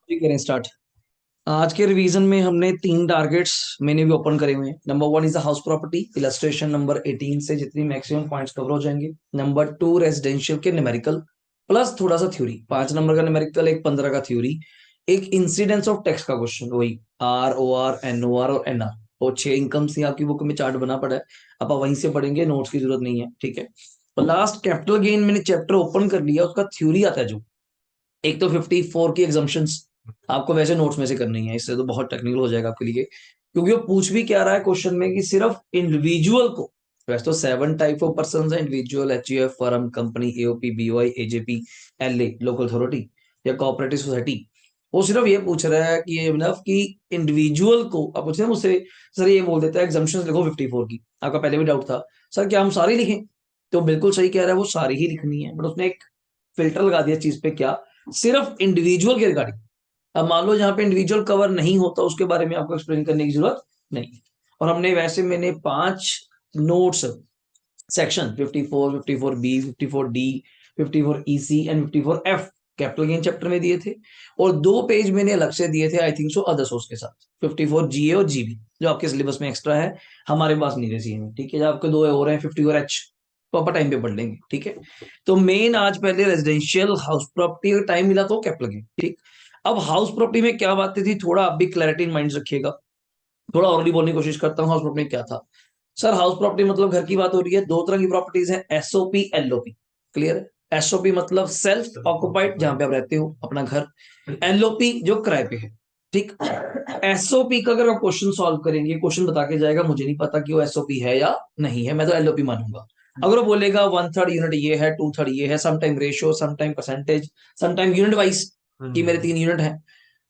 ठीक करें स्टार्ट। आज के रिवीजन में हमने तीन टारगेट्स मैंने भी ओपन करे हुए हैं। Number one is the house property, illustration number 18 से जितनी मैक्सिमम पॉइंट्स कवर हो जाएंगे। नंबर टू रेजिडेंशियल के न्यूमेरिकल प्लस थोड़ा सा थ्योरी, 5 नंबर का न्यूमेरिकल, एक 15 का थ्योरी, एक इंसिडेंस ऑफ टैक्स का क्वेश्चन, वही R O R N O R और एन आर। और 6 इनकम से आपकी बुक में चार्ट बना पड़ा है, आप वहीं से पढ़ेंगे, नोट्स की जरूरत नहीं है, ठीक है। और लास्ट कैपिटल गेन मैंने चैप्टर ओपन कर लिया, उसका थ्योरी आता है जो एक तो 54 की एग्जाम्पशंस आपको वैसे नोट्स में से करनी है, इससे तो बहुत टेक्निकल हो जाएगा आपके लिए, क्योंकि वो पूछ भी क्या रहा है क्वेश्चन में कि सिर्फ इंडिविजुअल को, वैसे तो 7 टाइप ऑफ पर्सन है, individual, HUF, firm, company, AOP, BOI, AJP, LA, local authority या कोऑपरेटिव सोसाइटी। वो सिर्फ ये पूछ रहा है कि ये मतलब कि इंडिविजुअल को आप पूछे ना मुझसे, सर ये बोल देता है एग्जाम्पशंस लिखो 54 की, आपका पहले भी डाउट था सर क्या हम सारी लिखें, तो बिल्कुल सही कह रहा है, वो सारी ही लिखनी है, बट उसने एक फिल्टर लगा दिया चीज पे, क्या सिर्फ इंडिविजुअल के रिगार्डिंग। अब मान लो जहां पे इंडिविजुअल कवर नहीं होता उसके बारे में आपको एक्सप्लेन करने की जरूरत नहीं है। और हमने वैसे मैंने 5 notes section 54, 54 B, 54 D, 54 E C and 54 F capital gain chapter में दिए थे। और 2 पेज मैंने अलग से दिए थे, आई थिंक सो अदर सोर्स के साथ, 54 जीए और जीबी, जो आपके सिलेबस में एक्स्ट्रा है, हमारे पास नहीं रही में, ठीक है। जो आपके दो और हैं 54 एच, प्रॉपर टाइम पे पढ़ लेंगे, ठीक है। तो मेन आज पहले रेजिडेंशियल हाउस प्रॉपर्टी का टाइम मिला तो कैपिटल गेन, ठीक। अब हाउस प्रॉपर्टी में क्या बातें थी, थोड़ा आप भी क्लैरिटी इन माइंड रखिएगा, थोड़ा और बोलने की कोशिश करता हूँ। हाउस प्रॉपर्टी में क्या था सर, हाउस प्रॉपर्टी मतलब घर की बात हो रही है। दो तरह की प्रॉपर्टीज है, एसओपी, एलओपी, क्लियर है। एसओपी मतलब सेल्फ ऑक्युपाइड, जहां पे आप रहते हो अपना घर। एलओपी जो किराए पे है, ठीक। एसओपी का अगर आप क्वेश्चन सॉल्व करेंगे, क्वेश्चन बता के जाएगा, मुझे नहीं पता कि वो एसओपी है या नहीं है, मैं तो एलओपी मानूंगा। अगर वो बोलेगा 1/3 यूनिट ये है, 2/3 ये है, sometime ratio, sometime percentage, sometime unit wise, कि मेरे 3 यूनिट है,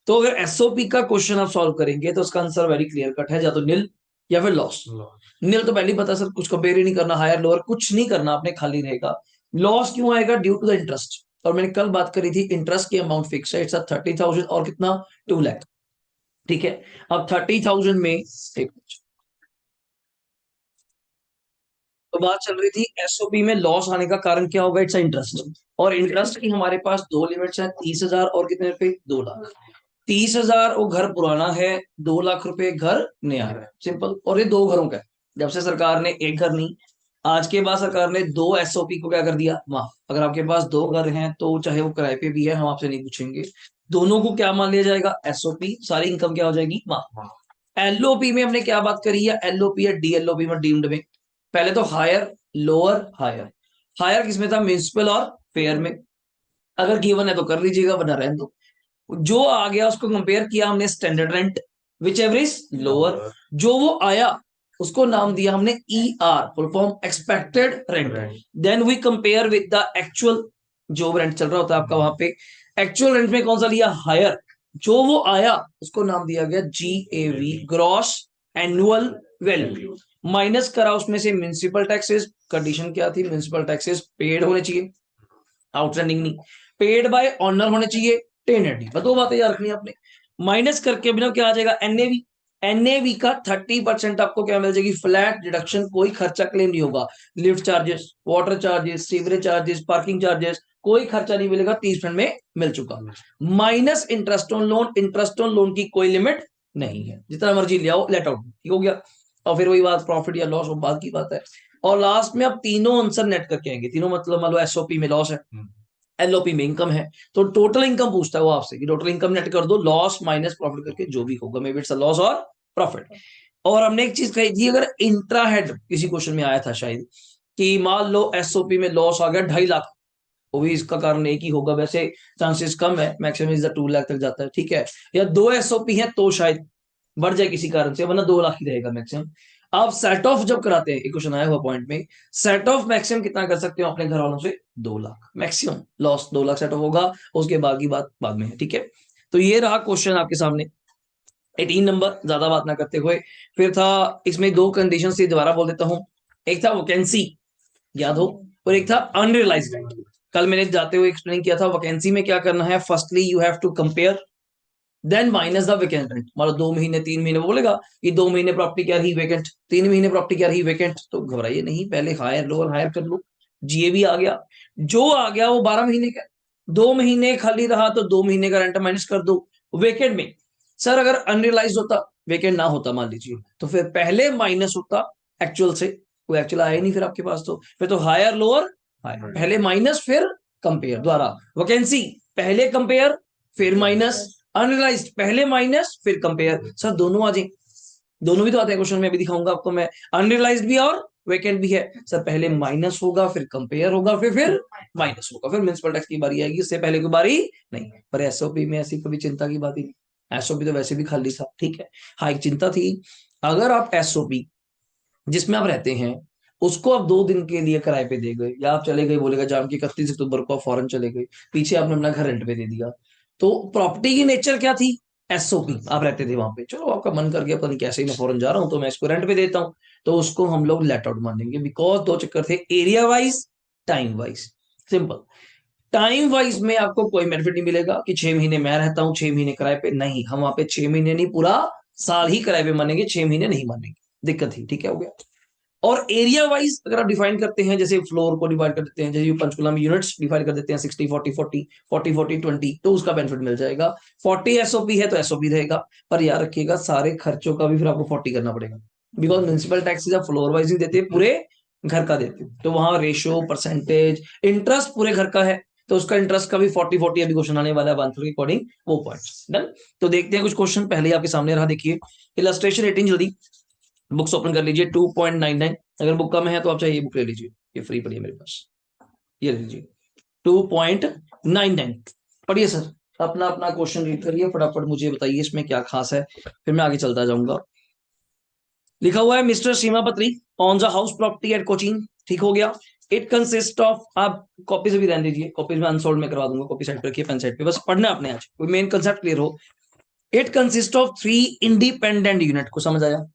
तो अगर एसओपी का क्वेश्चन आप सॉल्व करेंगे तो उसका आंसर वेरी क्लियर कट है, या तो निल या फिर लॉस। निल तो पहले ही पता सर, कुछ कंपेयर ही नहीं करना, हायर लोअर कुछ नहीं करना आपने, खाली रहेगा। लॉस क्यों आएगा, ड्यू टू द इंटरेस्ट, और मैंने कल बात करी थी इंटरेस्ट की अमाउंट फिक्स है, इट्स 30,000 और कितना 2 लाख, ठीक है। अब 30,000 में एक, तो बात चल रही थी एसओपी में लॉस आने का कारण क्या होगा, इट्स इंटरेस्ट। और इंटरेस्ट की हमारे पास दो लिमिट्स हैं, 30,000 और कितने रुपए, 2 लाख। 30,000 वो घर पुराना है, 2 लाख रुपए घर नया है, सिंपल। और ये दो घरों का है, जब से सरकार ने एक घर नहीं, आज के बाद सरकार ने दो एसओपी को क्या कर दिया, माफ। अगर आपके पास दो घर हैं तो चाहे वो किराए पे भी है, हम आपसे नहीं पूछेंगे, दोनों को क्या मान लिया जाएगा, एसओपी, सारी इनकम क्या हो जाएगी, माफ। एलओपी में हमने क्या बात करी है, एलओपी या डीएलओपी में, डीम्ड में पहले तो हायर, लोअर, हायर। हायर किसमें था, म्यूनिसिपल और फेयर में, अगर गिवन है तो कर लीजिएगा, वरना रहने दो। जो आ गया उसको कंपेयर किया हमने standard rent, whichever is lower. जो वो आया उसको नाम दिया हमने E R, full form expected rent. Then we compare with the actual, जो रेंट चल रहा होता है आपका वहां पे, एक्चुअल रेंट में कौन सा लिया, हायर। जो वो आया उसको नाम दिया गया G A V, gross annual value. Minus करा उसमें से म्यूनिसिपल टैक्सेस, कंडीशन क्या थी, म्यूनिसिपल टैक्सेस पेड होने चाहिए, आउटस्टैंडिंग नहीं, पेड बाय ऑनर होने चाहिए, टेनेंट नहीं, दो बातें याद रखनी आपने। माइनस करके बिना क्या आ जाएगा, एनएवी। एनएवी का 30% आपको क्या मिल जाएगी, फ्लैट डिडक्शन, कोई खर्चा क्लेम नहीं होगा। Lift charges, water charges, sewerage charges, parking charges, कोई खर्चा नहीं मिलेगा, 30% में मिल चुका। Minus interest on loan, interest on loan की कोई लिमिट नहीं है, जितना मर्जी ले आओ, लेट आउट, ठीक हो गया। और फिर वही बात, प्रॉफिट या लॉस, वो बात की बात है। और लास्ट में आप तीनों आंसर नेट करके आएंगे, तीनों मतलब मान लो एसओपी में लॉस है, एलओपी में इनकम है, तो टोटल इनकम पूछता है वो आपसे कि टोटल इनकम नेट कर दो, लॉस माइनस प्रॉफिट करके जो भी होगा, मे बी इट्स लॉस और प्रॉफिट। और हमने एक चीज कही थी, अगर इंट्रा हेड किसी क्वेश्चन में आया था शायद, कि मान लो एसओपी में लॉस आ गया 2.5 लाख, वो भी इसका कारण एक ही होगा, वैसे चांसेस कम है, मैक्सिमम इज 2 लाख तक जाता है, ठीक है। या दो एसओपी है तो शायद बढ़ जाए किसी कारण से, वरना 2 लाख ही रहेगा मैक्सिमम। आप सेट ऑफ जब कराते हैं, एक क्वेश्चन आया हुआ पॉइंट में, सेट ऑफ मैक्सिमम कितना कर सकते हो अपने घर वालों से, 2 lakh maximum, loss 2 lakh set of होगा, उसके बाद की बात बाद में है, ठीक है। तो ये रहा क्वेश्चन आपके सामने, 18 नंबर, ज्यादा बात ना करते हुए। फिर था, इसमें दो कंडीशन से दोबारा बोल देता हूँ, एक था वैकेंसी, याद हो, और एक था अनरियलाइज्ड रेंट। कल मैंने जाते हुए एक्सप्लेन किया था, वैकेंसी में क्या करना है, firstly you have to compare, then minus the vacant rent. मान लो 2 महीने 3 महीने, वो बोलेगा कि 2 महीने प्रॉपर्टी क्या रही वेकेंट, 3 महीने प्रॉपर्टी क्या रही वेकेंट, तो घबराइए नहीं, पहले हायर लोअर हायर कर लो, जीए भी आ गया, जो आ गया वो 12 महीने का। 2 महीने खाली रहा तो 2 महीने का रेंट माइनस कर दो, वेकेंट में सर अगर अनरियलाइज होता, वेकेंट ना होता मान लीजिए, तो फिर पहले माइनस होता एक्चुअल से, कोई एक्चुअल आया ही नहीं फिर आपके पास, तो फिर तो हायर लोअर हायर, पहले माइनस फिर कंपेयर द्वारा, वैकेंसी पहले कंपेयर फिर माइनस, अनरियलाइज्ड पहले माइनस फिर कंपेयर। सर दोनों आ जाए, दोनों भी तो आते हैं क्वेश्चन में, भी दिखाऊंगा आपको मैं, अनरियलाइज्ड भी और वेकेंट भी है। सर पहले माइनस होगा फिर कंपेयर होगा फिर माइनस होगा, फिर म्युनिसिपल टैक्स की बारी आएगी, इससे पहले की बारी नहीं। पर एसओपी में ऐसी कभी चिंता की बात ही नहीं, एसओपी तो वैसे भी खाली था, ठीक है। हाँ एक चिंता थी, अगर आप एसओपी जिसमें आप रहते हैं उसको आप 2 दिन के लिए किराए पे दे गए, या आप चले गए बोलेगा जान की 31 अक्टूबर को आप फॉरेन चले गए, पीछे आपने अपना घर रेंट पे दे दिया, तो प्रॉपर्टी की नेचर क्या थी, एसओपी, आप रहते थे वहां पे, चलो आपका मन कर गया पता नहीं कैसे ही मैं फॉरेन जा रहा हूँ तो मैं इसको रेंट पे देता हूँ, तो उसको हम लोग लेट आउट मानेंगे, बिकॉज दो चक्कर थे, area wise time wise. Simple, time wise में आपको कोई बेनिफिट नहीं मिलेगा कि 6 महीने मैं रहता हूँ 6 महीने किराए पे, नहीं, हम वहां पे 6 महीने नहीं पूरा साल ही किराए पे मानेंगे, 6 महीने नहीं मानेंगे, दिक्कत ही, ठीक है, हो गया। और एरिया वाइज अगर आप डिफाइन करते हैं, जैसे फ्लोर को डिवाइड कर देते हैं, जैसे पंचकुला में यूनिट्स डिवाइड कर देते हैं 60 40 40 40 40 20, तो उसका बेनिफिट मिल जाएगा। 40 एसओपी है तो एसओपी रहेगा, पर याद रखिएगा सारे खर्चों का भी फिर आपको 40 करना पड़ेगा, बिकॉज म्यूनिसिपल टैक्सेस आप फ्लोर वाइज ही देते हैं, पूरे घर का देते हैं, तो वहां रेशियो परसेंटेज इंटरेस्ट पूरे घर का है, तो उसका इंटरेस्ट का भी 40 40 अभी क्वेश्चन आने वाला है आंसर के अकॉर्डिंग, वो पॉइंट्स डन। तो देखते हैं कुछ क्वेश्चन, पहले ही आपके सामने रहा, देखिए इलस्ट्रेशन 18, जल्दी बुक्स ओपन कर लीजिए। 2.99, अगर बुक कम है तो आप चाहिए बुक ले लीजिए, ये फ्री पड़ी है मेरे पास, ये ले लीजिए 2.99, पढ़िए सर, अपना अपना क्वेश्चन रीड करिए फटाफट, मुझे बताइए इसमें क्या खास है, फिर मैं आगे चलता जाऊंगा। लिखा हुआ है mister Seemapatri on the house property at Cochin, ठीक हो गया। इट कंसिस्ट ऑफ, आप कॉपी से भी रहने दीजिए, कॉपीज में अनसोल्ड में करवा दूंगा, कॉपी साइड पे रखिए, पेन साइड पे, बस पढ़ना अपने, आज कोई मेन कंसेप्ट क्लियर हो। It consist of 3 independent unit, को समझ आया,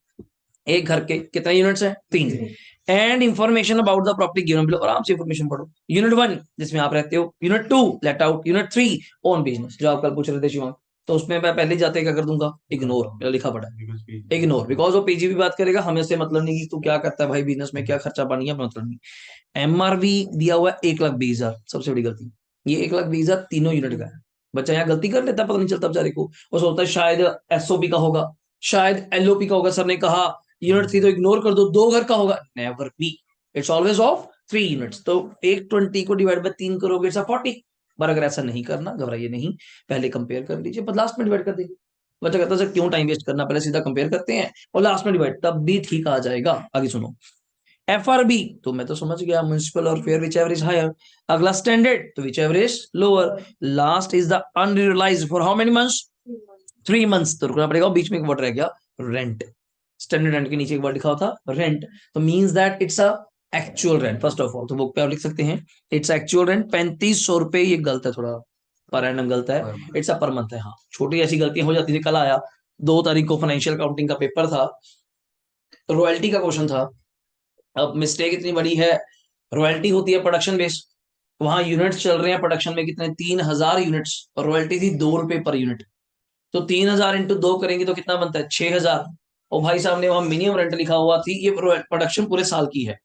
एक घर के कितने यूनिट्स हैं, 3, and information about the property given below, आराम से इंफॉर्मेशन पढ़ो। यूनिट 1 जिसमें आप रहते हो, unit 2 let out, unit 3 own business, जो आप कल पूछ रहे थे शिवांग, तो उसमें मैं पहले जाते क्या कर दूंगा, इग्नोर, मेरा लिखा पड़ा है इग्नोर, बिकॉज वो पीजी भी बात करेगा, हमें से मतलब नहीं कि तू क्या करता है भाई बिजनेस में, क्या खर्चा पानी है, मतलब नहीं। एमआरवी दिया हुआ है 1,20,000, सबसे बड़ी गलती, ये 1,20,000 तीनों यूनिट का है, बच्चा यहाँ गलती कर लेता, पता नहीं चलता बेचारे को, वो सोचता है शायद एसओपी का होगा, शायद एलओपी का होगा, सर ने कहा यूनिट 3 तो इग्नोर कर दो, 2 घर का होगा, never be, it's always of 3 units, तो 120 को डिवाइड बाय 3 करोगे इट्स 40, पर अगर ऐसा नहीं करना घबराइए नहीं, पहले कंपेयर कर लीजिए, पर लास्ट में डिवाइड कर देंगे। बच्चा कहता है सर क्यों टाइम वेस्ट करना, पहले सीधा कंपेयर करते हैं और लास्ट में डिवाइड, तब भी ठीक आ जाएगा। आगे सुनो, एफआरबी तो मैं तो समझ गया, म्युनिसिपल और fair whichever is higher, अगला स्टैंडर्ड तो whichever is lower, last is the unrealised for how many months, 3 months, तो रुकना पड़ेगा, बीच में एक वर्ड रह गया रेंट, स्टैंडर्ड रेंट के नीचे एक वर्ड लिखा था रेंट, तो means that it's a actual rent, first of all तो बुक पे आप लिख सकते हैं इट्स एक्चुअल रेंट 3500 रुपए, ये गलत है थोड़ा, पर एनम गलत है, इट्स अ पर मंथ है, हाँ छोटी ऐसी गलतियां हो जाती थी, कल आया 2 तारीख को फाइनेंशियल अकाउंटिंग का पेपर था, रॉयल्टी का क्वेश्चन था, अब मिस्टेक इतनी बड़ी है, रॉयल्टी होती है प्रोडक्शन बेस्ड, वहां यूनिट्स चल रहे हैं प्रोडक्शन में कितने, 3,000 यूनिट्स, और रॉयल्टी थी 2 रुपए पर यूनिट, तो 3,000 इंटू 2 करेंगे तो कितना बनता है, 6,000, और भाई साहब ने वहां मिनिमम रेंट लिखा हुआ थी, ये प्रोडक्शन पूरे साल की है,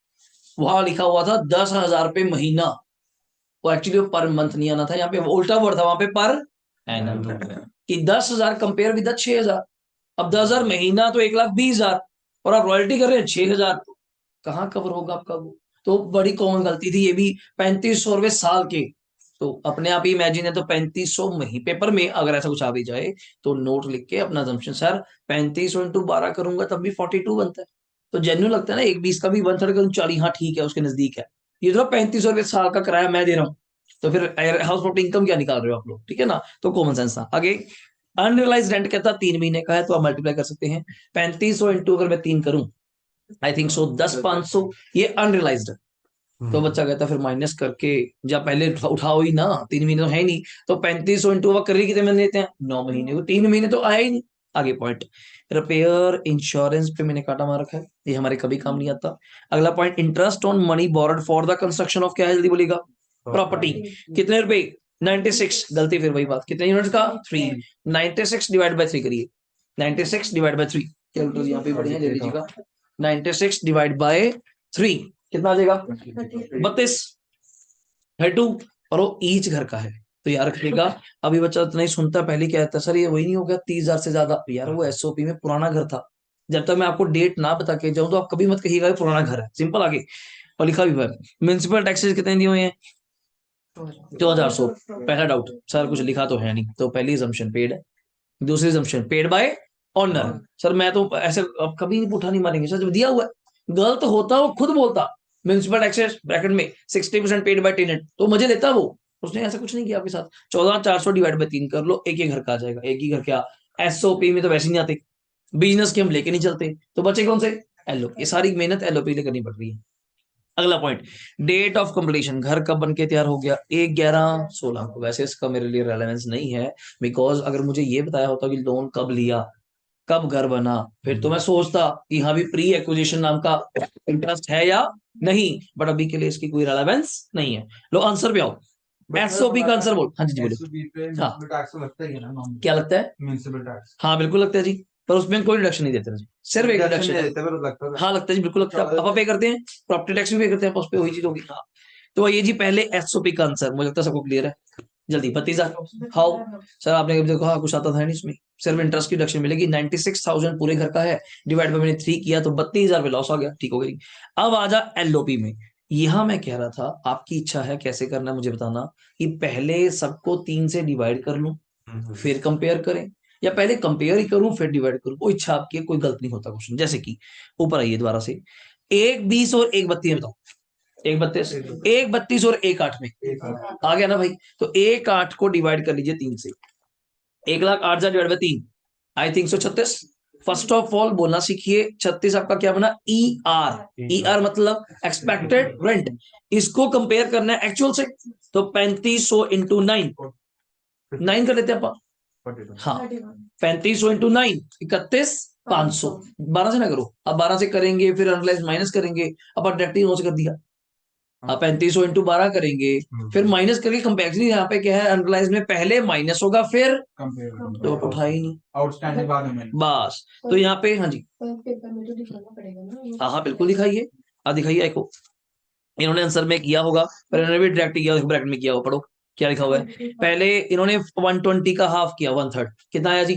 वहां लिखा हुआ था 10,000 रुपए महीना, वो एक्चुअली पर मंथ नहीं आना था, यहाँ पे उल्टा वर्ड था, वहां पे पर एनम कि 10,000 कंपेयर विद 6,000, अब 10,000 महीना तो 1,20,000, और आप रॉयल्टी कर रहे हैं 6,000, कहाँ कवर होगा आपका वो, तो बड़ी कॉमन गलती थी ये भी, 3500 रुपए साल के, तो अपने आप ही इमेजिन है, तो 3500 महीने पेपर में अगर ऐसा कुछ आ भी जाए तो नोट लिख के अपना assumption, सर 3500 इंटू 12 करूंगा तब भी 42 बनता है, तो जेन्युइन लगता है ना, एक 20 का भी 130 हाँ ठीक है उसके नजदीक है, ये तो 3500 रुपए साल का किराया मैं दे रहा हूँ, तो फिर हाउस प्रॉपर्टी इनकम क्या निकाल रहे हो आप लोग, ठीक है ना, तो कॉमन सेंस था। आगे अनरियलाइज रेंट कहता 3 महीने का है, तो आप मल्टीप्लाई कर सकते हैं, 3500 इंटू अगर मैं 3 करूं, आई थिंक सो 10,500, ये अनरियलाइज्ड, तो बच्चा कहता फिर माइनस करके, जब पहले उठाओ ही ना, 3 महीने तो है ही नहीं, तो 3500 इंटू वह कर रही कितने महीने देते हैं, 9 महीने को, 3 महीने तो आया ही नहीं। आगे पॉइंट, रिपेयर इंश्योरेंस पे मैंने काटा मार रखा है, ये हमारे कभी काम नहीं आता। अगला point, interest on money borrowed for the construction of, क्या है जल्दी बोलिएगा, प्रॉपर्टी, कितने रुपए, 96, गलती फिर वही बात, कितने यूनिट्स का, 3, 96 डिवाइड बाय 3 करिए, 96 डिवाइड बाय 3, कैलकुलेटर यहाँ पे बढ़िया दे दीजिएगा, 96 डिवाइड बाय 3 कितना आ जाएगा, 32, 32, और वो ईच घर का है, तो यार रखिएगा। अभी बच्चा इतना ही सुनता, पहले क्या कहता सर ये वही नहीं हो गया 30,000 से ज्यादा, यार वो एसओपी में पुराना घर था। जब तक मैं आपको डेट ना बता के जाऊं तो आप कभी मत कहिएगा कि पुराना घर है, सिंपल आगे। और लिखा भी है म्यूनसिपल टैक्सेस कितने दिए हुए हैं 1400। पहला डाउट सर कुछ लिखा तो है नहीं, तो पहली assumption पेड है, दूसरी assumption paid by honour. Sir मैं तो ऐसे अब कभी नहीं पुठा नहीं मारेंगे सर, जब दिया हुआ है गलत होता वो खुद बोलता म्यूनसिपल टैक्सेस ब्रैकेट में 60% पेड बाय टेनेंट, तो मजे लेता वो। उसने ऐसा कुछ नहीं किया आपके साथ। 14,400 डिवाइड बाय 3 कर लो, एक ही घर का आ जाएगा। एक ही घर क्या, एसओपी में तो वैसे नहीं आते, बिजनेस के हम लेके नहीं चलते, तो बचे कौन से एलओपी। ये सारी मेहनत एलओपी लिए करनी पड़ रही है। अगला पॉइंट, डेट ऑफ कंप्लीशन, घर कब बन के तैयार हो गया 1/11/16 को। वैसे इसका मेरे लिए रेलेवेंस नहीं है, बिकॉज अगर मुझे ये बताया होता कि लोन कब लिया कब घर बना, फिर तो मैं सोचता कि हाँ भी प्री एक्विजिशन नाम का इंटरेस्ट है या नहीं, बट अभी के लिए इसकी कोई रेलेवेंस नहीं है। लो आंसर पे आओ, एसओपी का आंसर बोल। हाँ जी बोलो। हाँ टैक्स तो लगता ही है ना, क्या लगता है, म्युनिसिपल टैक्स। हाँ बिल्कुल लगता है जी, पर उसमें कोई डिडक्शन नहीं देते ना जी, सिर्फ एक Deduction डिडक्शन नहीं है। देते, पर लगता है। हाँ लगता है जी, बिल्कुल लगता है। आप पे करते हैं, प्रॉपर्टी टैक्स भी पे करते हैं, उस पे वही चीज होगी। हाँ तो ये जी पहले एसओपी का आंसर मुझे लगता है सबको क्लियर है। जल्दी 32,000 हाउ। सर आपने कभी देखो हाँ कुछ आता था नहीं इसमें, सिर्फ इंटरेस्ट की डिडक्शन मिलेगी। 96,000 पूरे घर का है, डिवाइड बाय मैंने 3 किया तो 32,000 पे लॉस आ गया, ठीक हो गई। अब आ जा एलओपी में। यहां मैं कह रहा था आपकी इच्छा है कैसे करना है मुझे बताना, कि पहले सबको 3 से डिवाइड कर लूं फिर कंपेयर करें, या पहले कंपेयर ही करूं फिर डिवाइड करूं, वो इच्छा आपकी है, कोई गलत नहीं होता क्वेश्चन। जैसे कि ऊपर आइए दोबारा से, 1/20 और 1/32 में बताओ। 1/32, 1/32 और 1/8 में आ गया ना भाई। तो 1/8 को डिवाइड कर लीजिए 3 से, 1,08,000 divide by 3, I think so 36। First of all बोलना सीखिए 36 आपका क्या बना ई आर। ई आर मतलब एक्सपेक्टेड रेंट, इसको कंपेयर करना है एक्चुअल से, तो 3500 इंटू 9, 9 कर लेते हैं आप। हाँ 3500 इंटू 9 31,500। 12 से ना करो, अब 12 से करेंगे फिर अनलाइज माइनस करेंगे, अब डायरेक्टली 9 से कर दिया। अब 3500 इंटू 12 करेंगे फिर माइनस करके कंपैरिजन, यहाँ पे क्या है अनलाइज में पहले माइनस होगा फिर तो उठा ही नहीं आउटस्टैंडिंग बाद में बस। तो यहाँ पे हाँ जी, हाँ हाँ बिल्कुल दिखाइए, दिखाइए को। इन्होंने आंसर में किया होगा पर इन्होंने भी डायरेक्ट किया, ब्रैकेट में किया होगा, पढ़ो क्या लिखा हुआ है। पहले इन्होंने 120 का हाफ किया 1/3, कितना आया जी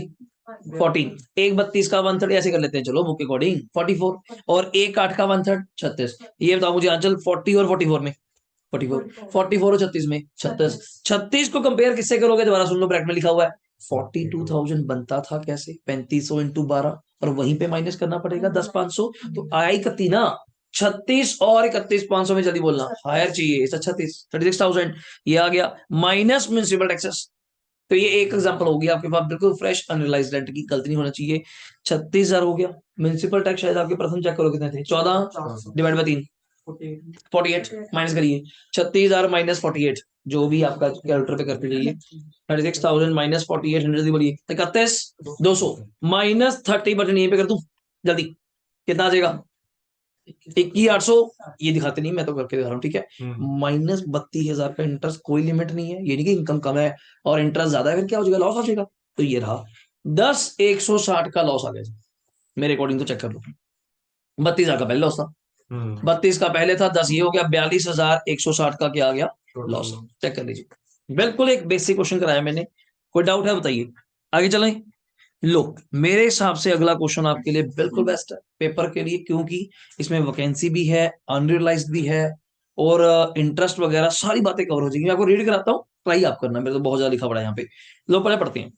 14। 1/32 का 1/3 ऐसे कर लेते हैं चलो बुक के अकॉर्डिंग 44, और 1/8 का 1/3 36। ये बताओ मुझे आंसर 40 और 44 में 44 और 36 में 36। 36 को कंपेयर किससे करोगे दोबारा सुन लो, ब्रैकेट में लिखा हुआ है 42,000 बनता था कैसे 3500 इंटू 12, और वहीं पे माइनस करना पड़ेगा 10,500, तो आई कती ना 36 और 31,500 में जल्दी बोलना हायर चाहिए, इस 36,000 ये आ गया माइनस म्यूनिसिपल टैक्सेस। तो ये एक एग्जांपल हो गया आपके पास बिल्कुल फ्रेश अनरियलाइज्ड रेंट की, गलती नहीं होना चाहिए। 36,000 हो गया। म्यूनिसिपल टैक्स शायद आपके प्रथम चेक करो कितने थे 14 डिवाइड बाय 3 48 माइनस करिए 36,000 माइनस 48, जो भी आपका कैलकुलेटर पे करते जाइए 36,000 माइनस 4800 बोलिए 31,200 माइनस 30% यहीं पे कर दूं जल्दी, कितना आ जाएगा 21,800। ये दिखाते नहीं मैं तो करके दिखा रहा हूँ ठीक है। माइनस 32,000 का इंटरेस्ट, कोई लिमिट नहीं है, ये नहीं कि इनकम कम है और इंटरेस्ट ज्यादा है फिर क्या हो जाएगा लॉस आ जाएगा। तो ये रहा 10,160 का लॉस आ गया मेरे अकॉर्डिंग, तो चेक कर लो 32,000 का पहले लॉस था, 32 का पहले था 10 ये हो गया 42,160 का क्या आ गया लॉस, चेक कर लीजिए। बिल्कुल एक बेसिक क्वेश्चन कराया मैंने, कोई डाउट है बताइए आगे चलें। लो मेरे हिसाब से अगला क्वेश्चन आपके लिए बिल्कुल बेस्ट है पेपर के लिए, क्योंकि इसमें वैकेंसी भी है अनरियलाइज्ड भी है और इंटरेस्ट वगैरह सारी बातें कवर हो जाएंगी। मैं आपको रीड कराता हूँ, ट्राई आप करना, मेरे तो बहुत ज्यादा लिखा पड़ा है यहाँ पे। लो पहले पढ़ते हैं।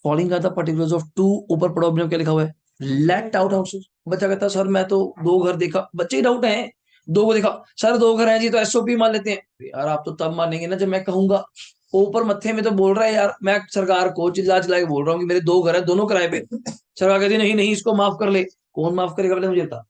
Following are the particulars of two, ऊपर पढ़ो अपने क्या लिखा हुआ है लेट आउट हाउसेस। बच्चा कहता है सर मैं तो 2 घर देखा, बच्चे ही डाउट है 2 को देखा, सर 2 घर है जी तो एसओपी मान लेते हैं। यार आप तो तब मानेंगे ना जब मैं कहूंगा, ऊपर मत्थे में तो बोल रहा है यार, मैं सरकार को चिल्ला चिल्ला के बोल रहा हूँ कि मेरे 2 घर है दोनों किराए पे, सरकार कहती नहीं नहीं इसको माफ कर ले। कौन माफ करेगा पहले मुझे बता,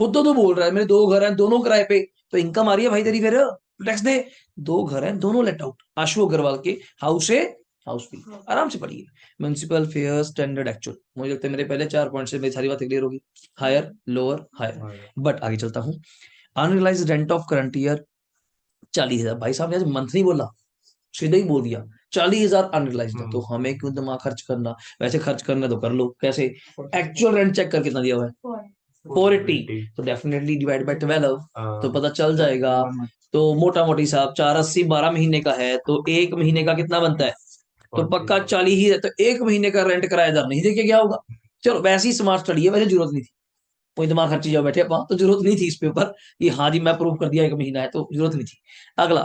खुद तो तू बोल रहा है मेरे 2 घर हैं दोनों किराए पे, तो इनकम आ रही है भाई तेरी, फिर टैक्स दे। 2 घर हैं दोनों लेट आउट, आशु अग्रवाल के हाउस है हाउस भी, आराम से पढ़िए। म्यूनसिपल फेयर स्टैंडर्ड एक्चुअल, मुझे लगता है मेरे पहले 4 पॉइंट से मेरी सारी बातें क्लियर होगी। हायर लोअर हायर, बट आगे चलता हूँ। Unrealised rent of current year 40,000। भाई साहब ने आज मंथ नहीं बोला, सीधा ही बोल दिया 40,000 अनरियलाइज्ड है, तो हमें क्यों दिमाग खर्च करना, वैसे खर्च करना तो कर लो, कैसे एक्चुअल रेंट चेक कर कितना दिया हुआ है 480 तो डेफिनेटली डिवाइड बाय 12 तो पता चल जाएगा। हाँ, तो मोटा मोटी साहब 480 12 महीने का है तो एक महीने का कितना बनता है? तो पक्का 40 ही है, तो एक महीने का रेंट किराएदार नहीं देके गया होगा। चलो वैसे ही स्मार्ट स्टडी है, वैसे जरूरत नहीं थी, कोई दिमाग खर्ची जाओ बैठे वहां, तो जरूरत नहीं थी इस पेपर कि हाँ जी मैं प्रूव कर दिया एक महीना है, तो जरूरत नहीं थी। अगला,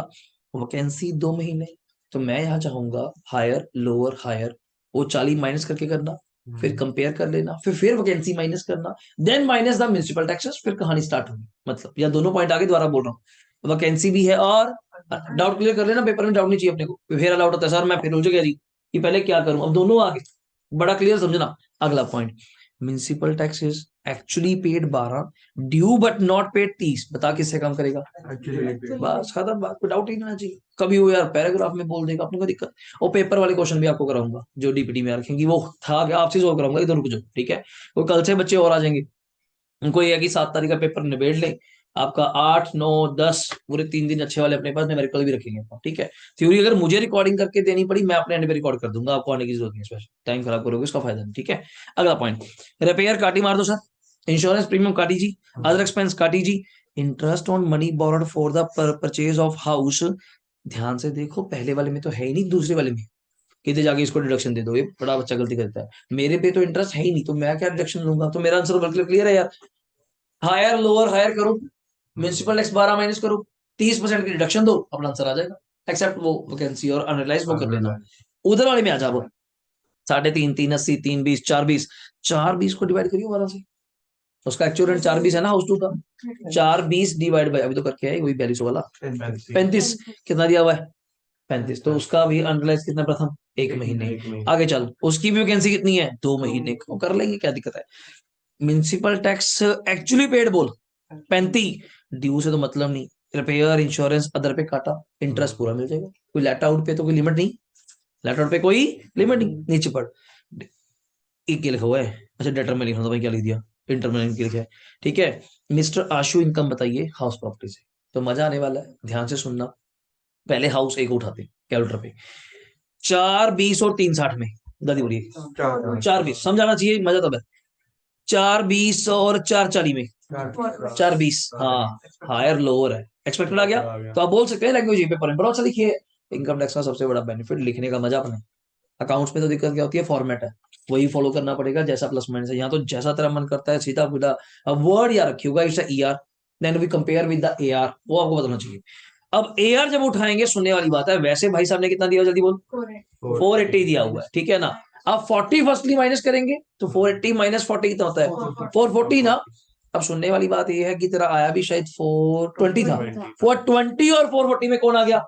वैकेंसी 2 महीने, तो मैं यहाँ चाहूंगा हायर लोअर हायर, वो 40 माइनस करके करना, फिर कंपेयर कर लेना, फिर वैकेंसी माइनस करना, then minus the municipal taxes, फिर कहानी स्टार्ट होगी। मतलब या दोनों पॉइंट आगे दोबारा बोल रहा हूँ, वैकेंसी भी है और डाउट क्लियर कर लेना, पेपर में डाउट नहीं चाहिए अपने को, फिर अलाउड होता है सर मैं फिर उलझ गया जी कि पहले क्या करूं, अब दोनों आगे बड़ा क्लियर समझना। अगला point, municipal taxes actually paid 12, due but not paid 30, बता किससे काम करेगा? बस खत्म बात, कोई डाउट ही नहीं होना चाहिए। कभी वो यार पैराग्राफ में बोल देगा, अपने को दिक्कत। और पेपर वाले क्वेश्चन भी आपको कराऊंगा जो डीपीटी में रखेंगी, वो था क्या आपसे सोल्व कराऊंगा, इधर रुक जाओ ठीक है। वो कल से बच्चे और आ जाएंगे, उनको ये है कि 7 तारीख का पेपर निबेड़ लें, आपका 8 9 10 पूरे 3 दिन अच्छे वाले अपने पास न्यूमेरिकल भी रखेंगे ठीक है। थ्योरी अगर मुझे रिकॉर्डिंग करके देनी पड़ी, मैं अपने एंड पे रिकॉर्ड कर दूंगा, आपको आने की जरूरत नहीं है, टाइम खराब करोगे उसका फायदा नहीं ठीक है। अगला पॉइंट, रिपेयर काटी मार दो सर, इंश्योरेंस प्रीमियम काटी जी, अदर एक्सपेंस काटी जी, interest on money borrowed for the purchase of house. ध्यान से देखो, पहले वाले में तो है ही नहीं, दूसरे वाले में कितने जाके इसको डिडक्शन दे दो, ये बड़ा बच्चा गलती करता है। मेरे पे तो इंटरेस्ट है ही नहीं, तो मैं क्या डिडक्शन लूंगा? तो मेरा आंसर बिल्कुल क्लियर है यार, हायर लोअर हायर करो, म्यूनिसिपल टैक्स 12 माइनस करो, 30% की डिडक्शन दो, अपना आंसर आ जाएगा। एक्सेप्ट वो वैकेंसी और अनरिलाइज वो कर लेना। उधर वाले में आ जाओ, 3.5 380 320 420, 420 को डिवाइड करिए 12 से, उसका एक्चुअल रेंट 420 है ना हाउस टू का, 420 डिवाइड बाय अभी तो करके है वही 42 वाला 35, कितना दिया हुआ है 35, तो उसका भी अनरिलाइज कितना प्रथम, एक महीने। आगे चल, उसकी भी वैकेंसी कितनी है 2 महीने, को कर लेंगे क्या दिक्कत है। म्युनिसिपल टैक्स एक्चुअली पेड बोल 35, ड्यू से तो मतलब नहीं, रिपेयर इंश्योरेंस अदर पे काटा, इंटरेस्ट पूरा मिल जाएगा, कोई लेट आउट पे तो कोई लिमिट नहीं, लेट आउट पे कोई लिमिट नहीं। नीचे पढ़, एक क्या लिखा हुआ है, अच्छा डेटर में लिखा था भाई, क्या लिख दिया, इंटर में लिखा है ठीक है। मिस्टर आशु इनकम बताइए हाउस प्रॉपर्टी से, तो मजा आने वाला है, ध्यान से सुनना। पहले हाउस एक उठाते कैलकुलेटर पे, 420 और 360 में, दादी बोलिए 420, समझाना चाहिए मजा तब है। 420 और 440 में, 420 हाँ, हायर लोअर है, एक्सपेक्टेड आ गया, तो आप बोल सकते हैं लैंग्वेज पेपर में बड़ा अच्छा लिखिए। इनकम टैक्स का सबसे बड़ा बेनिफिट लिखने का मजा अपने, अकाउंट्स में तो दिक्कत क्या होती है, फॉर्मेट है, वही फॉलो करना पड़ेगा जैसा प्लस माइनस है, यहाँ तो जैसा तेरा मन करता है सीधा सीधा। अब वर्ड याद रखिए होगा, it's E R, then we compare with the A R, वो आपको बताना चाहिए। अब ए आर जब उठाएंगे सुनने वाली बात है, वैसे भाई साहब ने कितना दिया जल्दी बोल, 480 दिया हुआ है ठीक है ना। अब 40 फर्स्टली माइनस करेंगे तो 480 माइनस 40 कितना होता है 440 ना। अब सुनने वाली बात यह है कि तेरा आया भी शायद 420 था, 420 और 440 में कौन आ गया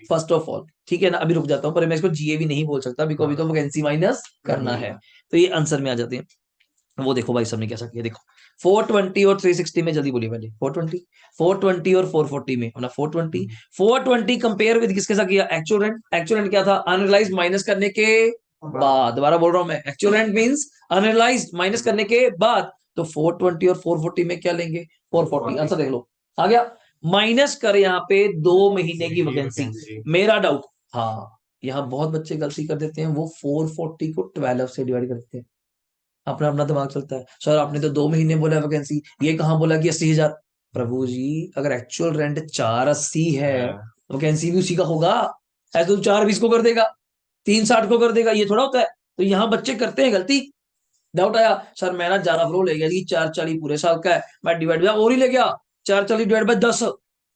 फर्स्ट ऑफ ऑल, ठीक है ना। अभी रुक जाता हूँ, पर मैं इसको जीए भी नहीं बोल सकता, बिकॉज अभी तो वैकेंसी माइनस करना है, तो ये आंसर में आ जाते हैं। वो देखो भाई सबने कैसा किया, देखो 420 और 360 में, जल्दी बोलिए पहले 420, 420 और 440 में, मतलब 420 420 कंपेयर विद किसके साथ किया, एक्चुअल रेंट, एक्चुअल रेंट क्या था, अनरिलाइज्ड माइनस करने के बाद, दोबारा बोल रहा हूं मैं, actual rent means unrealized minus करने के बाद, तो 420 और 440 में क्या लेंगे 440, आंसर देख लो आ गया। माइनस कर यहाँ पे 2 महीने की वैकेंसी, मेरा डाउट, हाँ यहाँ बहुत बच्चे गलती कर देते हैं, वो 440 को 12 से डिवाइड कर देते हैं, अपना अपना दिमाग चलता है, सर आपने तो 2 महीने बोला वैकेंसी, ये कहाँ बोला कि 80,000। प्रभु जी अगर एक्चुअल रेंट 480 है, वैकेंसी भी उसी का होगा, ऐसे तो 420 को कर देगा, 360 को कर देगा, ये थोड़ा होता है। तो यहाँ बच्चे करते हैं गलती, डाउट आया सर मैं ना ज्यादा फ्लो ले गया जी, 440 पूरे साल का है, मैं डिवाइड बाय और ही ले गया, 440 डिवाइड बाय 10,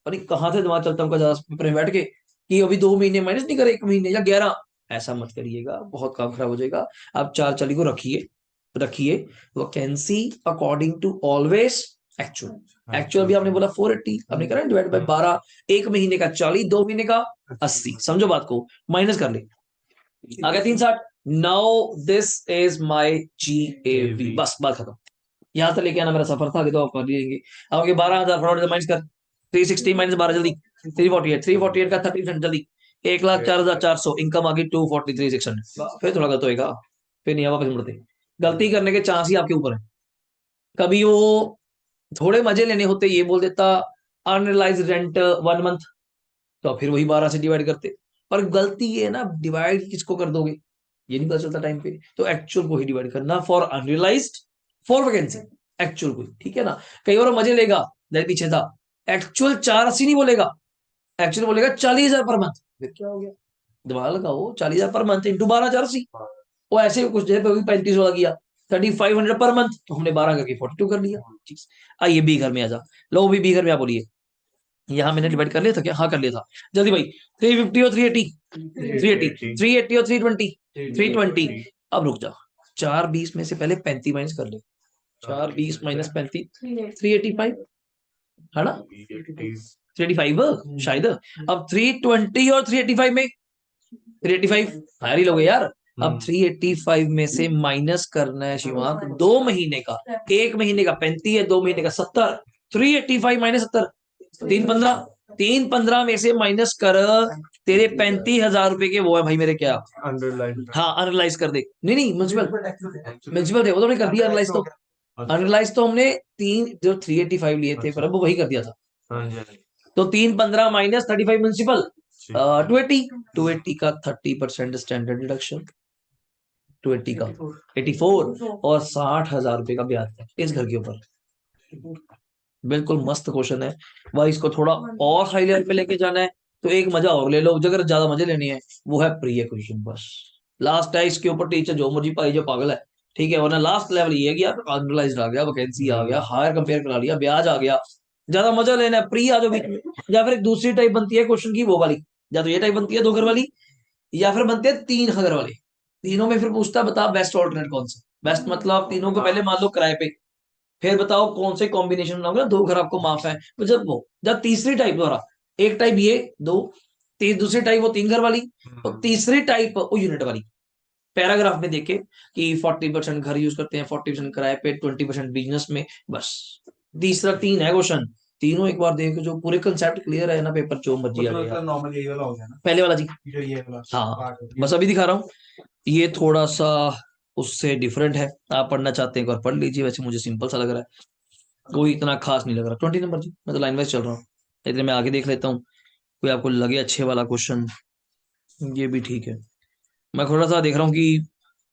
अरे कहाँ से दिमाग चलता है ज्यादा पेपर में बैठ के कि अभी 2 महीने माइनस नहीं करे, 1 महीने या 11, ऐसा मत करिएगा, बहुत काम खराब हो जाएगा। आप 440 को रखिए, रखिए vacancy according to always actual, actual भी आपने बोला 480, आपने करा डिवाइड बाय 12, 1 महीने का 40, 2 महीने का 80, समझो बात को, माइनस कर ले, आ गया 360। Now this is my GAV, बस बात खत्म, यहां से लेके आना मेरा सफर था, आगे तो आप कर लेंगे। अब आगे 12,000 फटाफट माइनस कर, 360 माइनस 12 जल्दी, 348 का 30% जल्दी, 1,04,400, इनकम आ गई 243,600, फिर थोड़ा गलत होएगा, फिर नहीं वापस मुड़ते, गलती करने के चांस ही आपके ऊपर है। कभी वो थोड़े मजे लेने होते, ये बोल देता अनरिलाइज रेंट 1 मंथ, तो फिर वही 12 से डिवाइड करते, पर गलती ये है ना, डिवाइड किसको कर दोगे ये नहीं पता चलता टाइम पे, तो एक्चुअल को ही डिवाइड करना for unrealised, for vacancy, actual कोई, ठीक है ना। कई बार वो मजे लेगा, जैसे पीछे था, एक्चुअल 480 नहीं बोलेगा, एक्चुअल बोलेगा 40,000 पर मंथ। फिर क्या हो गया, दिमाग लगाओ, 40,000 पर मंथ इंटू 12,480। वो ऐसे कुछ देर पे 35 वाला किया, 3500 पर मंथ, तो हमने 12 करके 42 कर लिया। ठीक। आइए बी घर में आ जा, लो भी बी घर में आ, बोलिए। यहाँ मैंने डिवाइड कर लिया था क्या, हाँ कर लिया था, जल्दी भाई। 350 और 380, 380, 380 और 320, 320। अब रुक जा, 420 में से पहले 35 माइनस कर ले, 420 माइनस 35, 385, है ना, 385 शायद। अब 320 और 385 में, 385 हायर ही लोगे यार। अब 385 में से माइनस करना है शिवांक 2 महीने का, 1 महीने का 35 है, 2 महीने का 70। 385 माइनस 70, 315, 315 में से माइनस कर, तेरे 35,000 रुपए के वो है भाई मेरे, क्या, अंडरलाइन। हाँ एनालाइज कर दे। नहीं नहीं, म्यूनसिपल, म्यूनसिपल थे वो, तो हमने कर दिया एनालाइज तो। एनालाइज तो हमने तीन जो 385 लिए थे पर अब वही कर दिया था। तो 315 माइनस 35 म्यूनसिपल, 280, 280 का 30% स्टैंडर्ड डिडक्शन, 280 का 84, और 60,000 रुपए का ब्याज है इस घर के ऊपर। बिल्कुल मस्त क्वेश्चन है भाई, इसको थोड़ा और हाई लेवल पे लेके जाना है तो एक मजा और ले लो, अगर ज्यादा मजे लेनी है वो है प्रिय क्वेश्चन, बस लास्ट है इसके ऊपर, टीचर जो मर्जी पाई जो पागल है, ठीक है। वरना लास्ट लेवल ये है कि यार एनालाइज्ड आ गया, वैकेंसी आ गया, हायर कंपेयर करा लिया, ब्याज आ गया, ज्यादा मजा लेना है प्री आ जाओ बीच में। या फिर एक दूसरी टाइप बनती है क्वेश्चन की, वो वाली, या तो ये टाइप बनती है 2 घर वाली, या फिर बनते हैं 3 घर वाले। तीनों में फिर पूछता बता बेस्ट ऑल्टरनेट कौन सा, बेस्ट मतलब तीनों को पहले मान लो किराए पे, फिर बताओ कौन से कॉम्बिनेशन बनाओगे ना, 2 घर आपको माफ है। तो जब तीसरी टाइप द्वारा, एक टाइप ये दो, दूसरी टाइप वो 3 घर वाली, और तीसरी टाइप वो यूनिट वाली। पैराग्राफ में देखे कि 40% घर यूज करते हैं, 40% किराए पे, 20% बिजनेस में, बस। तीसरा 3 है क्वेश्चन, तीनों एक बार देख जो पूरे कंसेप्ट क्लियर है ना, पेपर जो मर्जी आ गया। नॉर्मल यही वाला हो गया ना, पहले वाला जी, जो ये वाला हाँ पार्ट है। बस अभी दिखा रहा हूँ। ये थोड़ा सा उससे डिफरेंट है, आप पढ़ना चाहते हैं एक बार पढ़ लीजिए, वैसे मुझे सिंपल सा लग रहा है, कोई इतना खास नहीं लग रहा। 20 नंबर जी, मैं तो लाइन वाइज चल रहा हूँ, इतने मैं आगे देख लेता हूँ, कोई आपको लगे अच्छे वाला क्वेश्चन, ये भी ठीक है। मैं थोड़ा सा देख रहा हूँ कि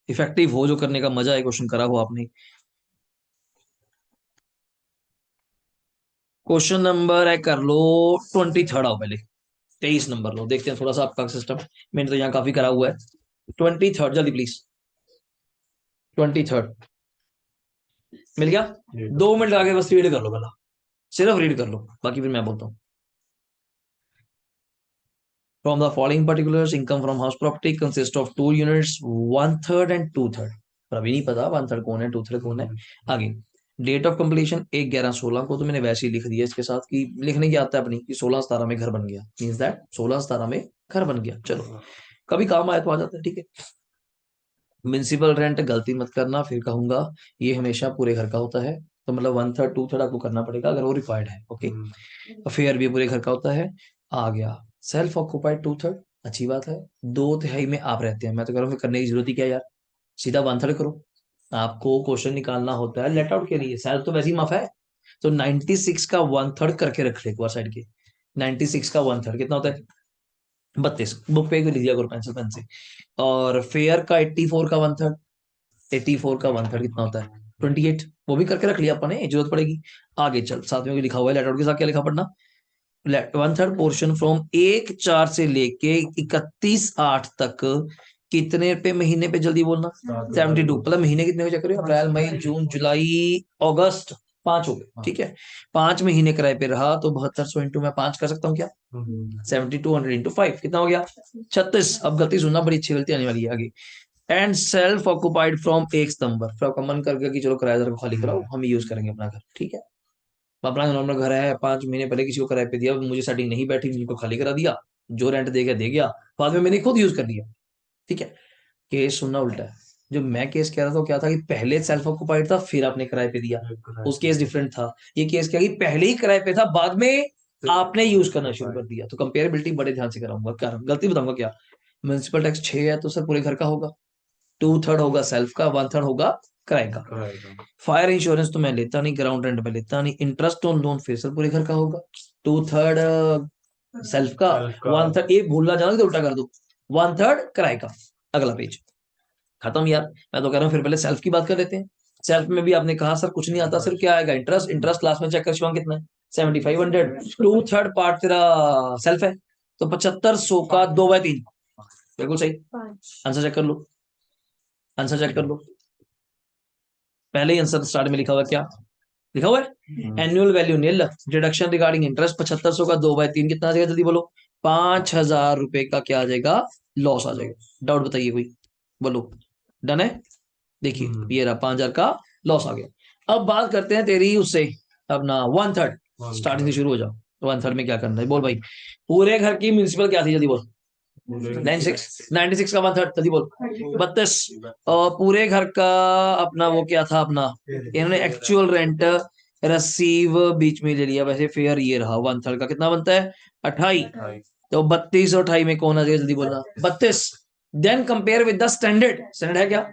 इफेक्टिव हो, जो करने का मजा है, क्वेश्चन करा हो आपने। क्वेश्चन नंबर है, कर लो 23 आओ पहले, 23 नंबर लो, देखते हैं थोड़ा सा आपका सिस्टम, मैंने तो यहाँ काफी करा हुआ है। 23 जल्दी प्लीज, 23 मिल गया। 2 मिनट आगे बस रीड कर लो पहला, सिर्फ रीड कर लो, बाकी फिर मैं बोलता हूँ। From the following particulars, income from house property consists of 2 units, 1/3 and 2/3। पर अभी नहीं पता 1/3 कौन है, 2/3 कौन है। आगे डेट ऑफ कंप्लीशन 1/11/16 को, तो मैंने वैसे ही लिख दिया इसके साथ कि लिखने की आदत है अपनी कि 16/17 में घर बन गया, मीन्स दैट 16/17 में घर बन गया। चलो कभी काम आया तो आ जाता है, ठीक है। म्युनिसिपल रेंट गलती मत करना, फिर कहूंगा ये हमेशा पूरे घर का होता है, तो मतलब 1/3 2/3 आपको करना पड़ेगा अगर वो रिक्वायर्ड है, ओके। फेयर भी पूरे घर का होता है, आ गया। सेल्फ ऑक्युपाइड 2/3, अच्छी बात है, 2/3 में आप रहते हैं, मैं तो कह रहा हूँ फिर करने की जरूरत ही क्या है यार, सीधा 1/3 करो। आपको क्वेश्चन निकालना होता है लेट आउट के लिए, सेल्फ तो वैसे ही माफ है, तो 96 का 1/3 करके रख ले एक बार साइड के। 96 का 1/3 कितना होता है, 32, बुक पे कर लीजिए अगर पेंसिल पेन से। और फेयर का 84 का 1/3, 84 का 1/3 कितना होता है, 28, वो भी करके रख लिया अपने, जरूरत पड़ेगी। आगे चल, साथ में लिखा हुआ है लेट आउट के साथ क्या लिखा पढ़ना, 1/3 पोर्शन फ्रॉम 1/4 से लेके 31/8 तक कितने पे महीने पे, जल्दी बोलना। 72, मतलब महीने कितने हो, चेक करिए, अप्रैल मई जून जुलाई अगस्त, 5 हो गए, ठीक है। 5 महीने किराए पे रहा, तो 7200 इंटू मैं 5 कर सकता हूँ क्या, 7200 इंटू 5 कितना हो गया, 36। अब गलती सुनना, बड़ी अच्छी गलती आने वाली है आगे। एंड सेल्फ ऑक्युपाइड फ्रॉम 1 सितंबर, फिर आपका मन कर गया कि चलो किराएदार को खाली कराओ, हम यूज करेंगे अपना घर, ठीक है। अपना नॉर्मल घर है, 5 महीने पहले किसी को किराए पे दिया, मुझे सेटिंग नहीं बैठी, मुझे खाली करा दिया, जो रेंट दे गया दे गया, बाद में मैंने खुद यूज कर लिया, ठीक है। केस सुनना उल्टा है, जो मैं केस कह रहा था वो क्या था कि पहले सेल्फ ऑक्युपाइड था फिर आपने किराए पे दिया, उस केस डिफरेंट था। ये केस क्या कि पहले ही किराए पे था, बाद में आपने यूज करना शुरू कर दिया, तो कंपेरेबिलिटी बड़े ध्यान से कराऊंगा, क्या गलती बताऊंगा क्या। म्युनिसिपल टैक्स 6 है तो सर पूरे घर का होगा, 2/3 होगा सेल्फ का, 1/3 होगा किराए का। फायर इंश्योरेंस तो मैं लेता नहीं, ग्राउंड रेंट में लेता नहीं, इंटरेस्ट ऑन लोन फिर से पूरे घर का होगा, 2/3 सेल्फ का, 1/3, ये भूलना जाना तो उल्टा कर दो, 1/3 किराए का। अगला पेज खत्म यार, मैं तो कह रहा हूँ फिर पहले सेल्फ की बात कर लेते हैं। सेल्फ में भी आपने कहा सर कुछ नहीं आता, सिर्फ क्या आएगा इंटरेस्ट। इंटरेस्ट लास्ट में चेक कर शिवांग कितना है 7500। 2/3 पार्ट तेरा सेल्फ है, तो 7500 का 2/3 बिल्कुल सही। आंसर चेक कर लो, आंसर चेक कर लो। पहले ही आंसर स्टार्ट में लिखा हुआ है, क्या लिखा हुआ है? एनुअल वैल्यू निल, डिडक्शन रिगार्डिंग इंटरेस्ट 7500 का 2/3 कितना आ जाएगा, जल्दी बोलो। 5000 रुपए का क्या आ जाएगा, लॉस आ जाएगा। डाउट बताइए कोई, बोलो। डन है? देखिए ये रहा 5000 का लॉस आ गया। अब बात करते हैं तेरी उससे अपना 1/3 स्टार्टिंग से शुरू हो जाओ। 1/3 में क्या करना है बोल भाई। पूरे घर की म्यूनिसिपल क्या थी, जल्दी बोल। 96 का 1/3 जल्दी बोल। 32। और पूरे घर का अपना वो क्या था अपना, इन्होंने एक्चुअल रेंट रसीव बीच में ले लिया, वैसे फेयर ये रहा 1/3 का कितना बनता है 28। तो 32 और 28 में कौन आ जाएगा, जल्दी बोलना। 32। Then compare with the standard, standard है क्या,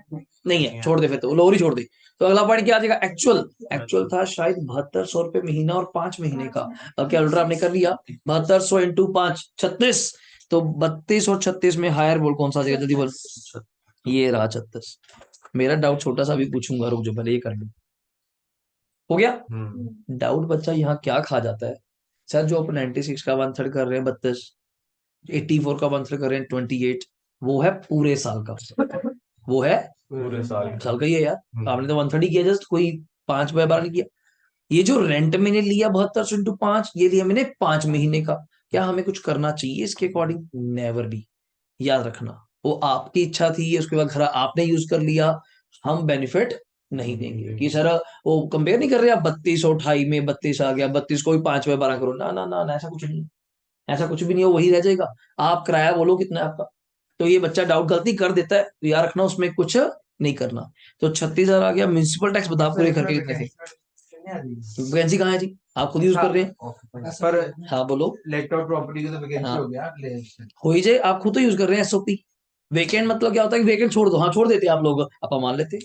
नहीं है, छोड़ दे फिर, तो लोअर ही छोड़ दे। तो अगला पॉइंट क्या आ जाएगा, एक्चुअल। एक्चुअल था शायद 7200 रुपए महीना और 5 महीने का। अब क्या अल्ट्रा आपने कर लिया, 7200 इंटू 5 36। तो 32 और 36 में हायर बोल कौन सा आ जाएगा, जल्दी बोल। ये रहा 36। मेरा डाउट छोटा सा भी पूछूंगा, रुक जो पहले ये कर लूं। हो गया डाउट बच्चा यहाँ क्या खा जाता है सर, जो आप 96 का 1/3 कर रहे हैं 32, 84 का 1/3 कर रहे हैं 28, वो है पूरे साल का, वो है पूरे साल साल का ही है यार। आपने तो 1/3 किया जस्ट, कोई 5/12 नहीं किया। ये जो रेंट मैंने लिया 72 इंटू 5, ये लिया मैंने 5 महीने का। क्या हमें कुछ करना चाहिए इसके अकॉर्डिंग, नेवर भी। याद रखना वो आपकी इच्छा थी, उसके बाद घर आपने यूज कर लिया, हम बेनिफिट नहीं देंगे कि सर वो कंपेयर नहीं कर रहे आप 32 और 28 में 32 आ गया, 32 को भी 5/12 करो, ना ना ना ना, ऐसा कुछ नहीं, ऐसा कुछ भी नहीं है, वही रह जाएगा। आप किराया बोलो कितना है आपका। तो ये बच्चा डाउट गलती कर देता है, तो याद रखना उसमें कुछ नहीं करना। तो 36,000 आ गया। म्यूनिसिपल टैक्स बता पूरे घर के कितने थे, वैकेंसी कहाँ है जी, आप खुद यूज कर रहे हैं। पर हाँ बोलो। लैपटॉप प्रॉपर्टी की तो वैकेंसी हाँ हो गया अगले election। हो ही जाए, आप खुद तो यूज कर रहे हैं एसओपी। वेकेंड मतलब क्या होता है कि वेकेंड छोड़ दो, हाँ छोड़ देते हैं आप लोग, अपन मान लेते,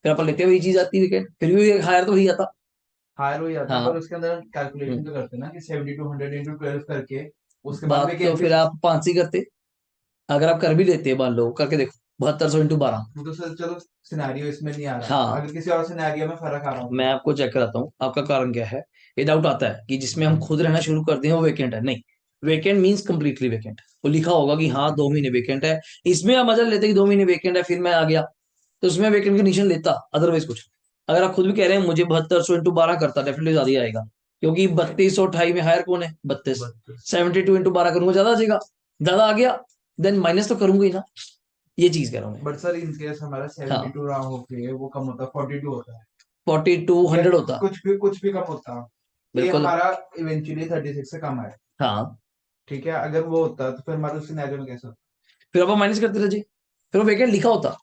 फिर अपन लेते वही चीज आती है वेकेंड, फिर भी हायर तो वही आता। हायर हो जाता है, हाँ पर उसके अंदर कैलकुलेशन तो करते हैं ना कि 7200 इंटू 12 करके उसके बाद बात तो वैकेंसी। फिर आप 5 ही करते, अगर आप कर भी लेते मान लो करके देखो 7200 इंटू 12। तो सर चलो सिनेरियो इसमें नहीं आ रहा, हाँ अगर किसी और सिनेरियो में फर्क आ रहा मैं होगा। आपको चेक कराता हूँ आपका कारण क्या है। ये डाउट आता है कि जिसमें हम खुद रहना शुरू करते हैं वो वेकेंट है, नहीं। वेकेंट मींस कंप्लीटली वेकेंट, वो लिखा होगा कि हाँ 2 महीने वेकेंट है। इसमें आप मजा लेते कि 2 महीने वेकेंट है फिर मैं आ गया, तो उसमें वेकेंट कंडीशन लेता, अदरवाइज कुछ। अगर आप खुद भी कह रहे हैं मुझे 7200 इंटू 12 करता, डेफिनेटली ज्यादा ही आएगा, क्योंकि 32 और 28 में हायर कौन है 32। 72 इंटू 12 करूंगा ज्यादा आ जाएगा, ज्यादा आ गया देन माइनस तो करूंगा ही ना, ये चीज कह रहा हूँ मैं। बट सर इन केस हमारा हाँ 72 रहा होके वो कम होता है 42 होता है, 4200 या होता, कुछ भी कम होता, ये बिल्कुल। हमारा इवेंचुअली 36 से कम है। हाँ ठीक है, अगर वो होता तो फिर हमारे उस सिनेरियो में कैसा होता। फिर आप माइनस करते रहिए, फिर वो वेकेंट लिखा होता।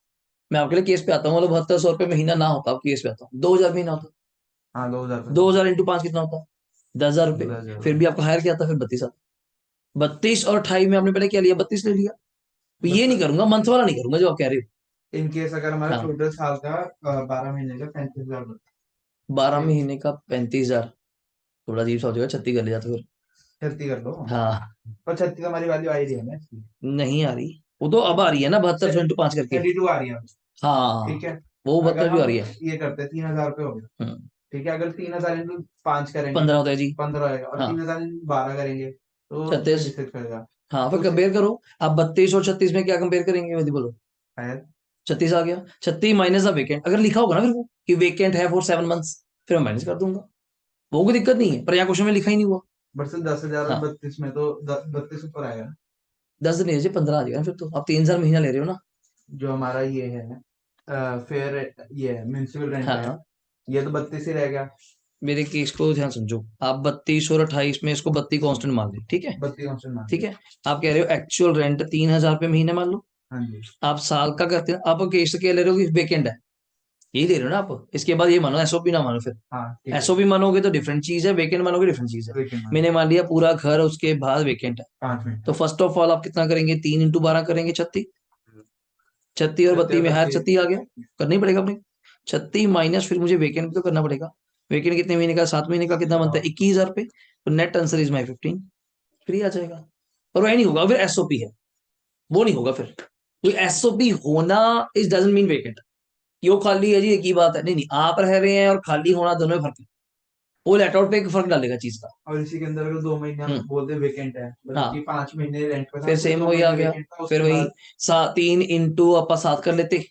मैं आपके लिए केस पे आता हूँ, मतलब 7200 रुपये महीना ना होता, आप केस पे आता हूँ 2000 महीना होता। हाँ 2000 पे 2000 इंटू 5 कितना होता, 10,000 रुपये। 10,000। फिर भी आपका हायर क्या आता, फिर 32 आता। 32 और 28 में आपने पहले क्या लिया, 32 ले लिया। तो ये नहीं करूंगा, मंथ वाला नहीं करूंगा जो आप कह रहे इन केस अगर हमारा हो। हाँ टोटल साल का 12 महीने का 35,000 बनता 12 है। महीने का 35,000, थोड़ा अजीब सा हो जाएगा, 36 कर ले जाते फिर। 36 कर लो, हाँ पर 36 हमारी वैल्यू आ ही रही है ना इसकी। नहीं आ रही, वो तो अब आ रही है ना 7200 इंटू 5 करके। 32 आ रही है। ठीक हाँ है, वो अगर 72 भी आ हम रही है। ये करते हैं 3,000 रुपये हो गया। ठीक है, अगर 3,000 इंटू 5 करेंगे 15 होता है जी। 15 आएगा, और हाँ 3,000 इंटू 12 करेंगे तो 36। 36 करेगा। हाँ फिर तो कंपेयर करो, आप 32 और 36 में क्या कंपेयर करेंगे, यदि बोलो। शायद 36 आ गया, 36 माइनस द वेकेंट, अगर लिखा होगा ना फिर वो कि वेकेंट है फॉर 7 मंथ्स, फिर मैं माइनस कर दूंगा, वो कोई दिक्कत नहीं है, पर यहाँ क्वेश्चन में लिखा ही नहीं हुआ। बट सर 10,000 और हाँ 32 में तो 32 ऊपर आएगा ना। 10 दिन नहीं 15 आ जाएगा ना, फिर तो आप 3,000 महीना ले रहे हो ना। जो हमारा ये है फेयर, ये म्यूनसिपल रेंट है, हाँ ये तो 32 ही रहेगा। मेरे केस को ध्यान समझो, आप 32 और 28 में इसको 32 कांस्टेंट मान ली, ठीक है। 32 ऑप्शन मान ठीक लो। है, आप कह रहे हो एक्चुअल रेंट 3,000 रुपये महीने मान लो। हाँ जी। आप साल का करते हो, आप केस क्या ले रहे हो कि वेकेंट है, यही ले रहे हो ना आप। इसके बाद ये मानो एसओपी ना मानो फिर। हाँ ठीक है, एसओपी मानोगे तो डिफरेंट चीज है, वेकेंट मानोगे डिफरेंट चीज है। वेकेंड मान मैंने मान लिया पूरा घर उसके बाद वेकेंट है। 5 मिनट। तो फर्स्ट ऑफ ऑल आप कितना करेंगे, 3 इंटू 12 करेंगे 36। 36 और 32 में हायर 36 आ गया, करना ही पड़ेगा अपने। 36 माइनस फिर मुझे वेकेंट भी तो करना पड़ेगा। वेकेंट कितने महीने का, 7 महीने का, कितना बनता है 21,000 रुपये। तो net answer is my 15, free आ जाएगा। और वह नहीं होगा फिर एसओपी है, वो नहीं होगा फिर। तो एसओपी होना इज डजंट मीन वेकेंट, क्यों खाली है जी, एक ही बात है। नहीं नहीं, आप रह रहे हैं और खाली होना दोनों में फर्क है। वो लेट आउट पे एक फर्क डालेगा चीज का। और इसी के अंदर अगर 2 महीने हम बोलते वेकेंट है, मतलब कि हाँ 5 महीने रेंट पे था, फिर फिर सेम दो वही आ महीने गया, वेकेंट था, फिर उसके वही बाद 3 इंटू आप 7 कर लेते,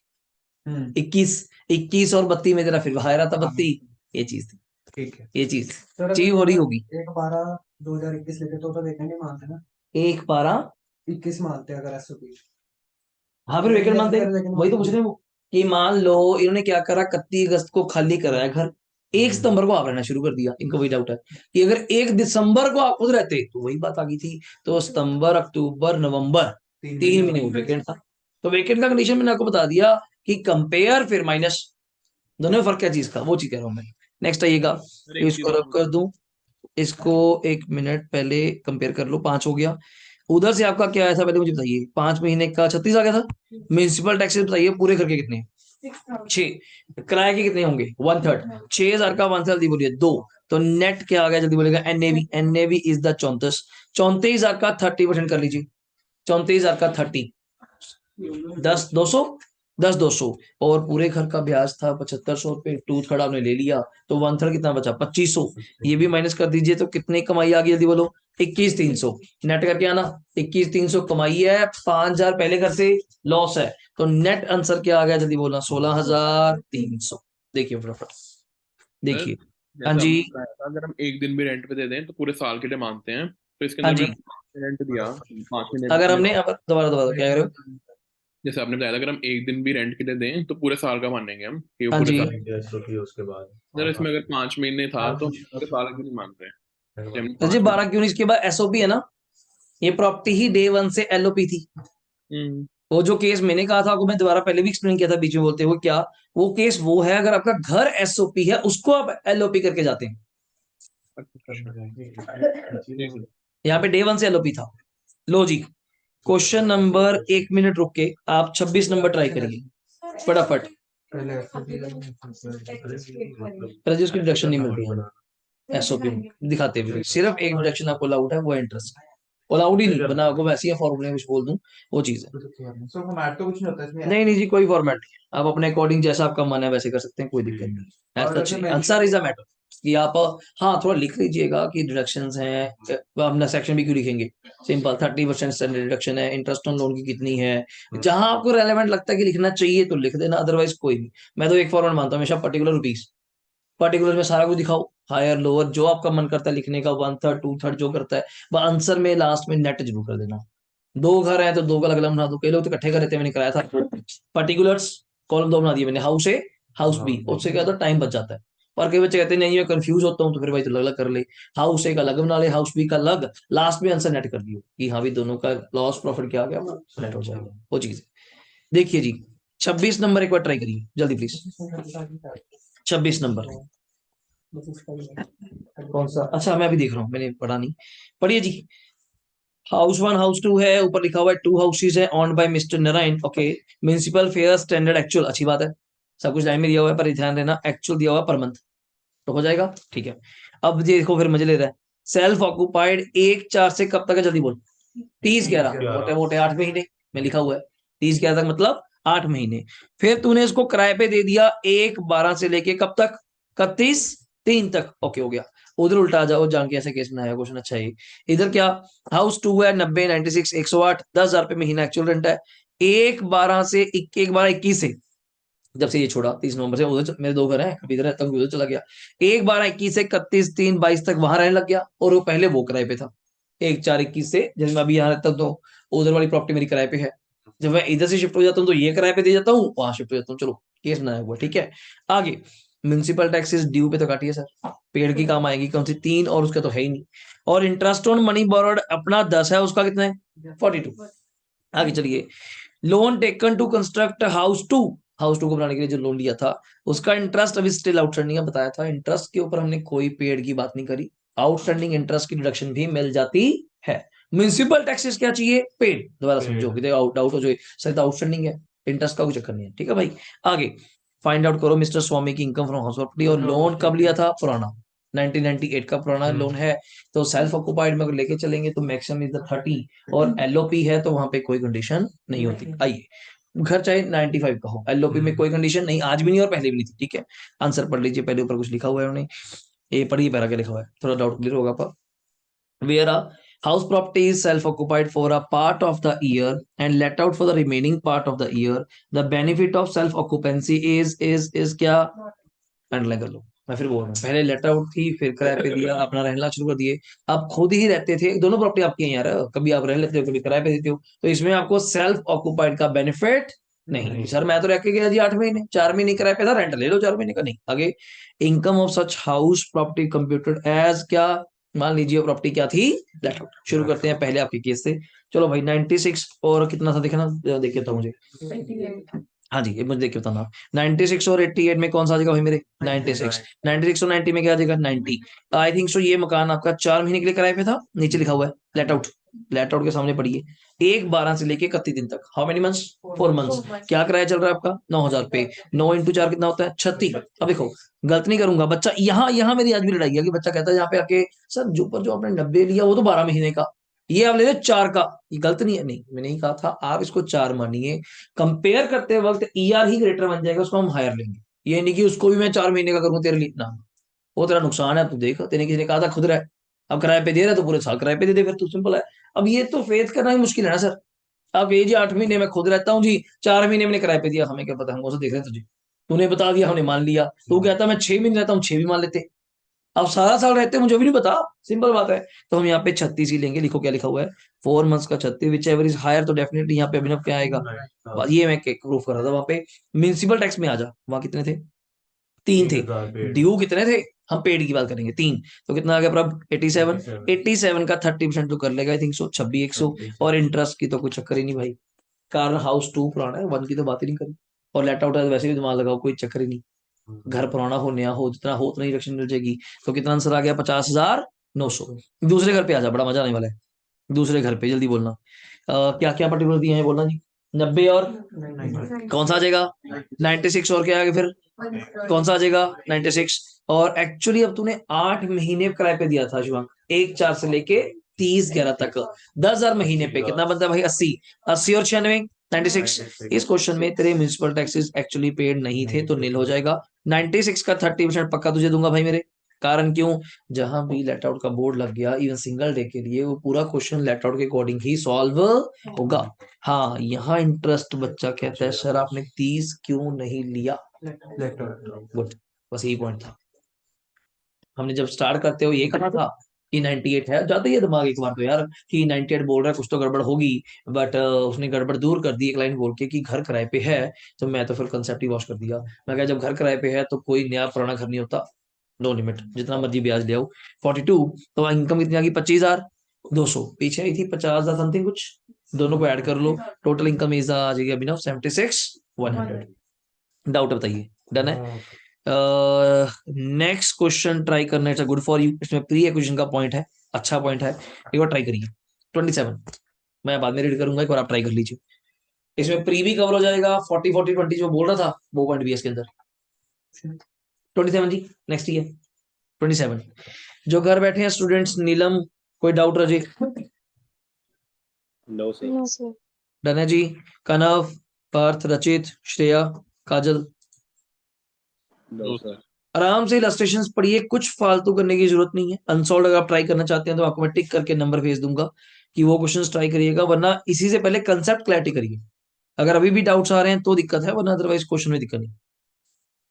हम्म 21 और 32 में तेरा फिर बाहर आता हाँ 32। ये चीज थी, ठीक है। ये चीज सर चीज अगर हो रही अगर होगी। 1/12/2021 लेके तो वेकेंट ही मानते हैं ना, एक बारह 21 मानते हैं अगर एसओपी। हाँ फिर अगर वेकेंट इंडेफिनिट मानते, वाले वेकेंट वही तो मानते पूछ हैं। रहे हैं वो, कि मान लो इन्होंने क्या करा, 31 अगस्त को खाली कराया घर, 1 सितंबर को आप रहना शुरू कर दिया। इनको वही डाउट है कि अगर 1 दिसंबर को आप खुद रहते तो वही बात आ गई थी। तो सितंबर अक्टूबर नवंबर 3 महीने वेकेंट था। तो वेकेंट का कंडीशन मैंने आपको बता दिया कि कंपेयर फिर माइनस, दोनों में फर्क क्या चीज का, वो चीज कह रहा हूँ मैं। नेक्स्ट आइएगा, सर एक चीज इसको रब और कर दूं, इसको 1 मिनट पहले कंपेयर कर लो, 5 हो गया। उधर से आपका क्या आया था पहले मुझे बताइए, 5 महीने का 36 आ गया था। म्यूनिसिपल टैक्सेस बताइए पूरे घर के कितने हैं? 6। किराए के कितने होंगे? 1/3। 6,000 का 1 जल्दी बोलिए, 2। तो नेट क्या आ गया जल्दी बोलेगा? NAV, NAV is the 34। 34,000 का 30% कर लीजिए, 34,000 का 30, 10,200, 10,200। और पूरे घर का ब्याज था 7,500 रुपए, 2/3 आपने ले लिया, तो 1/3 कितना बचा? 2,500। ये भी माइनस कर दीजिए, तो कितनी कमाई आ गई जल्दी बोलो? 21,300। नेट करके आना, 21,300 कमाई है, 5,000 पहले घर से लॉस है, तो नेट आंसर क्या आ गया जल्दी बोलना? 16,300। देखिए फटाफट, सर, देखिए। हाँ जैसे जी, आपने बताया था अगर हम एक दिन भी रेंट पे दे दें तो पूरे साल के लिए मानते हैं, तो इसके हाँ अंदर जी। मैंने रेंट दिया 5 महीने अगर में। हमने अब दोबारा दोबारा क्या कह रहे हो? जैसे आपने बताया था अगर हम एक दिन भी रेंट के लिए दें तो पूरे साल का मानेंगे हम कि वो हाँ पूरे जी, साल। एसओपी उसके बाद सर इसमें अगर 5 महीने था तो हम पूरे साल क्यों नहीं मानते हैं कि हमने जी 5 महीने। 12 क्यों नहीं? इसके बाद एसओपी है ना, ये प्रॉपर्टी ही डे 1 से एलओपी थी। हम्म। वो जो केस मैंने कहा था आपको, मैं दोबारा पहले भी एक्सप्लेन किया था बीच में बोलते हुए, क्या वो केस वो है अगर आपका घर एसओपी है उसको आप एलओपी करके जाते हैं। अच्छा। ठीक है। यहाँ पे डे 1 से एलओपी था। लो जी, क्वेश्चन नंबर, 1 मिनट रुक के आप 26 नंबर ट्राई करिए फटाफट। पहले रजिस्टर की डिडक्शन नहीं मिल रही है एसओपी में दिखाते हुए, सिर्फ एक डिडक्शन आपको अलाउड है, वो इंटरेस्ट। अलाउड ही नहीं बना, आपको वैसे ही फॉर्मूले में कुछ बोल दूं, वो चीज है। सो फॉर्मेट तो कुछ नहीं होता इसमें। नहीं नहीं जी, कोई फॉर्मेट नहीं है, आप अपने अकॉर्डिंग जैसा आपका मन है वैसे कर सकते हैं, कोई दिक्कत नहीं है। और वैसे आंसर इज अ मैटर कि आप, हाँ थोड़ा लिख लीजिएगा कि डिडक्शंस हैं, अपना सेक्शन भी क्यों लिखेंगे, सिंपल 30% स्टैंडर्ड डिडक्शन है, इंटरेस्ट ऑन लोन की कितनी है, जहां आपको रेलेवेंट लगता है कि लिखना चाहिए तो लिख देना, अदरवाइज कोई नहीं। मैं तो एक फॉर्मेट मानता हूँ हमेशा, पर्टिकुलर रुपीज, पर्टिकुलर में सारा कुछ दिखाओ, हायर लोअर जो आपका मन करता है लिखने का, 1/3 2/3 जो करता है, बस आंसर में लास्ट में नेट जरूर कर देना। 2 घर हैं तो 2 का अलग अलग बना दो, कई लोग तो इकट्ठे कर लेते हैं, मैंने कराया था। पर्टिकुलर्स कॉलम 2 बना दिए मैंने, हाउस ए हाउस बी, उससे क्या होता है टाइम बच जाता है। पर कई बच्चे कहते हैं नहीं मैं कंफ्यूज होता हूँ, तो फिर भाई तो अलग अलग कर ले, हाउस ए का अलग बना ले, हाउस बी का अलग, लास्ट में आंसर नेट कर दियो कि हाँ भी दोनों का लॉस प्रॉफिट क्या आ गया वो नेट हो जाएगा, वो चीज है। देखिए जी, 26 नंबर एक बार ट्राई करिए जल्दी प्लीज। 26 नंबर कौन सा? अच्छा मैं अभी देख रहा हूँ, मैंने पढ़ा नहीं, पढ़िए जी। हाउस 1 हाउस 2 है, ऊपर लिखा हुआ है 2 हाउसेज है owned by mister Narayan, okay. Municipal fair standard actual, अच्छी बात है, सब कुछ टाइम में दिया हुआ है, पर ध्यान देना एक्चुअल दिया हुआ है पर मंथ, तो हो जाएगा ठीक है। अब ये देखो फिर मजे ले रहा है, सेल्फ ऑक्यूपाइड 1/4 से कब तक है जल्दी बोल? 30/11, मोटे मोटे 8 महीने में लिखा हुआ है, 30/11 तक मतलब 8 महीने। फिर तूने इसको किराए पे दे दिया 1/12 से लेके कब तक? 31/3 तक, ओके हो गया। उधर उल्टा आ जाओ, जान के ऐसे केस बनाया क्वेश्चन, अच्छा है। इधर क्या, हाउस 2 है 90 96 108, 10,000 रुपये महीना एक्चुअल रेंट है। 1/12 से 1/12 21 से, जब से ये छोड़ा 30 नवंबर से, उधर मेरे 2 घर हैं, कभी इधर रहता हूँ उधर चला गया, 1/12 21 से 31/3/22 तक वहां रहने लग गया, और वो पहले वो किराए पे था 1/4 21 से, जब मैं अभी यहाँ रहता हूँ तो उधर वाली प्रॉपर्टी मेरी किराए पे है, जब मैं इधर से शिफ्ट हो जाता हूँ तो ये किराए पे दे जाता हूँ, वहां शिफ्ट हो जाता हूँ, चलो केस बनाया हुआ ठीक है। आगे, म्यूनसिपल टैक्सेस ड्यू पे तो काटिए सर, पेड़ की काम आएगी कौन सी? 3, और उसका तो है ही नहीं। और इंटरेस्ट ऑन मनी बोरोड अपना 10 है, उसका कितना है? 42। आगे चलिए, loan taken to construct house 2 को बनाने के लिए जो लोन लिया था, उसका इंटरेस्ट अभी स्टिल आउटस्टैंडिंग है, बताया था इंटरेस्ट के ऊपर हमने कोई पेड़ की बात नहीं करी, आउटस्टैंडिंग इंटरेस्ट की डिडक्शन भी मिल जाती है। म्युनिसिपल टैक्सेस क्या चाहिए? पेड, दोबारा समझो कि आउट आउट हो जाए, सर आउटस्टैंडिंग है, इंटरेस्ट का कोई चक्कर नहीं है, ठीक है भाई। आगे फाइंड आउट करो मिस्टर स्वामी की इनकम फ्रॉम हाउस प्रॉपर्टी, और लोन कब लिया था? पुराना 1998 का पुराना लोन है, तो सेल्फ ऑक्युपाइड में अगर लेके चलेंगे तो मैक्सिमम इज द 30, और एलओपी है तो वहां पे कोई कंडीशन नहीं होती। आइए घर चाहे 95 का हो, एलओपी में कोई कंडीशन नहीं, आज भी नहीं और पहले भी नहीं थी, ठीक है। आंसर पढ़ लीजिए, पहले ऊपर कुछ लिखा हुआ है उन्होंने, ये पढ़िए पैरा क्या लिखा हुआ है, थोड़ा डाउट क्लियर होगा पर। Where a house property is self-occupied for a part of the year and let out for the remaining part of the year, the benefit of self-occupancy is क्या, अंडरलाइन कर लो। मैं फिर बोल रहा हूँ, पहले लेट आउट थी, फिर किराए पे दिया, अपना रहना शुरू कर दिए, आप खुद ही रहते थे, दोनों प्रॉपर्टी आपकी हैं यार, कभी आप रह लेते हो, कभी किराए पे देते हो, तो इसमें आपको सेल्फ ऑक्युपाइड का बेनिफिट नहीं। सर मैं तो रह के गया जी 8 महीने, 4 महीने किराए पे था, रेंट ले लो 4 महीने का, नहीं। आगे, income of such house property computed as क्या, मान लीजिए प्रॉपर्टी क्या थी, लेट आउट। शुरू करते हैं पहले आपके केस से। चलो भाई 96 और कितना था देखना, देखिए था मुझे, हाँ जी ये मुझे देख के बताना, 96 और 88 में कौन सा आ जाएगा भाई मेरे, 96, 96 और 90 में क्या आ जाएगा, 90। आई थिंक सो ये मकान आपका 4 महीने के लिए किराए पे था, नीचे लिखा हुआ है लेट आउट, लेट आउट के सामने पढ़िए, 1/12 से लेके 31 दिन तक, हाउ मेनी मंथ्स, 4 मंथ्स। क्या किराया चल रहा है आपका, 9,000 पे, 9 इंटू 4 कितना होता है, 36। अब देखो गलत नहीं करूंगा, बच्चा यहाँ यहाँ मेरी आज भी लड़ाई है कि बच्चा कहता है यहाँ पे आके, सर जो पर जो आपने 90 लिया वो तो 12 महीने का, ये आप ले लो 4 का, ये गलत नहीं है, नहीं मैंने नहीं कहा था, आप इसको 4 मानिए, कंपेयर करते वक्त ईआर ही ग्रेटर बन जाएगा, उसको हम हायर लेंगे, ये नहीं कि उसको भी मैं 4 महीने का करूं तेरे लिए ना, वो तेरा नुकसान है, तू देख, तेने किसी ने कहा था खुद रह, अब किराए पे दे रहा है तो पूरे साल किराए पे दे दे, फिर तू, सिंपल है। अब ये तो फेथ करना ही मुश्किल है ना सर, अब ये जी 8 महीने में खुद रहता हूँ जी, 4 महीने मैंने किराए पे दिया, हमें क्या पता, हम कौन सा देख रहे हैं तुझे, तूने बता दिया हमने मान लिया, तू कहता मैं 6 महीने रहता हूँ, 6 भी मान लेते, अब सारा साल रहते मुझे भी नहीं पता, सिंपल बात है। तो हम यहाँ पे 36 ही लेंगे, लिखो क्या लिखा हुआ है, 4 मंथ्स का 36, विच एवर इज हायर, तो डेफिनेटली यहाँ पे अभिनव क्या आएगा, ये मैं प्रूफ कर रहा था वहां पे। म्यूनिसिपल टैक्स में आ जा, वहां कितने थे, 3 थे, ड्यू कितने थे, हम पेड की बात करेंगे 3, तो कितना आ गया प्रभ, 87, 87 का 30% तो कर लेगा आई थिंक सो 26,100, और इंटरेस्ट की तो कुछ चक्कर ही नहीं भाई, कारण हाउस 2 पुराना है, 1 की तो बात ही नहीं करी, और लेट आउट है तो वैसे भी दिमाग लगाओ, कोई चक्कर ही नहीं, घर पुराना हो नया हो, जितना हो उतना ही रक्षण मिल जाएगी। तो कितना आंसर आ गया, 50,900। दूसरे घर पे आ जा, बड़ा मजा आने वाला है, दूसरे घर पे जल्दी बोलना, क्या क्या पर्टिकुलर दिए हैं बोलना जी, 90 और कौन सा आ जाएगा, 96 और क्या आगे फिर, कौन सा आ जाएगा, 96। और एक्चुअली अब तूने 8 महीने किराए पे दिया था शिवांग, 1/4 से लेके 30/11 तक, 10,000 महीने पे कितना बनता है भाई, 80, 80 और 96, 96। इस क्वेश्चन में तेरे म्यूनिसिपल टैक्सेस एक्चुअली पेड नहीं थे, तो नील हो जाएगा। 96 का 30% पक्का तुझे दूंगा भाई मेरे, कारण क्यों, जहां भी लेट आउट का बोर्ड लग गया इवन सिंगल डे के लिए, वो पूरा क्वेश्चन लेट आउट के अकॉर्डिंग ही सॉल्व होगा। हाँ यहाँ इंटरेस्ट बच्चा कहता है सर आपने 30 क्यों नहीं लिया, गुड, बस यही पॉइंट था। हमने जब स्टार्ट करते हो ये कहा था कि 98 है, जाता ही है दिमाग एक बार तो यार कि 98 बोल रहा है, कुछ तो गड़बड़ होगी, बट उसने गड़बड़ दूर कर दी एक लाइन बोल के कि घर किराए पे है, तो मैं तो फिर कंसेप्ट ही वॉश कर दिया। मैं कहा जब घर किराए पे है तो कोई नया पुराना घर नहीं होता, नो लिमिट, जितना मर्जी ब्याज ले आओ। 42, तो इनकम कितनी आ गई, 25,200, पीछे आई थी 50,000 समथिंग कुछ, दोनों को ऐड कर लो, टोटल इनकम इज आ जाएगी अभी ना 76,100। डाउट बताइए, डन है। नेक्स्ट क्वेश्चन ट्राई करना, इट्स गुड फॉर यू, इसमें प्री एक्विजिशन का पॉइंट है, अच्छा पॉइंट है, एक बार ट्राई करिए। 27 मैं बाद में रीड करूंगा, एक बार आप ट्राई कर लीजिए, इसमें प्री भी कवर हो जाएगा, 40 40 20 जो बोल रहा था वो पॉइंट भी है इसके अंदर। 27 जी नेक्स्ट ही है 27, जो घर बैठे हैं स्टूडेंट्स, नीलम कोई डाउट रजे, नो सर। डन है जी, कनव, पार्थ, रचित, श्रेया, काजल, नो सर। आराम से इलस्ट्रेशंस पढ़िए, कुछ फालतू करने की जरूरत नहीं है। अनसॉल्व अगर आप ट्राई करना चाहते हैं तो आपको मैं टिक करके नंबर भेज दूंगा कि वो क्वेश्चंस ट्राई करिएगा, वरना इसी से पहले कंसेप्ट क्लैरिटी करिए, अगर अभी भी डाउट्स आ रहे हैं तो दिक्कत है, वरना अदरवाइज क्वेश्चन में दिक्कत नहीं।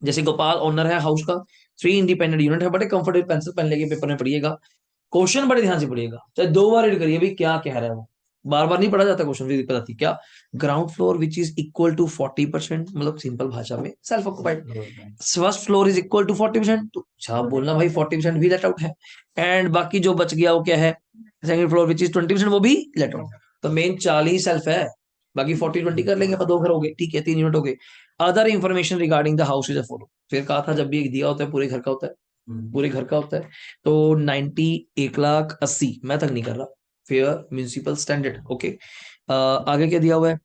जैसे गोपाल ओनर है हाउस का, 3 इंडिपेंडेंट यूनिट है, बड़े कंफर्टेबल पेंसिल पेन लेके पेपर में पढ़िएगा, क्वेश्चन बड़े ध्यान से पढ़िएगा, चाहे 2 बार रीड करिए भाई क्या कह रहा है वो, बार बार नहीं पढ़ा जाता क्वेश्चन, भी दिक्कत आती क्या, ground floor which is equal to 40%, मतलब सिंपल भाषा में self occupied, first floor is equal to 40%, तो अच्छा बोलना भाई 40% भी लेट आउट है, एंड बाकी जो बच गया वो क्या है, सेकंड फ्लोर विच इज 20%, वो भी लेट आउट, तो मेन 40 सेल्फ है, बाकी 40-20 कर लेंगे, 2 घर हो गए, ठीक है 3 यूनिट हो गए। Other information regarding the house is a follow, फिर कहा था जब भी एक दिया होता है पूरे घर का होता है, पूरे घर का होता है, तो 90, 1,80,000 मैं तक नहीं कर रहा, फेयर म्यूनिसिपल स्टैंडर्ड, ओके। आगे क्या दिया हुआ है,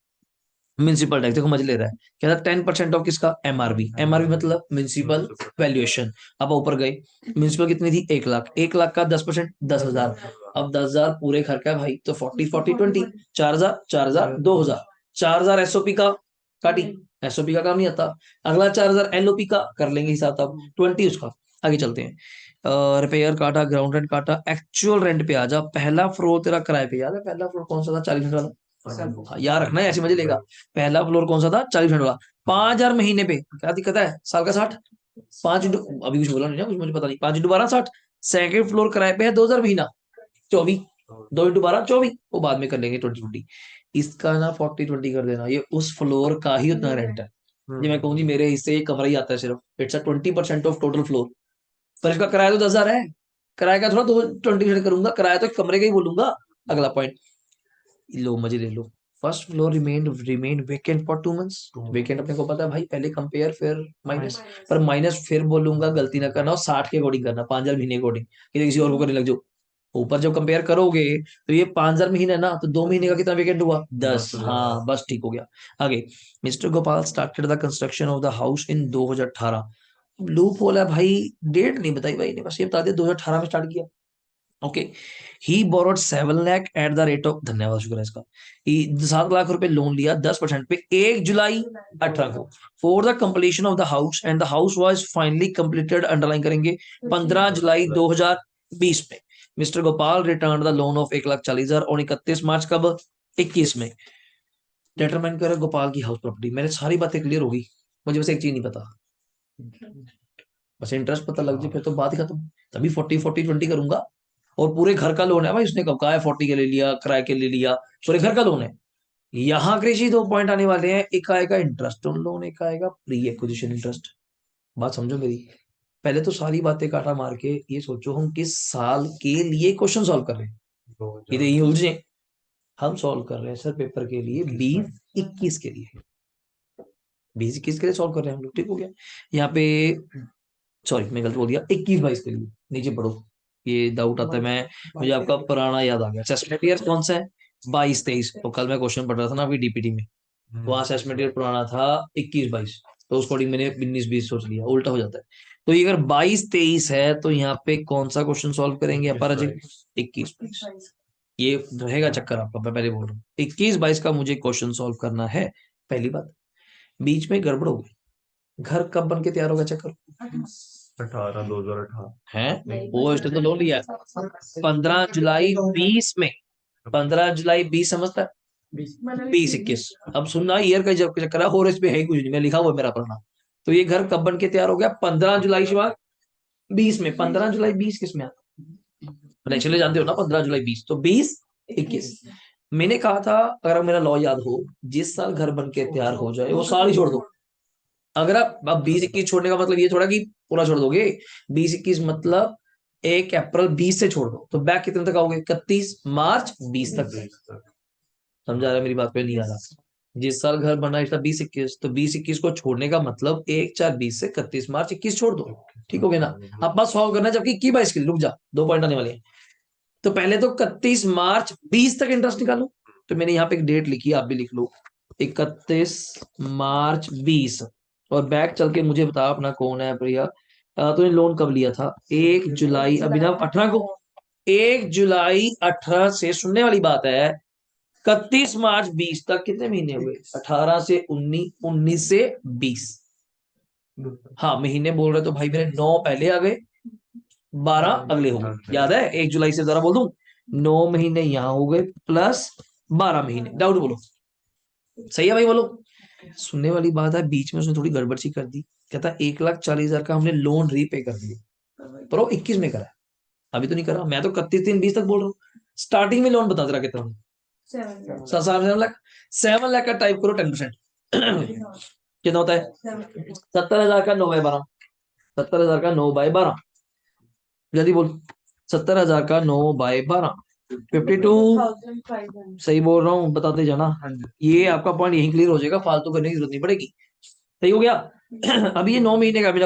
म्यूनिसिपल टैक्स, देखो मजे ले रहा है, क्या था 10% ऑफ किसका, एमआरबी, एमआरबी मतलब म्यूनिसिपल वैल्यूएशन। अब ऊपर गए, म्यूनिसिपल कितनी थी, 1,00,000, 1,00,000 का 10% 10,000, अब 10,000 पूरे घर का है भाई, तो 40 40 20, 4,000 4,000 2,000, 4,000 एसओपी का, काटी, एसओपी का काम नहीं आता। अगला 4,000 एलओपी का कर लेंगे हिसाब, तब 20 उसका। आगे चलते हैं, रिपेयर काटा, ग्राउंड रेंट काटा, एक्चुअल रेंट पे आ जा। पहला फ्लोर तेरा किराए पे, याद है पहला फ्लोर कौन सा था? 40 मिनट वाला। हाँ, याद रखना है, ऐसे मजे लेगा। पहला फ्लोर कौन सा था? 40 मिनट वाला। 5,000 महीने पे, क्या दिक्कत है? साल का 60, 5 इंटू, अभी कुछ बोला नहीं ना, कुछ मुझे पता नहीं, 5 इंटू 12 60। सेकंड फ्लोर किराए पे है 2,000 महीना, 24, 2 इंटू 12 24, वो बाद में कर लेंगे 20 20। इसका ना 40 20 कर देना, ये उस फ्लोर का ही उतना रेंट है। ये मैं कहूँ जी मेरे हिस्से ये कमरा ही आता है सिर्फ, it's a 20% of total floor. पर इसका किराया तो 10,000 है, किराए का थोड़ा 20 करूंगा, किराया तो कमरे का ही बोलूंगा। अगला पॉइंट लो, मजे ले लो। First floor remain vacant for 2 months. Vacant अपने को पता है भाई, पहले कंपेयर फिर माइनस, पर माइनस फिर बोलूंगा, गलती ना करना, और 60 के अकॉर्डिंग करना, 5,000 महीने अकॉर्डिंग, किसी और को करने लग जाओ। ऊपर जब कंपेयर करोगे तो ये 5,000 महीना है ना, तो 2 महीने का कितना वेकेंट हुआ? 10। हाँ बस ठीक हो गया। आगे, mister Gopal started the construction of the house in 2018। Loop hole है भाई, डेट नहीं बताई भाई ने, बस ये बता दिया 2018 में स्टार्ट किया। Okay, he borrowed 7 lakh at the rate of, धन्यवाद शुक्र है इसका, 7 लाख रुपए लोन लिया 10% पे 1 जुलाई 18 को, for the completion of the house, and the house was finally completed, underline करेंगे, 15 जुलाई 2020 में। Mister Gopal return the loan of 1,40,000 और 31 मार्च कब? 21 में। डिटरमाइन करे गोपाल की हाउस प्रॉपर्टी। मैंने सारी बातें क्लियर होगी, मुझे बस एक चीज नहीं पता, बस इंटरेस्ट पता लग जाए फिर तो बात ही खत्म। तभी 40 40 20 करूंगा। और पूरे घर का लोन है भाई, उसने कब कहा है 40 के ले लिया, किराए के ले लिया, पूरे घर का लोन है। यहाँ कृषि 2 पॉइंट आने वाले हैं, एक आएगा इंटरेस्ट ऑन लोन, एक आएगा प्री एक्विजिशन इंटरेस्ट। बात समझो मेरी, पहले तो सारी बातें काटा मार के ये सोचो हम किस साल के लिए क्वेश्चन सॉल्व कर रहे हैं, ये यही उलझे। हम सॉल्व कर रहे हैं सर पेपर के लिए 20 21 के लिए, 20 21 के लिए सॉल्व कर रहे हैं हम लोग, ठीक हो गया। यहाँ पे सॉरी मैं गलत बोल दिया, 21 22 के लिए, नीचे पढ़ो, ये डाउट आता है। मैं, मुझे आपका पुराना याद आ गया, असेसमेंट ईयर कौन सा है? 22 23। तो कल मैं क्वेश्चन पढ़ रहा था ना अभी डीपीटी में, वहां असेसमेंट ईयर पुराना था 21 22, तो उस अकॉर्डिंग मैंने 19 20 सोच लिया, उल्टा हो जाता है। तो ये अगर 22 23 है तो यहाँ पे कौन सा क्वेश्चन सॉल्व करेंगे अपन? 21 22, ये रहेगा चक्कर आपका, मैं पहले बोल रहा हूँ। 21 22 का मुझे क्वेश्चन सॉल्व करना है। पहली बात, बीच में गड़बड़ हो गई, घर कब बन के तैयार होगा चेक करो। 2018 है वो इसने तो लोन लिया है 15 जुलाई 20 में, 15 जुलाई 20 समझता है, 20 21। अब सुनना, ईयर का जब चक्कर है, और इस पे है ही कुछ नहीं, मैं लिखा हुआ है मेरा पढ़ना। तो ये घर कब बन के तैयार हो गया? 15 जुलाई शिवा 20 में। 15 जुलाई 20 किस में आता? चले जानते हो ना 15 जुलाई 20, तो 20 21। मैंने कहा था अगर मेरा लॉ याद हो, जिस साल घर बन के तैयार हो जाए वो साल ही छोड़ दो। अगर आप अब 20 21 छोड़ने का मतलब ये थोड़ा कि पूरा छोड़ दोगे, 20 21 मतलब 1 अप्रैल 20 से छोड़ दो, तो बैक कितने तक आओगे? 31 मार्च 20 तक। समझा रहा है मेरी बात पे? नहीं आ रहा? जिस साल घर बना था 20 21, तो 20 21 को छोड़ने का मतलब 1 4 20 से 31 मार्च 21 छोड़ दो, ठीक हो गया ना? अब बस सॉल्व करना है, जबकि 21 22 के लिए रुक जा, 2 पॉइंट आने वाले हैं। तो पहले तो 31 मार्च 20 तक इंटरेस्ट निकालो, तो मैंने यहाँ पे एक डेट लिखी, आप भी लिख लो, 31 मार्च 20। और बैक चल के मुझे बता अपना कौन है प्रिया, तूने लोन कब लिया था? 1 जुलाई अभिनव 18 को, 1 जुलाई 18 से, सुनने वाली बात है, 31 मार्च 20 तक कितने महीने हुए? 18 से 19, 19 से 20। हाँ महीने बोल रहे तो भाई मेरे 9 पहले आ गए, 12 अगले हो गए, याद है? 1 जुलाई से जरा बोल दूं, 9 महीने यहाँ हो गए प्लस 12 महीने। डाउट बोलो, सही है भाई बोलो? सुनने वाली बात है, बीच में उसने थोड़ी गड़बड़ सी कर दी, कहता 1,40,000 का हमने लोन रीपे कर दिया, पर वो 21 में करा है, अभी तो नहीं करा। मैं तो 31 3 20 तक बोल रहा हूँ, स्टार्टिंग में लोन बता दे रहा कितना? 7 लाख। 7 लाख का टाइप करो 10%, कितना होता है? 70,000 का 9/12, 70,000 का 9/12, जल्दी बोल, 70,000 का 9/12, 52। सही बोल रहा हूँ, बताते जाना। ये आपका पॉइंट यही क्लियर हो जाएगा, फालतू करने की जरूरत नहीं पड़ेगी। सही हो गया? अभी ये 9 महीने का भी,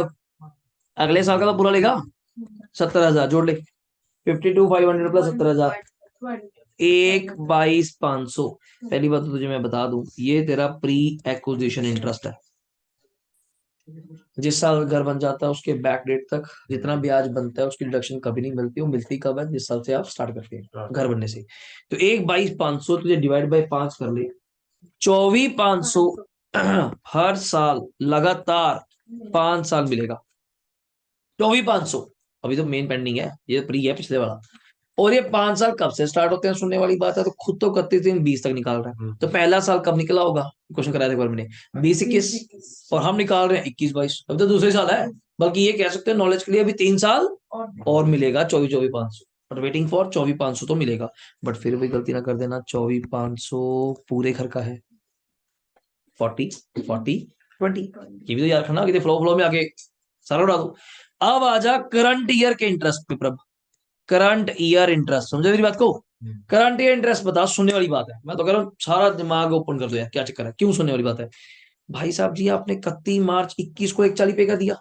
अगले साल का तो पूरा लेगा, 70,000 जोड़ ले, 52,500 प्लस 70,000, 1,22,500। पहली बात तो तुझे मैं बता दूं, ये तेरा प्री एक्विजिशन इंटरेस्ट है। जिस साल घर बन जाता है उसके बैक डेट तक जितना ब्याज बनता है उसकी डिडक्शन कभी नहीं मिलती, वो मिलती कब है? जिस साल से आप स्टार्ट करते हैं घर बनने से। तो 1,22,500 तुझे डिवाइड बाय 5 कर ले, 24,500 हर साल लगातार 5 साल मिलेगा 24,500। अभी तो मेन पेंडिंग है, ये प्री है पिछले वाला। और ये 5 साल कब से स्टार्ट होते हैं सुनने वाली बात है, तो खुद तो 31 दिन 20 तक निकाल रहे हैं, तो पहला साल कब निकला होगा? क्वेश्चन कराया था एक बार मैंने, 20 21, और हम निकाल रहे हैं 21 22। अब तो दूसरे साल है, बल्कि ये कह सकते हैं नॉलेज के लिए अभी 3 साल और मिलेगा 24,500, बट वेटिंग फॉर 24,500 तो मिलेगा। बट फिर भी गलती ना कर देना, 24,500 पूरे घर का है, 40 40 20, ये भी तो याद रखना कि फ्लो फ्लो में आके सारा उड़ा दो। अब आ जा करंट ईयर के इंटरेस्ट पे प्रभ, करंट ईयर इंटरेस्ट, समझे मेरी बात को? करंट ईयर इंटरेस्ट बता, सुनने वाली बात है, मैं तो कह रहा हूँ सारा दिमाग ओपन कर दो यार, क्या चक्कर है, क्यों सुनने वाली बात है? भाई साहब जी, आपने 31 मार्च 21 को 140 पे कर दिया,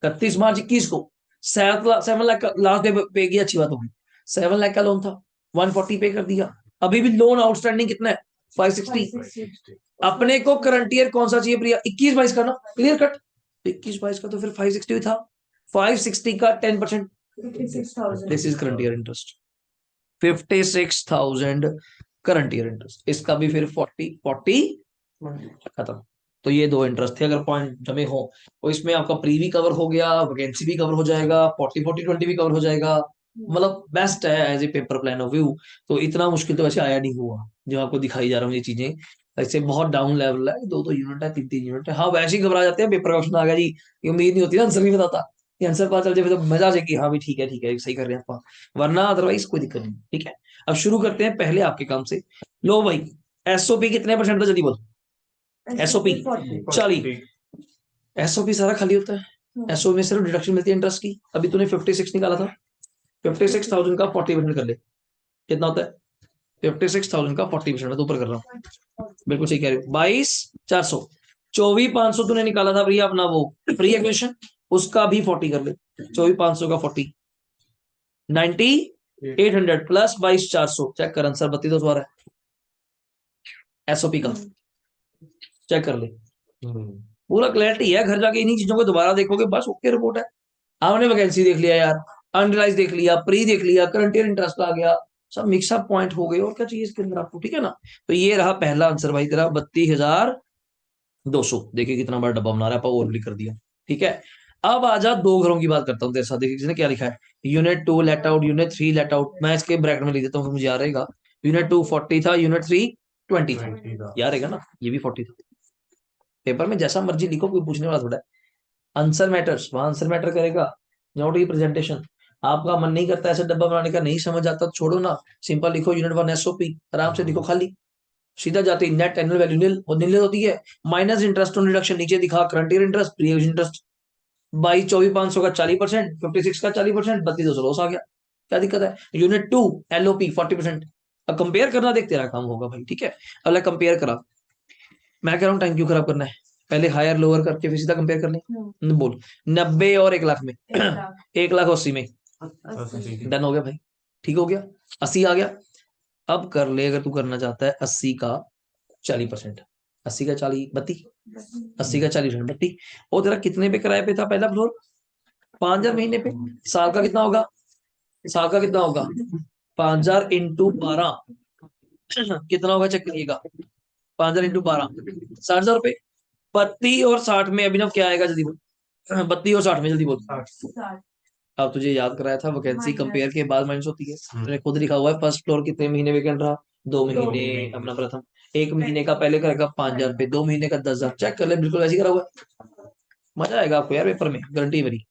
31 मार्च 21 को 7 लाख लास्ट डे पे किया, अच्छी बात होगी। 7 लाख का लोन था, 140 पे कर दिया। अभी भी लोन आउटस्टैंडिंग कितना है? 560। अपने को करंट ईयर कौन सा चाहिए प्रिया? 21 22 का ना, क्लियर कट। 21 22 का तो फिर 560 था, 560 का 10%, 56,000 this is current year interest, 56,000 current year interest. इसका भी फिर 40 40 खत्म। तो ये दो इंटरेस्ट थे, अगर पॉइंट जमे हो तो इसमें आपका प्री भी कवर हो गया, वैकेंसी भी कवर हो जाएगा, 40 40 20 भी कवर हो जाएगा। मतलब बेस्ट है as a paper plan of view. तो इतना मुश्किल तो वैसे आया नहीं हुआ जो आपको दिखाई जा रहा हूँ ये चीजें। ऐसे बहुत डाउन लेवल है, 2 2 यूनिट है, 3 3 यूनिट है। हाँ वैसे ही घबरा जाते हैं, पेपर का क्वेश्चन आ गया जी, ये उम्मीद नहीं होती ना आंसर नहीं बताता, ये आंसर पता चल जाए फिर तो मजा आ जाए कि हाँ भी ठीक है सही कर रहे हैं आप, वरना अदरवाइज कोई दिक्कत नहीं। ठीक है, अब शुरू करते हैं पहले आपके काम से। लो भाई, एसओपी कितने परसेंट था जल्दी बोल। एसओपी 40, एसओपी सारा खाली होता है, एसओपी में सिर्फ डिडक्शन मिलती है इंटरेस्ट की। अभी तूने 56 निकाला था, 56,000 का 40% कर ले, कितना होता है? 56,000 का 40% मैं तो ऊपर कर रहा हूँ, बिल्कुल सही कह रहे हो, 22,400। 24,500 तूने निकाला था भैया अपना वो फ्री एक्वेशन, उसका भी 40 कर ले, 24,500 का 40, 9800 प्लस 22,400, चेक कर आंसर 32,200 आ रहा है एसओपी का, चेक कर ले। पूरा क्लैरिटी है, घर जाके इन्हीं चीजों को दोबारा देखोगे, बस ओके रिपोर्ट है। आपने वैकेंसी देख लिया यार, अनरिलाइज देख लिया, प्री देख लिया, करंट ईयर इंटरेस्ट आ गया, सब मिक्सअप पॉइंट हो गए, और क्या चाहिए इसके अंदर आपको? ठीक है ना? तो ये रहा पहला आंसर भाई तेरा, 32,200। देखिए कितना बड़ा डब्बा बना रहा है, और भी कर दिया। ठीक है, अब आजा दो घरों की बात करता हूँ तेरे साथ। देखिए किसने क्या लिखा है, unit 2 let out, unit 3 let out. मैं इसके ब्रैकेट में लिख देता हूँ, मुझे याद रहेगा। यूनिट 2 40 था, यूनिट 3 20 था, याद रहेगा ना? ये भी 40 था। पेपर में जैसा मर्जी लिखो, कोई पूछने वाला थोड़ा है। आंसर मैटर्स, वहां आंसर मैटर करेगा, नोट की प्रेजेंटेशन। आपका मन नहीं करता ऐसे डब्बा बनाने का, नहीं समझ आता तो छोड़ो ना, सिंपल लिखो यूनिट 1 एसओपी, आराम से लिखो खाली, सीधा जाते ही नेट एनुअल वैल्यू निल, और निल होती है माइनस इंटरेस्ट ऑन डिडक्शन, नीचे दिखा current year interest, pre interest, 22,24,500 का 40%, 56 का 40%, 32,200 लॉस आ गया। क्या दिक्कत है? Unit 2 LOP 40%। अब कंपेयर करना देख, तेरा काम होगा भाई। ठीक है, अब कंपेयर करा, मैं कह रहा हूँ टाइम क्यों खराब करना है, पहले हायर लोअर करके फिर सीधा कंपेयर कर ले। बोल, 90 और 1 लाख में 1,80,000 में डन हो गया भाई, ठीक हो गया, 80 आ गया। अब कर ले, अगर तू करना चाहता है 80 का 40%, 80 का 40 32, 80 का 40% 32। और तेरा कितने पे किराए पे था पहला फ्लोर? 5,000 महीने पे। साल का कितना होगा? साल का कितना होगा? 5,000 इंटू 12 कितना होगा चेक करिएगा, 5,000 इंटू 12 60,000 रुपए। 32 और 60 में अभिनव क्या आएगा जल्दी बोल, 32 और 60 में जल्दी बोल। अब तुझे याद कराया था वैकेंसी कंपेयर के बाद माइनस होती है, तूने खुद लिखा हुआ है फर्स्ट फ्लोर कितने महीने वेकेंट रहा, 2 महीने अपना प्रथम, 1 महीने का पहले करेगा 5,000 रुपए, 2 महीने का 10,000, चेक कर ले, बिल्कुल ऐसे करा हुआ है। मजा आएगा आपको यार पेपर में, गारंटी मेरी।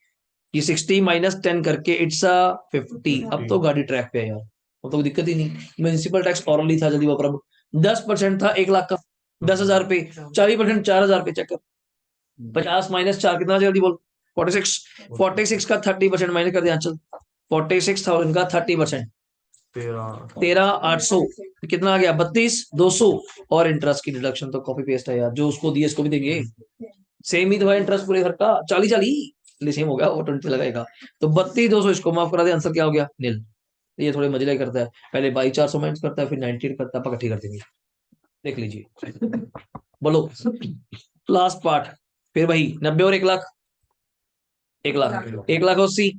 ये 60 माइनस 10 करके इट्स अ 50। अब तो गाड़ी ट्रैक पे है यार, अब तो दिक्कत ही नहीं। म्यूनिसिपल टैक्स ऑरली था, जल्दी वो 10% था 1 लाख का, 10,000 रुपए, 40% 4,000 रुपए, चेक कर। 50 माइनस 4 कितना जल्दी बोल, 46। 46 का 30% माइनस कर दिया, चल 46,000 का 30%, 13,800, कितना आ गया? 32,200। और इंटरेस्ट की डिडक्शन तो कॉपी पेस्ट है यार, जो उसको दिए इसको भी देंगे, सेम ही तो है इंटरेस्ट पूरे घर का, 40 सेम हो गया, वो 20 लगाएगा। तो 32,200 इसको माफ करा दे, आंसर क्या हो गया? नील। ये थोड़े मजले करता है, पहले 22,400 माइनस करता है, फिर 98 करता है, पकठी कर देंगे, देख लीजिए। बोलो लास्ट पार्ट, फिर भाई 90 और 1 लाख, 1 लाख, 1,80,000,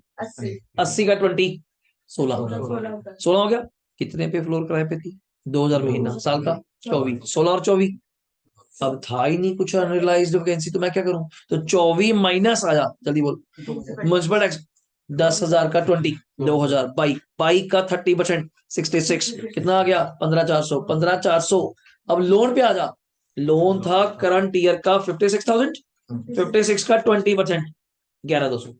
80 का 20, 16 हो गया। कितने पे फ्लोर किराए पे थी? 2,000 महीना, साल का 24, 16 और 24 अब था ही नहीं कुछ अनरियलाइज्ड वैकेंसी, तो मैं क्या करूं? तो 24 माइनस आया, जल्दी बोल। म्युनिसिपल टैक्स 10,000 का 20, 2,000 बाई का 30%, 66 कितना आ गया? 15,400, 15,400। अब लोन पे आ जा। लोन था करंट ईयर का 56,000, 56 का 20%, 11,200।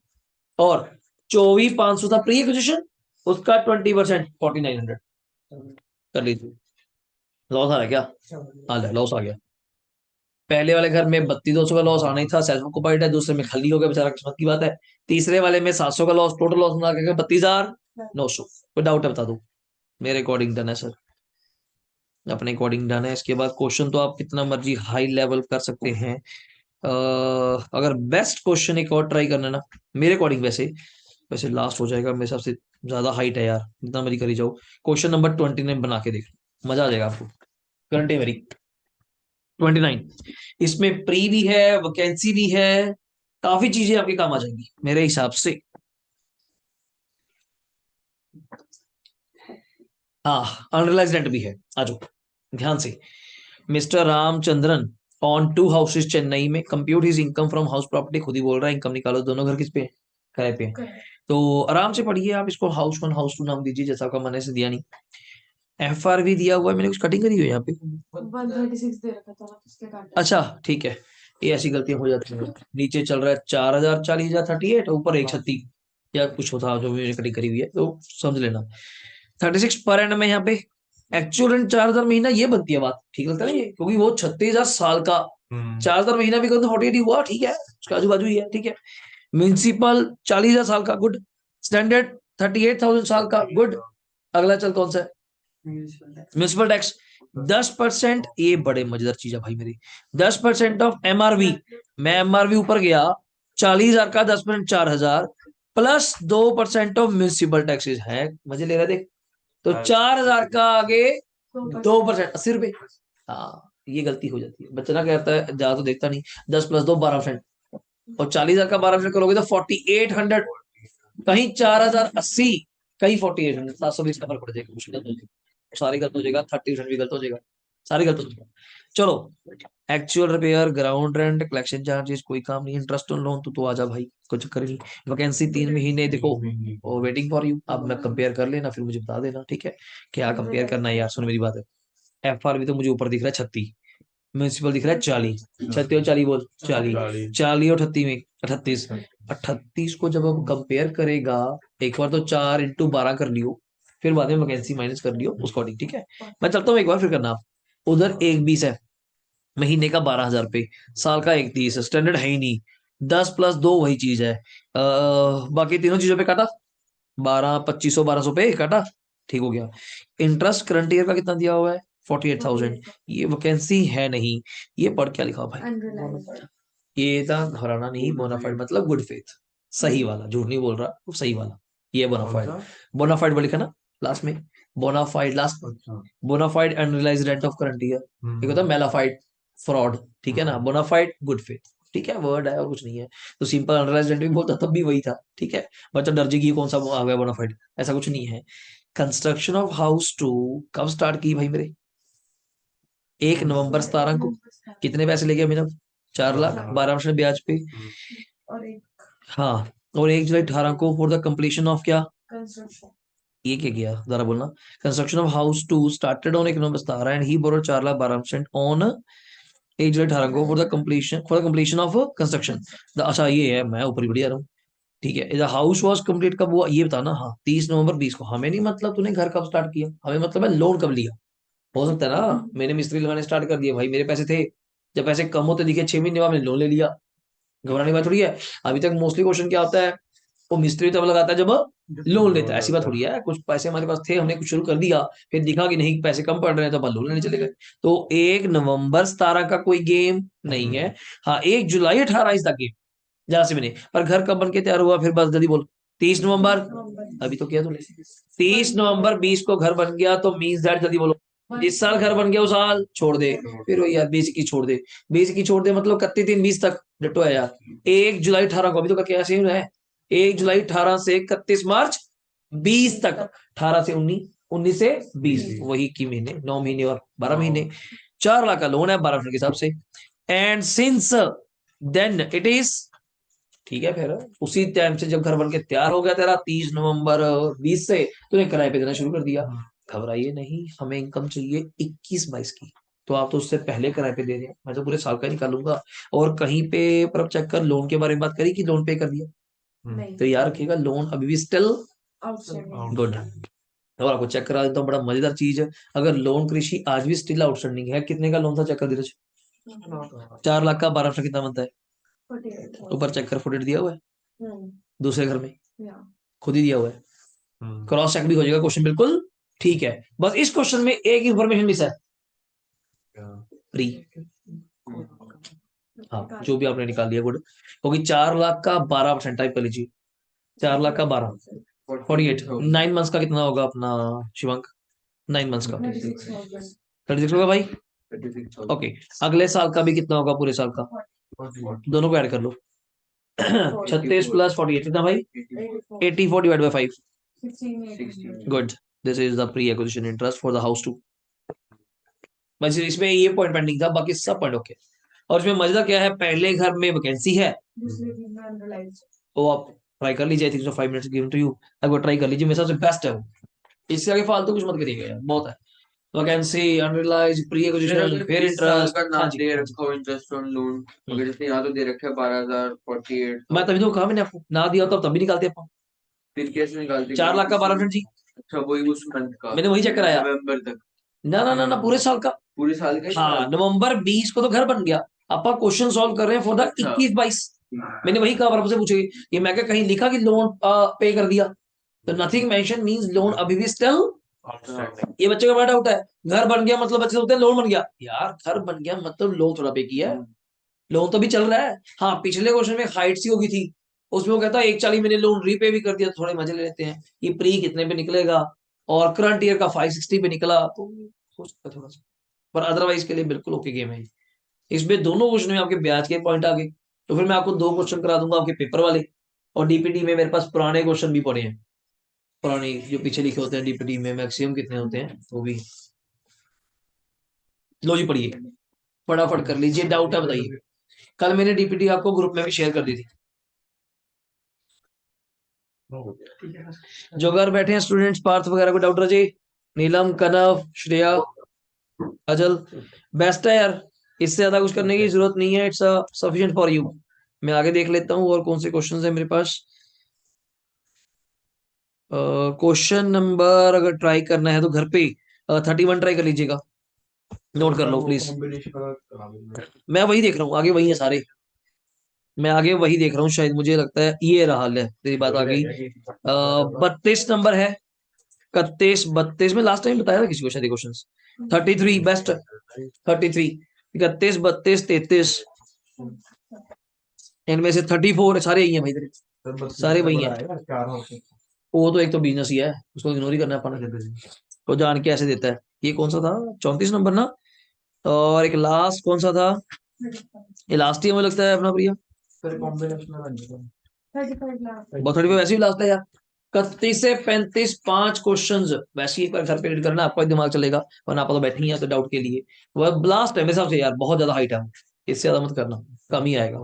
और 24,500 था प्री एक्विजिशन, उसका 20%, 4,900। कर लीजिए। लॉस आ रहा है क्या? हाँ, लॉस आ गया। पहले वाले घर में 32,200 का लॉस आना ही था, सेल्फ ऑक्युपाइड है। दूसरे में खाली हो गया बेचारा, किस्मत की बात है। तीसरे वाले में 700 का लॉस, टोटल लॉस मिला के 32,900। कोई डाउट है बता दो। मेरे अकॉर्डिंग डन है सर, अपने अकॉर्डिंग डन है। इसके बाद क्वेश्चन तो आप कितना मर्जी हाई लेवल कर सकते हैं। अगर बेस्ट क्वेश्चन एक और ट्राई करना ना मेरे अकॉर्डिंग, वैसे वैसे लास्ट हो जाएगा मेरे हिसाब से, ज्यादा हाइट है यार, जितना मर्जी करी जाओ। क्वेश्चन नंबर 29 बना के देख, मजा आ जाएगा आपको। करंट है मेरी 29, इसमें प्री भी है, वैकेंसी भी है, काफी चीजें आपके काम आ जाएंगी मेरे हिसाब से। हाँ, अनरियलाइज्ड रेंट भी है, आ जाओ ध्यान से। Mister Ramachandran on 2 houses Chennai में, compute his income from house property. खुद ही बोल रहा है इनकम निकालो, दोनों घर किस पे हैं? किराए पे हैं। तो आराम से पढ़िए आप इसको, हाउस 1 हाउस 2 नाम दीजिए, जैसा आपका मन है, से दिया नहीं। FRV दिया हुआ है, मैंने कुछ कटिंग करी हुई है यहाँ पे। 136 दे रखा था ना, उसके काट। अच्छा ठीक है, ये ऐसी गलतियां हो जाती हैं। नीचे चल रहा है 4,000, 40,000, 38, ऊपर 136 या कुछ होता जो भी कटिंग करी हुई है, तो समझ लेना। 36 पर एनम है यहाँ पे। एक्चुअल रेंट 4,000 महीना, ये बनती है बात, ठीक लगता है ना ये, क्योंकि वो 36,000 साल का, 4,000 महीना भी कर तो 48 हुआ, ठीक है, उसका आजू बाजू ही है, ठीक है। म्यूनसिपल 40,000 साल का, गुड। स्टैंडर्ड 38,000 साल का, गुड। अगला चल कौन सा है? Municipal tax 10%। ये बड़े मजेदार चीज है भाई मेरी। 10% ऑफ MRV। मैं MRV ऊपर गया, 40,000 का 10%, 4,000 प्लस 2% ऑफ म्यूनसिपल टैक्सेस है। मजे ले रहे देख। तो 4,000 का आगे 2%, 80 रुपए। हाँ, ये गलती हो जाती है, बच्चा ना कहता है, ज्यादा तो देखता नहीं। 10 प्लस 2 12%, और 40,000 का 12% करोगे तो 4,800। कहीं 4,080, कहीं 4,800, 720 का फर्क पड़ जाएगा, कुछ गलत हो जाएगा, सारी गलत हो जाएगा, 30% भी गलत हो जाएगा, सारी गलत हो जाएगा। चलो, actual repair, ground rent, collection charges, कोई काम नहीं। इंटरेस्ट ऑन लोन तो आ जा भाई, कोई चक्कर नहीं। वैकेंसी 3 महीने देखो, वो वेटिंग फॉर यू। अब मैं कंपेयर कर लेना, फिर मुझे बता देना, ठीक है? क्या कंपेयर करना है यार, सुन मेरी बात है। FRV तो मुझे ऊपर दिख रहा है 36, म्यूनसिपल दिख रहा है 40, 36 और 40 बोल, 40, 40 और 38 में 38। 38 को जब अब कंपेयर करेगा, एक बार तो 4 × 12 कर लियो, फिर बाद में वैकेंसी माइनस कर लियो उसको, ठीक है? मैं चलता हूँ एक बार, फिर करना आप। उधर 1,20 है, महीने का 12,000 रुपये, साल का 31, स्टैंडर्ड है ही नहीं। 10 प्लस 2 वही चीज है। बाकी तीनों चीजों पे काटा, 12, 2,500, 1,200 पे काटा, ठीक हो गया। इंटरेस्ट करंट ईयर का कितना दिया हुआ है? 48,000। ये वैकेंसी है नहीं। ये पढ़ क्या लिखा भाई? ये था घराना नहीं, बोनाफाइड मतलब गुड फेथ, सही वाला, झूठ नहीं बोल रहा, वो सही वाला। ये बोनाफाइड, बोनाफाइड बोल लिखा ना लास्ट में, bona fide last. Bona fide unrealise rent of current year, एक होता है मेलाफाइड, फ्रॉड, ठीक है ना? बोनाफाइड गुड फेथ, ठीक है, वर्ड है और कुछ नहीं है। तो सिंपल अनरियलाइज रेंट भी बोलता तब भी वही था, ठीक है। बच्चा डर जाएगी कौन सा आ गया बोनाफाइड, ऐसा कुछ नहीं है। कंस्ट्रक्शन ऑफ हाउस 2 कब स्टार्ट की भाई मेरे? 1 नवंबर 17 को। कितने पैसे लेके अभिनव? 4,00,000, 12% ब्याज पे। और एक हाँ, और 1 जुलाई 18 को फॉर द कंप्लीशन ऑफ क्या? कंस्ट्रक्शन। ये क्या किया जरा बोलना? Construction of house 2 started on 1 November 17 and he borrowed 4,00,000, 12% on 1 जुलाई 18 को for the completion of construction. अच्छा ये है, मैं ऊपर ही बढ़िया रहा हूँ, ठीक है। द हाउस वॉज कंप्लीट कब हुआ ये बताना। हाँ, 30 नवंबर 20 को। हमें नहीं मतलब तूने घर कब स्टार्ट किया, हमें मतलब है लोन कब लिया। हो सकता है ना मैंने मिस्त्री लगाने स्टार्ट कर दिया, भाई मेरे पैसे थे, जब पैसे कम होते दिखे 6 महीने बाद मैंने लोन ले लिया। घबराने की बात थोड़ी है। अभी तक मोस्टली क्वेश्चन क्या होता है, वो मिस्त्री तब लगाता है जब लोन लेता है, ऐसी बात थोड़ी है। कुछ पैसे हमारे पास थे, हमने कुछ शुरू कर दिया, फिर दिखा कि नहीं पैसे कम पड़ रहे हैं, तो अपन लोन लेने चले गए। तो 1 नवंबर 17 का कोई गेम नहीं है। हाँ, 1 जुलाई 18 इज द गेम, जहां से मैंने। पर घर कब बन के तैयार हुआ, फिर बस जल्दी बोल। 30 नवंबर, अभी तो किया तूने। 30 नवंबर 20 को घर बन गया, तो मीन्स दैट, जल्दी बोलो। जिस साल घर बन गया उस साल छोड़ दे, फिर वही यार बेसिक की छोड़ दे, बेसिक की छोड़ दे, मतलब 31/3/20 तक डटो है यार। 1 जुलाई 18 को, अभी तो क्या सेम है। 1 जुलाई 18 से 31 मार्च 20 तक, 18 से 19, 19 से 20, वही की महीने, 9 महीने और 12 महीने। 4 लाख का लोन है 12% के हिसाब से, and since then it is, ठीक है, फिर उसी टाइम से जब घर बन के तैयार हो गया तेरा 30 नवंबर 20 से, तूने किराए पे देना शुरू कर दिया। घबराइए नहीं, हमें इनकम चाहिए 21-22 की, तो आप तो उससे पहले किराए पे दे रहे हैं, मैं तो पूरे साल का निकालूंगा। और कहीं पे पर अब चेक कर, लोन के बारे में बात करी कि लोन पे कर दिया, नहीं तो याद रखिएगा लोन अभी भी स्टिल आउटस्टैंडिंग गुड। और आपको चेक करा देता हूँ, बड़ा मजेदार चीज है, अगर लोन कृषि आज भी स्टिल आउटस्टैंडिंग है, कितने का लोन था चेक कर धीरज? 4 लाख का 12% कितना बनता है? 48 ऊपर चेक कर, 48 दिया हुआ है दूसरे घर में, या खुद ही दिया हुआ है, क्रॉस चेक भी हो जाएगा, क्वेश्चन बिल्कुल ठीक है। बस इस क्वेश्चन में एक इंफॉर्मेशन मिस है, प्री, हाँ जो भी आपने निकाल दिया गुड, क्योंकि 4 लाख का 12% टाइप कर लीजिए, 4 लाख का 12, 48, 9 मंथ्स का कितना होगा अपना शिवांक? 9 मंथ्स का 36 होगा भाई, ओके। अगले साल का भी कितना होगा पूरे साल का? दोनों को ऐड कर लो 36 प्लस 48 कितना भाई? 84 divide by 5, 16 good, this is the pre acquisition interest for the house 2। बस इसमें ये पॉइंट पेंडिंग था, बाकी सब पॉइंट ओके। और इसमें मजेदार क्या है, पहले घर में वैकेंसी है, दूसरे दिन में अंडरलाइज तो आप ट्राई कर लीजिए, I think so 5 minutes given to you, एक बार ट्राई कर लीजिए, मेरे हिसाब से बेस्ट है वो, इससे आगे फालतू कुछ मत करिएगा यार, बहुत है। वैकेंसी, अनरियलाइज, प्री एक्विजिशन, फिर इंटरेस्ट का हाँ नाम जी, दे हाँ जी। रखा हो इंटरेस्ट ऑन लोन, मगर जैसे यहाँ तो दे रखा है 12,000 48, मैं तभी तो कहा मैंने आपको, ना दिया तो तब भी निकालते अपन। फिर कैसे निकालते? 4 लाख का 12% जी, अच्छा वही उस मंथ का, मैंने वही चेक कराया, नवंबर तक, ना ना ना ना पूरे साल का, पूरे साल का ही हाँ निकालते? नवंबर 20 को तो घर बन गया, अपन क्वेश्चन सॉल्व कर रहे हैं फॉर द अच्छा। 21-22। मैंने वही कहा, आपसे पूछे ये, मैं क्या कहीं लिखा कि लोन पे कर दिया, तो नथिंग मेंशन मींस लोन अभी भी स्टिल, ये बच्चे का बड़ा डाउट है, घर बन गया मतलब बच्चे सोचते हैं लोन बन गया, यार घर बन गया मतलब लोन थोड़ा पे किया है, लोन तो भी चल रहा है। हाँ पिछले क्वेश्चन में हाइट सी होगी थी, उसमें वो कहता है 140 मैंने लोन रीपे भी कर दिया, थोड़े मजे ले लेते हैं, ये प्री कितने पे निकलेगा, और करंट ईयर का 560 पे निकला, तो हो सकता है थोड़ा सा, पर अदरवाइज के लिए बिल्कुल ओके गेम है। इसमें दोनों क्वेश्चन में आपके ब्याज के पॉइंट आ गए, तो फिर मैं आपको 2 क्वेश्चन करा दूंगा आपके पेपर वाले, और डीपीटी में मेरे पास पुराने क्वेश्चन भी पड़े हैं, पुरानी जो पीछे लिखे होते हैं डीपीटी में मैक्सिमम कितने होते हैं वो भी, लो जी पढ़िए, फटाफट कर लीजिए, डाउट है बताइए। कल मैंने डीपीटी आपको ग्रुप में भी शेयर कर दी थी, जो घर बैठे हैं स्टूडेंट्स, पार्थ वगैरह को डाउट रजे, नीलम, कनव, श्रेया, अजल, बेस्ट है यार, इससे ज्यादा कुछ करने की जरूरत नहीं है, इट्स सफिशिएंट फॉर यू। मैं आगे देख लेता हूँ और कौन से क्वेश्चंस है मेरे पास। क्वेश्चन नंबर अगर ट्राई करना है तो घर पे 31 ट्राई कर लीजिएगा, नोट कर लो प्लीज, मैं वही देख रहा हूँ, आगे वही है सारे, मैं आगे वही देख रहा हूँ, शायद मुझे लगता है ये रहा है, तेरी बात आ गई। 32 नंबर है, 31 32 में लास्ट टाइम बताया था किसी को शायद क्वेश्चन, 33 बेस्ट, 33, 31 32 33, इनमें से 34 सारे यही है भाई तेरे, सारे वही हैं, वो तो एक तो बिजनेस ही है, उसको इग्नोर ही करना है अपन, तो जान के ऐसे देता है। ये कौन सा था, 34 नंबर ना, और एक लास्ट कौन सा था, ये लास्ट ही मुझे लगता है अपना प्रिया, बहुत थोड़ी वैसे भी लास्ट है यार, 31 से 35 5 क्वेश्चंस वैसे ही एक बार घर पे रीड करना, आपका ही दिमाग चलेगा, वरना आप तो बैठे ही हैं तो डाउट के लिए, वह लास्ट है मेरे हिसाब से यार, बहुत ज्यादा हाइट है, इससे ज्यादा मत करना, कम ही आएगा,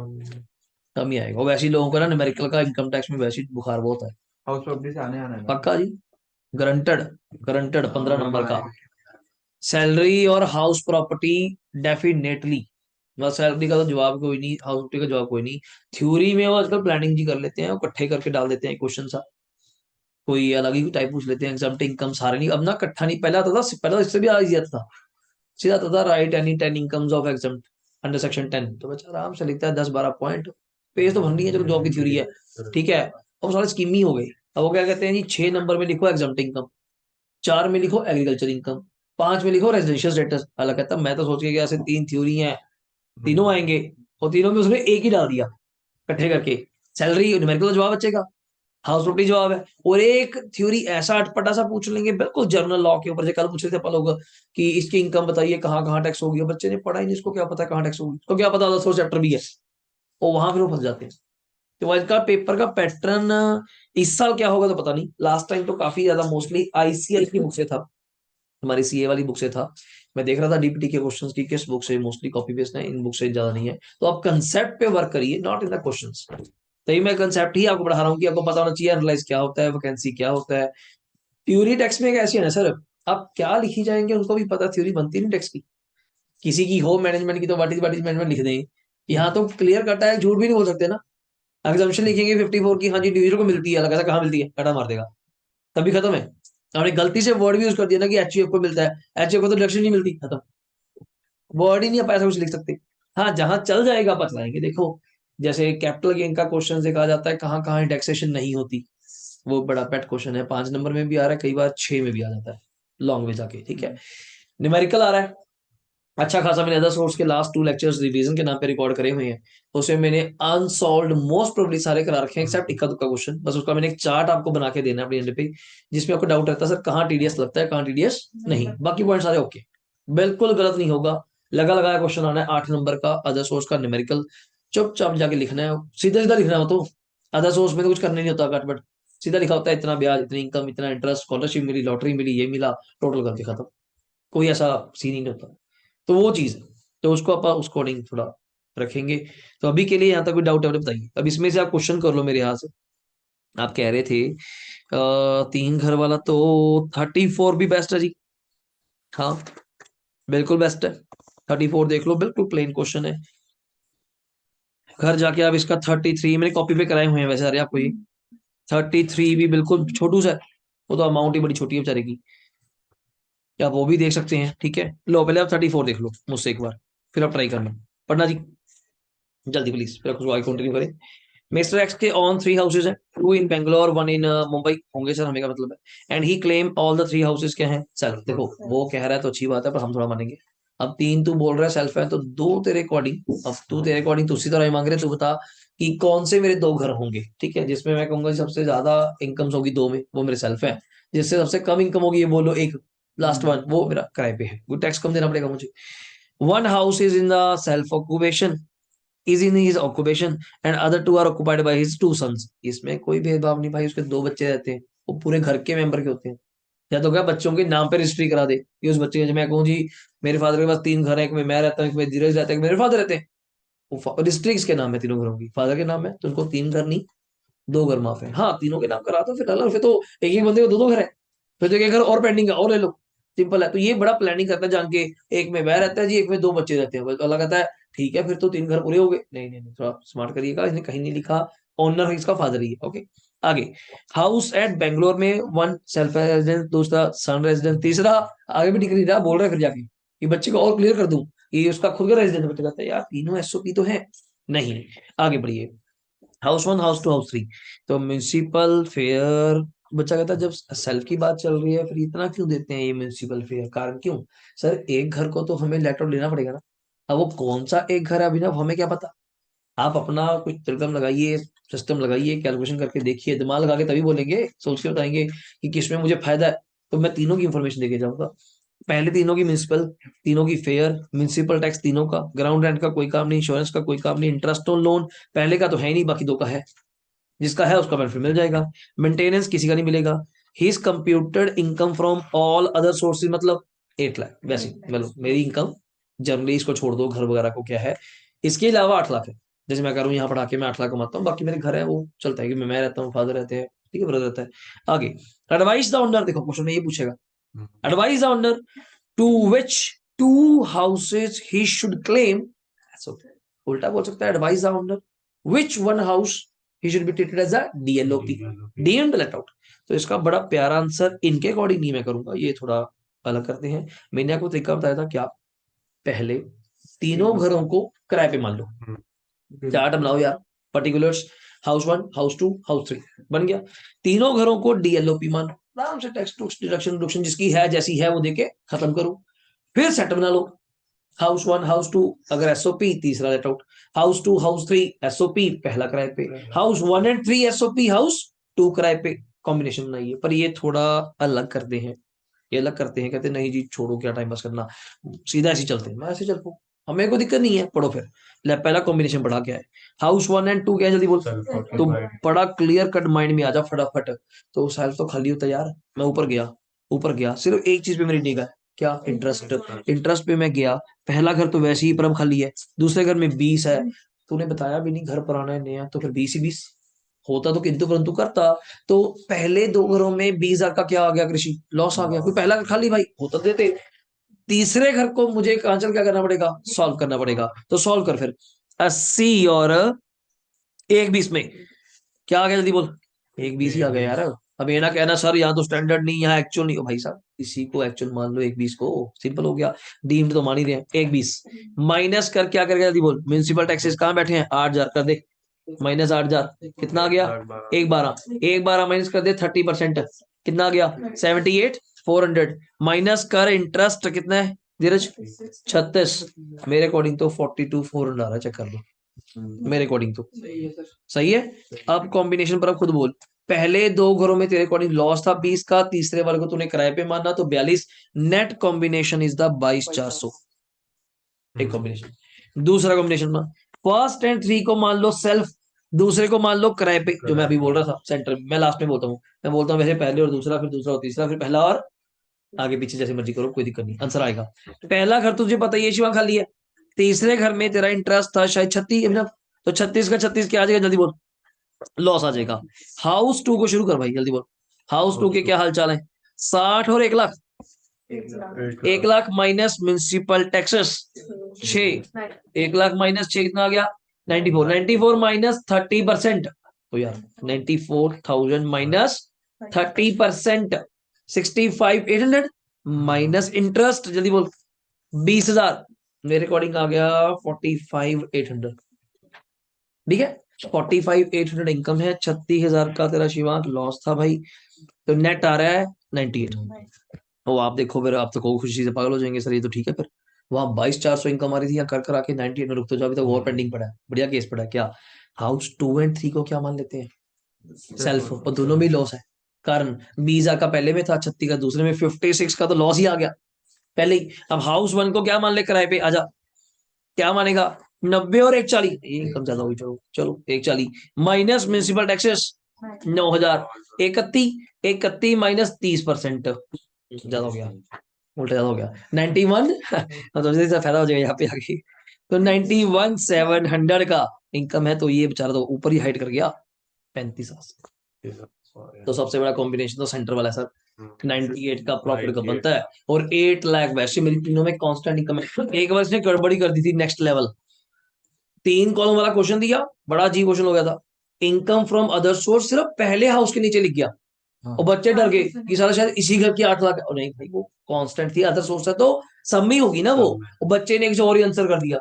कम ही आएगा, और वैसे ही लोगों को ना न्यूमेरिकल का इनकम टैक्स में वैसे ही बुखार बहुत है, हाउस पब्लिश आने आना है। पक्का जी, गारंटेड, गारंटेड 15 नंबर का। सैलरी और हाउस प्रॉपर्टी डेफिनेटली, बस सैलरी का तो जवाब कोई नहीं, हाउस प्रॉपर्टी का जवाब कोई नहीं, थ्योरी में वो आजकल प्लानिंग जी कर लेते हैं, इकट्ठे करके डाल देते हैं क्वेश्चन सा, कोई अलग ही टाइप पूछ लेते हैं, एग्जाम इनकम सारे नहीं, अब ना इकट्ठा नहीं, पहला आता था, पहला इससे भी इजी आता था, सीधा आता था right any 10 incomes of exam under section 10, तो बच्चा आराम से लिखता है 10-12 पॉइंट, पेज तो भरनी है, चलो जॉब की थ्योरी है, ठीक है, अब सारे स्कीम ही हो गई। अब वो क्या कहते हैं जी, 6 नंबर में लिखो एग्जाम इनकम, 4 में लिखो एग्रीकल्चर इनकम, 5 में लिखो रेजिडेंशियल स्टेटस, अलग कहता मैं तो सोच के गया ऐसे 3 थ्योरी है, तीनों आएंगे, और तीनों में उसने एक ही डाल दिया इकट्ठे करके, सैलरी न्यूमेरिकल का जवाब बचेगा, हाउस प्रॉपर्टी जवाब है, और एक थ्योरी ऐसा अटपटा सा पूछ लेंगे बिल्कुल जर्नल लॉ के ऊपर, जो कल पूछ रहे थे अपन लोग कि इसकी इनकम बताइए कहाँ कहाँ टैक्स होगी, बच्चे ने पढ़ा ही नहीं, इसको क्या पता कहाँ टैक्स होगी, तो क्या पता 10 चैप्टर भी है, और वहां फिर वो फंस जाते हैं। तो आज का पेपर का पैटर्न इस साल क्या होगा तो पता नहीं, लास्ट टाइम तो काफी ज्यादा मोस्टली आईसीएल की बुक से था, हमारी सीए वाली बुक से था, मैं देख रहा था डीपीटी के क्वेश्चंस की किस बुक से मोस्टली कॉपी पेस्ट है, इन बुक से ज्यादा नहीं है, तो आप कंसेप्ट पे वर्क करिए, नॉट इन द क्वेश्चंस। तो ये मैं कंसेप्ट ही आपको पढ़ा रहा हूँ कि आपको पता होना चाहिए एनालाइज क्या होता है, वैकेंसी क्या होता है। थ्योरी टेक्स्ट में कैसी है ना सर, आप क्या लिखी जाएंगे उनको भी पता, थ्योरी बनती नहीं टेक्स्ट की। किसी की हो मैनेजमेंट की तो व्हाट इज मैनेजमेंट लिख दें, यहाँ तो क्लियर कटा है, झूठ भी नहीं बोल सकते ना। एग्जाम्पशन लिखेंगे 54 की, हाँ जी इंडिविजुअल को मिलती है, अलग ऐसा कहाँ मिलती है, कटा मार देगा, तभी खत्म है। आपने गलती से वर्ड भी यूज कर दिया ना कि एचयूएफ को मिलता है, एचयूएफ को तो डिडक्शन नहीं मिलती, खत्म, वर्ड ही नहीं आप ऐसा कुछ लिख सकते। हाँ जहां चल जाएगा आप बतलाएंगे, देखो जैसे कैपिटल गेन का क्वेश्चन देखा जाता है, कहाँ कहाँ इंडेक्सेशन नहीं होती, वो बड़ा पेट क्वेश्चन है, 5 नंबर में भी आ रहा है, कई बार 6 में भी आ जाता है, लॉन्ग में जाके, ठीक है। न्यूमेरिकल आ रहा है अच्छा खासा, मैंने अदर सोर्स के लास्ट 2 लेक्चर्स रिवीजन के नाम पे रिकॉर्ड करे हुए हैं, उसमें मैंने अनसॉल्व्ड मोस्ट प्रोबेबली सारे करा रखे हैं एक्सेप्ट इक्का दुक्का क्वेश्चन, बस उसका मैंने एक चार्ट आपको बना के देना है अपनी एंड पे, जिसमें आपको डाउट रहता है सर कहाँ टीडीएस लगता है, कहाँ टीडीएस नहीं, बाकी पॉइंट सारे ओके, बिल्कुल गलत नहीं होगा। लगा लगाया क्वेश्चन आना है 8 नंबर का अदर सोर्स का न्यूमेरिकल, चुपचाप जाके लिखना है, सीधा सीधा लिखना हो, तो अदर सोर्स में तो कुछ करने नहीं होता कट, सीधा लिखा होता है इतना ब्याज, इतनी इनकम, इतना इंटरेस्ट, स्कॉलरशिप मिली, लॉटरी मिली, ये मिला, टोटल करके खत्म, कोई ऐसा सीन ही नहीं होता। तो वो चीज है, तो उसको आप उस अकॉर्डिंग थोड़ा रखेंगे। तो अभी के लिए यहाँ तक कोई डाउट है तो बताइए, अब इसमें से आप क्वेश्चन कर लो मेरे यहाँ से। आप कह रहे थे 3 घर वाला, तो 34 भी बेस्ट है जी, हाँ बिल्कुल बेस्ट है, 34 देख लो, बिल्कुल प्लेन क्वेश्चन है। घर जाके आप इसका 33 मैंने कॉपी पे कराए हुए हैं वैसे, अरे आपको ये 33 भी बिल्कुल छोटू सा है, वो तो अमाउंट ही बड़ी छोटी है बेचारे की, आप वो भी देख सकते हैं, ठीक है। लो पहले आप 34 देख लो मुझसे एक बार, फिर आप ट्राई करना, पढ़ना जी जल्दी प्लीज, फिर उसको आगे कंटिन्यू करें। मिस्टर एक्स के ऑन 3 हाउसेज हैं, 2 इन बेंगलोर 1 इन मुंबई, होंगे सर हमें का मतलब है, and he claim all the 3 houses क्या हैं सेल्फ। देखो वो कह रहा है तो अच्छी बात है, पर हम थोड़ा मानेंगे, अब 3 तू बोल रहा है सेल्फ है, तो 2 तेरे अकॉर्डिंग, अब तू तेरे अकॉर्डिंग तो उसी तरह ही मांग रहे, तू बता कि कौन से मेरे 2 घर होंगे, ठीक है, जिसमें मैं कहूंगा सबसे ज्यादा इनकम होगी 2 में, वो मेरे सेल्फ है, जिससे सबसे कम इनकम होगी ये बोलो एक, लास्ट वन वो मेरा किराए पे है, वो टैक्स कम देना पड़ेगा मुझे। 1 house is in the self occupation, is in his occupation and other 2 are occupied by his 2 sons। इसमें कोई भेदभाव नहीं भाई, उसके 2 बच्चे रहते हैं, वो पूरे घर के मेंबर के होते हैं, या तो क्या बच्चों के नाम पे रजिस्ट्री करा दे कि उस बच्चे के, मैं कहूँ जी मेरे फादर के पास 3 घर है, एक में मैं रहता हूँ, एक में धीरज रहता है, एक में मेरे फादर रहते हैं, वो रजिस्ट्री किसके नाम है, तीनों घरों की फादर के नाम है, तो उनको 3 घर नहीं 2 घर माफ है, हाँ तीनों के नाम करा दो, फिर अलग, फिर तो एक एक बंदे को 2 2 घर है, फिर तो एक घर और पेंडिंग है और ले लो, सिंपल है। तो ये बड़ा प्लानिंग करता है जान के, एक में वह रहता है जी, एक में 2 बच्चे रहते हैं, अलग कहता है ठीक है फिर तो 3 घर पूरे हो गए, नहीं नहीं नहीं, थोड़ा स्मार्ट करिएगा, इसने कहीं नहीं लिखा ओनर इसका फादर ही है, ओके। आगे हाउस एट बेंगलोर में 1 सेल्फ रेजिडेंस, दूसरा सन रेजिडेंस, तीसरा आगे भी दिख नहीं रहा, बोल रहा है फिर जाके कि बच्चे को और क्लियर कर दूं कि उसका खुद का रेजिडेंस, बच्चा कहता है यार तीनों एसओपी तो है नहीं। आगे बढ़िए, हाउस 1 हाउस 2 हाउस 3, तो म्यूनसिपल फेयर, बच्चा कहता है जब सेल्फ की बात चल रही है फिर इतना क्यों देते हैं ये म्यूनसिपल फेयर, कारण क्यों सर, एक घर को तो हमें लेटर लेना पड़ेगा ना, अब वो कौन सा एक घर है अभिनव हमें क्या पता, आप अपना कुछ तर्कम लगाइए, सिस्टम लगाइए, कैलकुलेशन करके देखिए, दिमाग लगा के तभी बोलेंगे, सोच के बताएंगे कि किसमें मुझे फायदा है, तो मैं तीनों की इंफॉर्मेशन देके जाऊंगा, पहले तीनों की म्यूनसिपल, तीनों की फेयर, म्यूनसिपल टैक्स तीनों का, ग्राउंड रेंट का कोई काम नहीं, इंश्योरेंस का कोई काम नहीं, इंटरेस्ट ऑन लोन पहले का तो है ही नहीं, बाकी 2 का है, जिसका है उसका बेनिफिट मिल जाएगा, मेंटेनेंस किसी का नहीं मिलेगा, his computed income from all other sources, मतलब 8 लाख वैसे, मतलब मेरी इनकम जनरली इसको छोड़ दो घर वगैरह को क्या है, इसके अलावा 8 लाख है, जैसे मैं कह रहा हूँ यहाँ पढ़ा के मैं 8 लाख कमाता हूँ, बाकी मेरे घर है वो चलता है कि मैं रहता हूँ, फादर रहते हैं, ठीक है, ब्रदर रहता है। आगे एडवाइस द ओनर, देखो क्वेश्चन में ये पूछेगा, advise the owner to which 2 houses he should claim, उल्टा बोल सकता है, advise the owner which 1 house he should be treated as a DLOP, deemed let out। तो इसका बड़ा प्यारा आंसर इनके अकॉर्डिंग नहीं मैं करूंगा, ये थोड़ा अलग करते हैं। मैंने आपको तरीका बताया था क्या, पहले तीनों घरों को किराए पे मान लो, चार्ट बनाओ यार, पर्टिकुलर्स हाउस 1 हाउस 2 हाउस 3 बन गया, तीनों घरों को DLOP मान, आराम से टैक्स टूक्स डिडक्शन डिडक्शन जिसकी है जैसी है वो देके खत्म करो, फिर सेट बना लो, हाउस 1 हाउस 2 अगर एसओपी तीसरा let out, house 2 house 3 SOP पहला किराए पे, हाउस 1 एंड 3 एसओपी हाउस 2 किराए पे, कॉम्बिनेशन बनाइए, पर ये थोड़ा अलग करते हैं, ये अलग करते हैं, कहते हैं नहीं जी छोड़ो क्या टाइम पास करना, सीधा ऐसे चलते हैं, मैं ऐसे चल पो, हमें कोई दिक्कत नहीं है, पढ़ो फिर। ले पहला कॉम्बिनेशन पढ़ा क्या है, हाउस 1 एंड 2 क्या है, जल्दी बोल, तो बड़ा क्लियर कट माइंड में आ जा फटाफट, तो सेल्फ तो खाली होता है यार, मैं ऊपर गया सिर्फ एक चीज पे मेरी निगाह है, क्या इंटरेस्ट, इंटरेस्ट पे मैं गया, पहला घर तो वैसे ही परम खाली है, दूसरे घर में 20 है, तूने बताया भी नहीं घर पुराना है नया, तो फिर 20 ही 20 होता तो किंतु परंतु करता। तो पहले दो घरों में 20,000 का क्या आ गया कृषि, लॉस आ गया, कोई पहला घर खाली भाई होता देते। तीसरे घर को मुझे आंसर क्या करना पड़ेगा, सॉल्व करना पड़ेगा, तो सॉल्व कर फिर। 80 और 1 20 में क्या आ गया, जल्दी बोल। 1 20 ही आ गया यार। अब ये ना कहना सर यहाँ तो स्टैंडर्ड नहीं, यहाँ एक्चुअल नहीं हो, भाई साहब इसी को एक्चुअल मान लो 1 20 को, सिंपल हो गया। डीम्ड तो मान ही रहे हैं। 1 20 माइनस कर क्या कर गया, जल्दी बोल। म्यूनसिपल टैक्सेस कहाँ बैठे हैं, 8,000 कर दे, माइनस 8,000 कितना आ गया, 1 12, 1 12 माइनस कर दे 30%, कितना आ गया 78,400, माइनस कर इंटरेस्ट कितना है धीरज 36, मेरे अकॉर्डिंग तो 42,400 आ रहा है, चेक कर लो मेरे अकॉर्डिंग तो सही है। अब कॉम्बिनेशन पर अब खुद बोल, पहले दो घरों में तेरे अकॉर्डिंग लॉस था 20 का, तीसरे वाले को तूने किराए पे माना तो 42, नेट कॉम्बिनेशन इज द 22,400, एक कॉम्बिनेशन। दूसरा कॉम्बिनेशन में फर्स्ट एंड 3 को मान लो सेल्फ, दूसरे को मान लो किराए पे, जो मैं अभी बोल रहा था सेंटर, मैं लास्ट में बोलता हूँ, मैं बोलता हूँ वैसे पहले और दूसरा, फिर दूसरा और तीसरा, फिर पहला और आगे पीछे जैसे मर्जी करो, कोई दिक्कत नहीं, आंसर आएगा। पहला घर तुझे पता ही है शिवा खाली है, तीसरे घर में तेरा इंटरेस्ट था शायद 36 अभिनव, तो 36 का 36 क्या आ जाएगा, जल्दी बोल, लॉस आ जाएगा। हाउस 2 को शुरू कर भाई, जल्दी बोल। हाउस 2 के क्या हाल चाल है, 60 और 1 lakh, 1 lakh minus municipal taxes 6, 1 lakh minus 6 कितना आ गया 94, 94 माइनस 30%, तो यार 94,000 माइनस 30%, 65,800 माइनस इंटरेस्ट, जल्दी बोल 20,000, मेरे अकॉर्डिंग आ गया 45,800, ठीक है 45,800 इनकम है, 36,000 का तेरा शिवांक लॉस था भाई, तो नेट आ रहा है 98। तो आप देखो फिर, आप तो को खुशी से पागल हो जाएंगे सर, ये तो ठीक है फिर, वहां 22,400 इनकम आ रही थी, यहाँ कर आके 98 में रुक तो जाओ, अभी तक और पेंडिंग पड़ा है, बढ़िया केस पड़ा है क्या। हाउस 2 एंड 3 को क्या मान लेते हैं, सेल्फ, और दोनों में लॉस है, कारण 20,000 का पहले में था, 36 का दूसरे में, 56 का तो लॉस ही आ गया पहले ही। अब हाउस 1 को क्या मान ले किराए पे, आजा क्या मानेगा 90 और 140, इनकम ज्यादा हुई, चलो चलो 140 माइनस म्यूनसिपल टैक्सेस 9,000, 31 माइनस 30%, ज्यादा हो गया, उल्टा ज्यादा हो गया 91 तो इससे फायदा हो जाएगा यहाँ पे आगे, तो 91,700 का इनकम है, तो ये बेचारा तो ऊपर ही हाइट कर गया 35,000। तो सबसे बड़ा कॉम्बिनेशन तो सेंटर वाला है सर, 98 का प्रॉफिट का बनता है, और 8 लाख वैसे मेरी तीनों में कांस्टेंट इनकम है। एक बार इसने गड़बड़ी कर दी थी नेक्स्ट लेवल, 3 कॉलम वाला क्वेश्चन दिया, बड़ा अजीब क्वेश्चन हो गया था, इनकम फ्रॉम अदर सोर्स सिर्फ पहले हाउस के नीचे लिख गया, और बच्चे डर गए कि साला शायद इसी घर की 8 लाख है, और नहीं भाई वो कांस्टेंट थी, अदर सोर्स है तो सम ही होगी ना वो, और बच्चे ने एक और ही आंसर कर दिया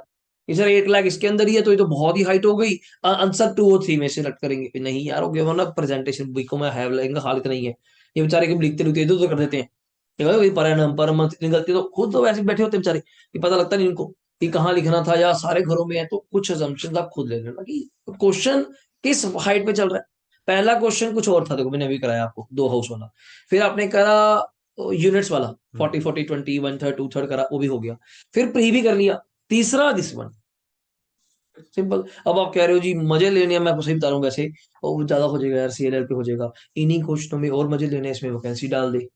कि सर 8 लाख इसके अंदर ही है, तो ये तो बहुत ही हाइट हो गई, आंसर 2 और 3 में से सेलेक्ट करेंगे, नहीं यार हो गया वरना प्रेजेंटेशन बुक को मैं हैव लगेगा, हालत नहीं है, ये बेचारे के लिखते लिखते इधर उधर कर देते हैं, ये भाई परनम परम इतनी गलती, तो खुद तो वैसे बैठे होते हैं बेचारे, ये पता लगता नहीं इनको कि कहाँ लिखना था, या सारे घरों में है, तो कुछ असम्पशन आप खुद ले लेना कि क्वेश्चन किस हाइट पे चल रहा है। पहला क्वेश्चन कुछ और था, देखो मैंने अभी कराया आपको 2 हाउस वाला, फिर आपने करा यूनिट्स वाला 40 40 20 1/3 2/3 करा, वो भी हो गया, फिर प्री भी कर लिया, तीसरा दिस वन सिंपल। अब आप कह रहे हो जी मजे लेने हैं, मैं आपको सही बता रहा हूँ वैसे, और ज्यादा हो जाएगा यार, सीएलएल पे हो जाएगा, इन्हीं क्वेश्चनों में और मजे लेने, इसमें वैकेंसी डाल दे,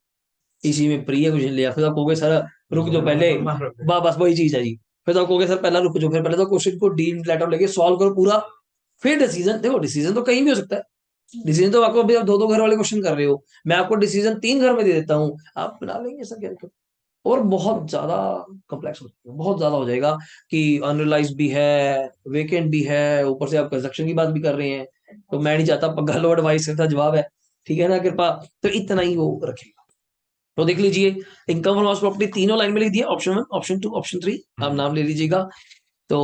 इसी में प्री क्वेश्चन लिया, फिर आप कहोगे सर रुक जाओ पहले, बस वही चीज है जी, फिर तो आप कहोगे सर पहला रुक जाओ, फिर पहले तो क्वेश्चन को डील लेटर लेके सॉल्व करो पूरा, फिर डिसीजन, देखो डिसीजन तो कहीं भी हो सकता है, डिसीजन तो आपको अभी आप 2 2 घर वाले क्वेश्चन कर रहे हो, मैं आपको डिसीजन 3 घर में दे देता हूँ, आप बना लेंगे सर क्या दिक्कत, और बहुत ज्यादा कॉम्प्लेक्स हो जाएगा, बहुत ज्यादा हो जाएगा कि अनरियलाइज भी है, वेकेंट भी है, ऊपर से आप कंस्ट्रक्शन की बात भी कर रहे हैं, तो मैं नहीं चाहता पग्गा एडवाइस का जवाब है, ठीक है ना कृपा, तो इतना ही वो रखेगा। तो देख लीजिए इनकम फ्रॉम हाउस प्रॉपर्टी तीनों लाइन में लिख दिया, ऑप्शन 1 ऑप्शन 2 ऑप्शन 3, आप नाम ले लीजिएगा। तो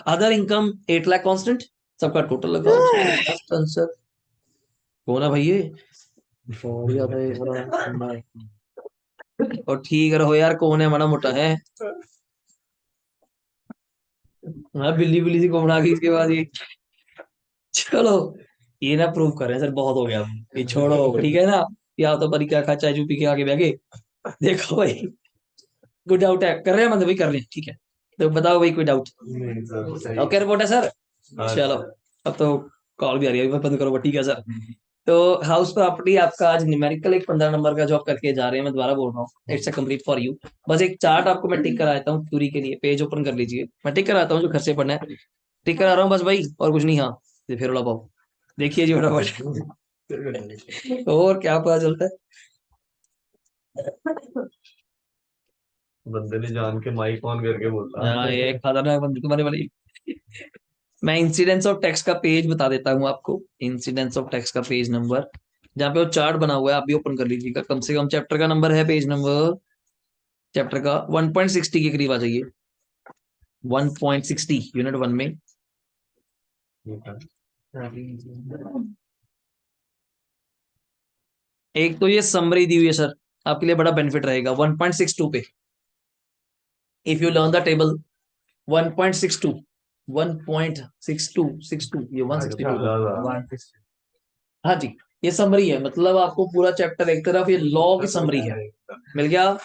अदर इनकम 8 लाख कांस्टेंट, सबका टोटल लगाओ, आंसर कौन है भाई ये, और ठीक रहो यार, कौन है माड़ा मोटा है, हाँ बिल्ली बिल्ली सी को बना के इसके बाद ये, चलो ये ना प्रूव कर रहे हैं सर, बहुत हो गया ये छोड़ो, ठीक है ना, या तो परी क्या खा चाय चू पी के आगे बैगे, देखो भाई गुड डाउट है, कर रहे हैं मतलब भाई कर रहे हैं, ठीक है, तो बताओ भाई कोई डाउट, ओके रिपोर्ट है सर, चलो अब तो कॉल भी आ रही है, बंद करो ठीक है सर। तो हाउस प्रॉपर्टी आपका आज न्यूमेरिकल एक 15 नंबर का जॉब करके जा रहे हैं, मैं दोबारा बोल रहा हूँ, it's a complete for you. बस एक चार्ट आपको मैं टिक कराता हूँ थ्योरी के लिए, पेज ओपन कर लीजिए, मैं टिक कराता हूँ जो घर से पढ़ना है, टिक करा रहा हूँ बस भाई, और कुछ नहीं। हाँ ये फिर उड़ा पाओ, देखिए जी फटाफट और क्या पता चलता है। बंदे ने जान के माइक ऑन करके बोला। हाँ ये खतरनाक बंदे तुम्हारे वाली। मैं इंसिडेंस ऑफ टैक्स का पेज बता देता हूँ आपको, इंसिडेंस ऑफ टैक्स का पेज नंबर जहाँ पे वो चार्ट बना हुआ है, आप भी ओपन कर लीजिएगा। कम से कम चैप्टर का नंबर है, पेज नंबर चैप्टर का 1.60 के करीब आ जाइए, 1.60 यूनिट 1 में। एक तो ये समरी दी हुई है सर, आपके लिए बड़ा बेनिफिट रहेगा 1.62 पे। If you learn the table 1.62 1.62 ये 162। हाँ जी, ये समरी है, मतलब आपको पूरा चैप्टर एक तरफ, ये लॉ की समरी है, मिल गया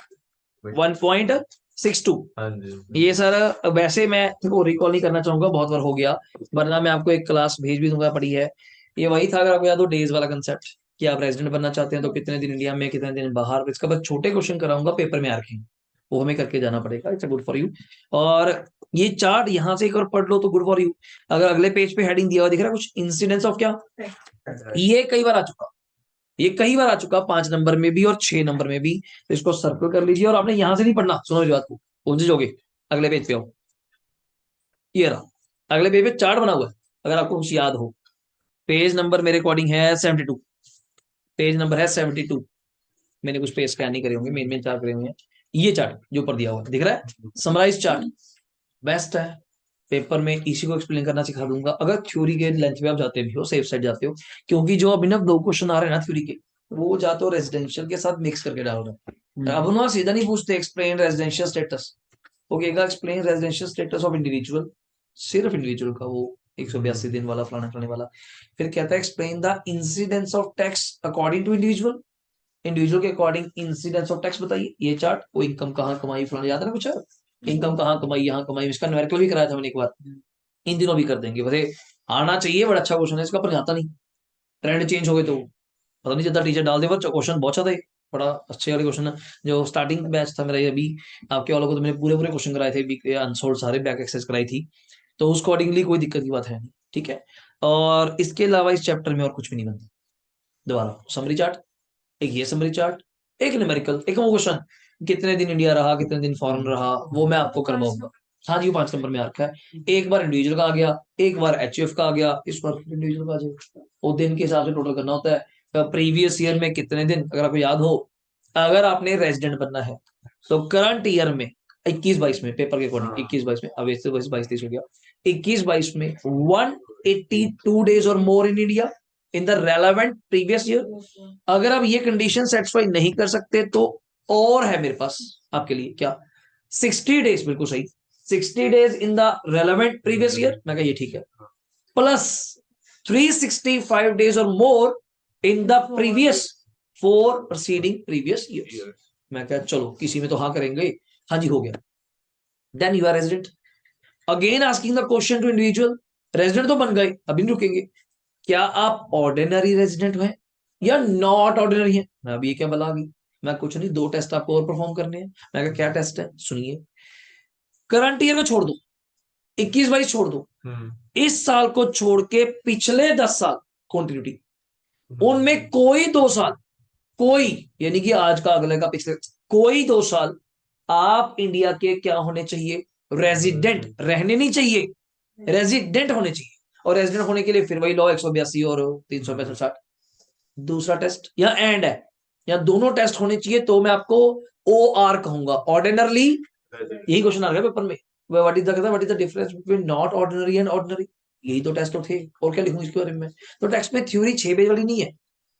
1.62। हाँ जी। ये सर वैसे मैं वो रिकॉल नहीं करना चाहूंगा, बहुत बार हो गया, वरना मैं आपको एक क्लास भेज भी दूंगा, पड़ी है। ये वही था, अगर आपको याद हो, डेज वाला कंसेप्ट, कि आप रेजिडेंट बनना चाहते हैं तो कितने दिन इंडिया में, कितने दिन बाहर। इसका बस छोटे क्वेश्चन कराऊंगा, पेपर में आ रखेंगे, वो हमें करके जाना पड़ेगा। It's good for you. और ये चार्ट यहाँ से एक और पढ़ लो तो गुड फॉर यू। अगर अगले पेज पे हेडिंग दिया हुआ दिख रहा है कुछ, इंसिडेंस ऑफ क्या, ये कई बार आ चुका, ये कई बार आ चुका, 5 नंबर में भी और 6 नंबर में भी। तो इसको सर्कल कर लीजिए, और आपने यहां से नहीं पढ़ना, सुनो इस बात को, उलझ जाओगे। अगले पेज पे आओ, ये रहा अगले पेज पे चार्ट बना हुआ है, अगर आपको कुछ याद हो। पेज नंबर मेरे अकॉर्डिंग है 72, पेज नंबर है 72। मैंने कुछ पेज स्कैन नहीं करे होंगे, मेन मेन चार्ट करे हुए हैं। ये चार्ट जो ऊपर दिया हुआ है दिख रहा है, समराइज चार्ट बेस्ट है। पेपर में इसी को एक्सप्लेन करना सिखा दूंगा, अगर थ्योरी के लेंथ पे आप जाते भी हो, सेफ साइड जाते हो, क्योंकि जो अभिनव 2 क्वेश्चन आ रहे हैं ना थ्योरी के, वो जाते हो रेजिडेंशियल के साथ मिक्स करके डाल रहे हैं। अब ना सीधा नहीं पूछते explain residential status, okay explain residential status of individual, सिर्फ इंडिविजुअल का, वो 182 दिन वाला फलाने फलाने वाला। फिर कहता है explain the incidence of tax according to individual, individual के अकॉर्डिंग इंसिडेंस ऑफ टैक्स बताइए। ये चार्ट, वो इनकम कहाँ कमाई फलाने, याद है ना कुछ, इनकम कहाँ कमाई, यहाँ कमाई, इसका न्यूमेरिकल भी कराया था मैंने एक बार, इन दिनों भी कर देंगे। वैसे आना चाहिए, बड़ा अच्छा क्वेश्चन है इसका, पर आता नहीं, ट्रेंड चेंज हो गए तो पता नहीं चलता, टीचर डाल दे, क्वेश्चन बहुत अच्छा था, बड़ा अच्छे वाले क्वेश्चन है। जो स्टार्टिंग बैच था मेरा ये, अभी आपके वालों को तो मैंने पूरे पूरे क्वेश्चन कराए थे, अनसोल्ड सारे बैक एक्सेस कराई थी, तो उसको अकॉर्डिंगली कोई दिक्कत की बात है नहीं, ठीक है। और इसके अलावा इस चैप्टर में और कुछ भी नहीं बनता। दोबारा समरी चार्ट, एक ये समरी चार्ट, एक न्यूमेरिकल, एक वो क्वेश्चन कितने दिन इंडिया रहा, कितने दिन फॉरेन रहा, वो मैं आपको करवाऊंगा। हाँ जी, वो 5 नंबर में आ रखा है। एक बार इंडिविजुअल का आ गया, एक बार एचयूएफ का आ गया, इस बार इंडिविजुअल का आ जाएगा। वो दिन के हिसाब से टोटल करना होता है, प्रीवियस ईयर में कितने दिन, अगर आपको याद हो, अगर आपने रेजिडेंट बनना है तो करंट ईयर में 21-22 में, पेपर के अकॉर्डिंग 21-22 में, अब ऐसे 22-23 हो गया, 21-22 में 182 days or more in India in the relevant previous year. अगर आप ये कंडीशन सेटिस्फाई नहीं कर सकते तो और है मेरे पास आपके लिए क्या, 60 डेज, बिल्कुल सही, 60 days in the relevant previous year, मैं कहा ये ठीक है, plus 365 days or more in the previous 4 preceding previous year. मैं कहा चलो किसी में तो हाँ करेंगे, हाँ जी हो गया, then you are resident. Again asking the question to individual, resident तो बन गए, अभी नहीं रुकेंगे, क्या आप ऑर्डिनरी रेजिडेंट हैं या नॉट ऑर्डिनरी हैं। मैं अभी ये क्या बला गई, मैं कुछ नहीं, 2 टेस्ट आपको और परफॉर्म करने हैं। मैं कहा क्या टेस्ट है, सुनिए। करंट ईयर को छोड़ दो, 21-22 छोड़ दो, इस साल को छोड़ के पिछले 10 साल कंटिन्यूटी, उनमें कोई 2 साल, कोई यानी कि आज का, अगले का, पिछले, कोई 2 साल आप इंडिया के क्या होने चाहिए, रेजिडेंट, रहने नहीं चाहिए, रेजिडेंट होने चाहिए। और रेजिडेंट होने के लिए फिर वही लॉ 182 और 365। दूसरा टेस्ट यहाँ एंड है, यहाँ दोनों टेस्ट होने चाहिए, तो मैं आपको ओ आर कहूंगा, ऑर्डिनरली। यही क्वेश्चन आ गया पेपर में, what is the difference between not ordinary and ordinary, यही तो टेस्ट थे, और क्या लिखूं इसके बारे में। तो टेक्स्ट में थ्योरी 6 पेज वाली नहीं है,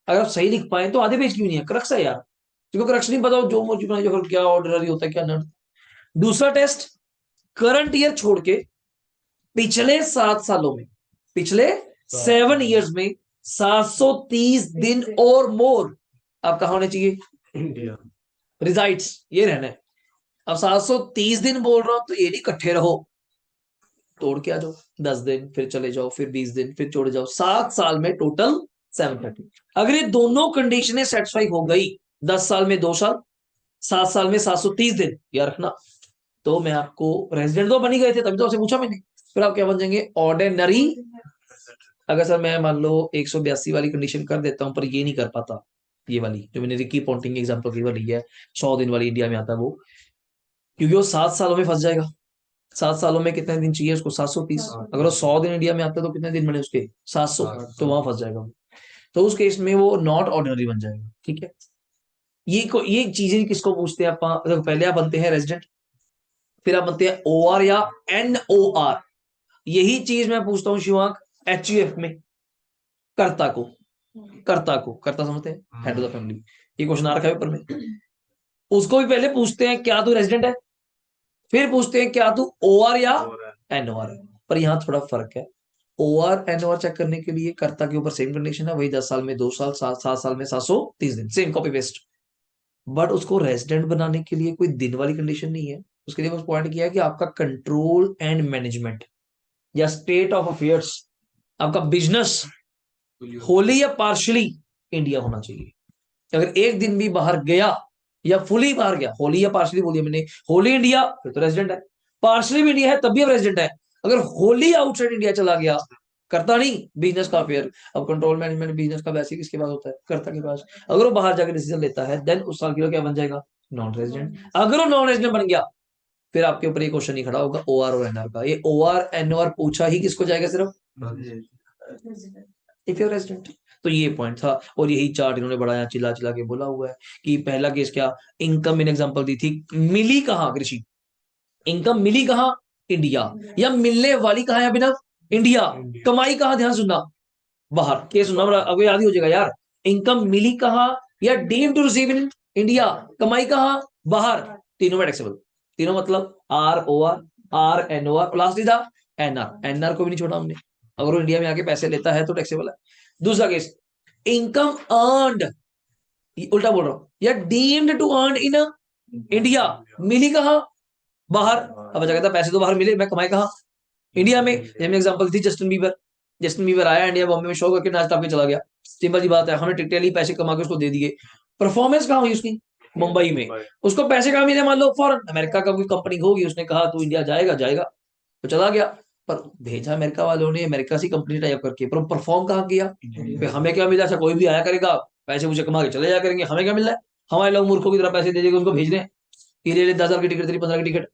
अगर आप सही लिख पाए तो आधे पेज की भी नहीं है, क्रक्स है यार, क्योंकि क्रक्स नहीं बताओ जो मर्जी बनाइए, फिर क्या ऑर्डिनरी होता है क्या नॉट। दूसरा टेस्ट, करंट ईयर छोड़ के पिछले 7 सालों में, पिछले 7 ईयर्स में 730 दिन और मोर आप कहा होने चाहिए, इंडिया रिजाइड्स, ये रहना है। अब 730 दिन बोल रहा हूं तो ये नहीं इकट्ठे रहो, तोड़ के आ जाओ, 10 दिन फिर चले जाओ, फिर 20 दिन फिर छोड़ जाओ, 7 साल में टोटल 730। अगर ये दोनों कंडीशनें सेटिस्फाई हो गई, 10 साल में 2 साल, 7 साल में 730 दिन, याद रखना, तो मैं आपको रेजिडेंट तो बन ही गए थे, तभी तो आपसे पूछा मैंने। फिर आप क्या बन जाएंगे? ऑर्डिनरी। अगर सर मैं मान लो 182 वाली कंडीशन कर देता हूं, पर ये नहीं कर पाता, ये वाली जो मैंने रिकी पॉन्टिंग एग्जांपल की वाली है, 100 दिन वाली इंडिया में आता है वो, क्योंकि वो 7 सालों में फंस जाएगा। 7 सालों में कितने दिन चाहिए उसको? 730। अगर वो 100 दिन इंडिया में आता है तो कितने दिन बने उसके? 700। तो वहां फंस जाएगा वो। तो उस केस में वो नॉट ऑर्डिनरी बन जाएगा। ठीक है, ये चीजें किसको पूछते हैं आप? देखो, पहले आप बनते हैं रेजिडेंट, फिर आप बनते हैं OR या NOR। यही चीज मैं पूछता हूँ शिवांक HUF में, कर्ता को। कर्ता समझते हैं, हेड ऑफ द फैमिली। ये क्वेश्चन आ रखा है पेपर में। उसको भी पहले पूछते हैं क्या तू रेजिडेंट है, फिर पूछते हैं क्या तू OR या NOR है। पर यहाँ थोड़ा फर्क है। OR NOR चेक करने के लिए कर्ता के ऊपर सेम कंडीशन है, वही 10 साल में 2 साल, 7 साल में 730 दिन, सेम कॉपी पेस्ट। बट उसको रेजिडेंट बनाने के लिए कोई दिन वाली कंडीशन नहीं है। उसके लिए बस पॉइंट किया है कि आपका कंट्रोल एंड मैनेजमेंट या स्टेट ऑफ अफेयर्स, आपका बिजनेस होली या पार्शली इंडिया होना चाहिए। अगर एक दिन भी बाहर गया या फुली बाहर गया, होली या पार्शली बोलिए मैंने, होली इंडिया फिर तो रेजिडेंट है, पार्शली भी इंडिया है तब भी अब रेजिडेंट है। अगर होली आउटसाइड इंडिया चला गया, करता नहीं, बिजनेस का अफेयर। अब कंट्रोल मैनेजमेंट बिजनेस का वैसे किसके पास होता है? कर्ता के पास। अगर वो बाहर जाकर डिसीजन लेता है, देन उस साल के लिए क्या बन जाएगा? Non resident. अगर वो नॉन रेजिडेंट बन गया, फिर आपके ऊपर ये क्वेश्चन नहीं खड़ा होगा OR और NR का। ये OR NR पूछा ही किसको जाएगा? सिर्फ इफ यू रेजिडेंट। तो ये पॉइंट था, और यही चार्ट इन्होंने बड़ा चिल्ला चिल्ला के बोला हुआ है कि पहला केस क्या, इनकम मैंने एग्जांपल दी थी, मिली कहाँ कृषि? इनकम मिली कहाँ? इंडिया। या मिलने वाली कहाँ है अभिनव? इंडिया। कमाई कहाँ? ध्यान सुनना, बाहर। केस सुनना, अब याद ही हो जाएगा यार। इनकम मिली कहाँ? या deem to receive in India. कमाई कहाँ? बाहर। तीनों में टैक्सेबल। तीनों मतलब ROR, RNOR, last is NR को भी नहीं छोड़ा हमने। अगर वो इंडिया में आके पैसे लेता है तो टैक्सेबल है। दूसरा केस, इनकम अर्नड, उल्टा बोल रहा हूं, या deemed to earn in India, मिली कहाँ? बाहर। अब बच्चा कहता पैसे तो बाहर मिले, मैं कमाई कहाँ? इंडिया में। हमने एग्जांपल दी जस्टिन बीबर आया इंडिया, बॉम्बे में शो करके नाचता के चला गया। सिंपल सी बात है, हमने टिकटें ली, पैसे कमा के उसको दे दिए। परफॉर्मेंस कहाँ हुई उसकी? मुंबई में। उसको पैसे कहाँ मिले? मान लो फॉरेन अमेरिका का कोई कंपनी होगी, उसने कहा तू इंडिया जाएगा तो चला गया। पर भेजा अमेरिका वालों ने, अमेरिका से कंपनी टाइप करके, पर परफॉर्म कहाँ किया? हमें क्या मिला? अच्छा कोई भी आया करेगा, पैसे मुझे कमा के चले जाया करेंगे, हमें क्या मिल रहा है? हमारे लोग मूर्खों की तरह पैसे दे देंगे, उनको भेज रहे हैं, ये ले 10,000 की टिकट, तेरी 15 की टिकट।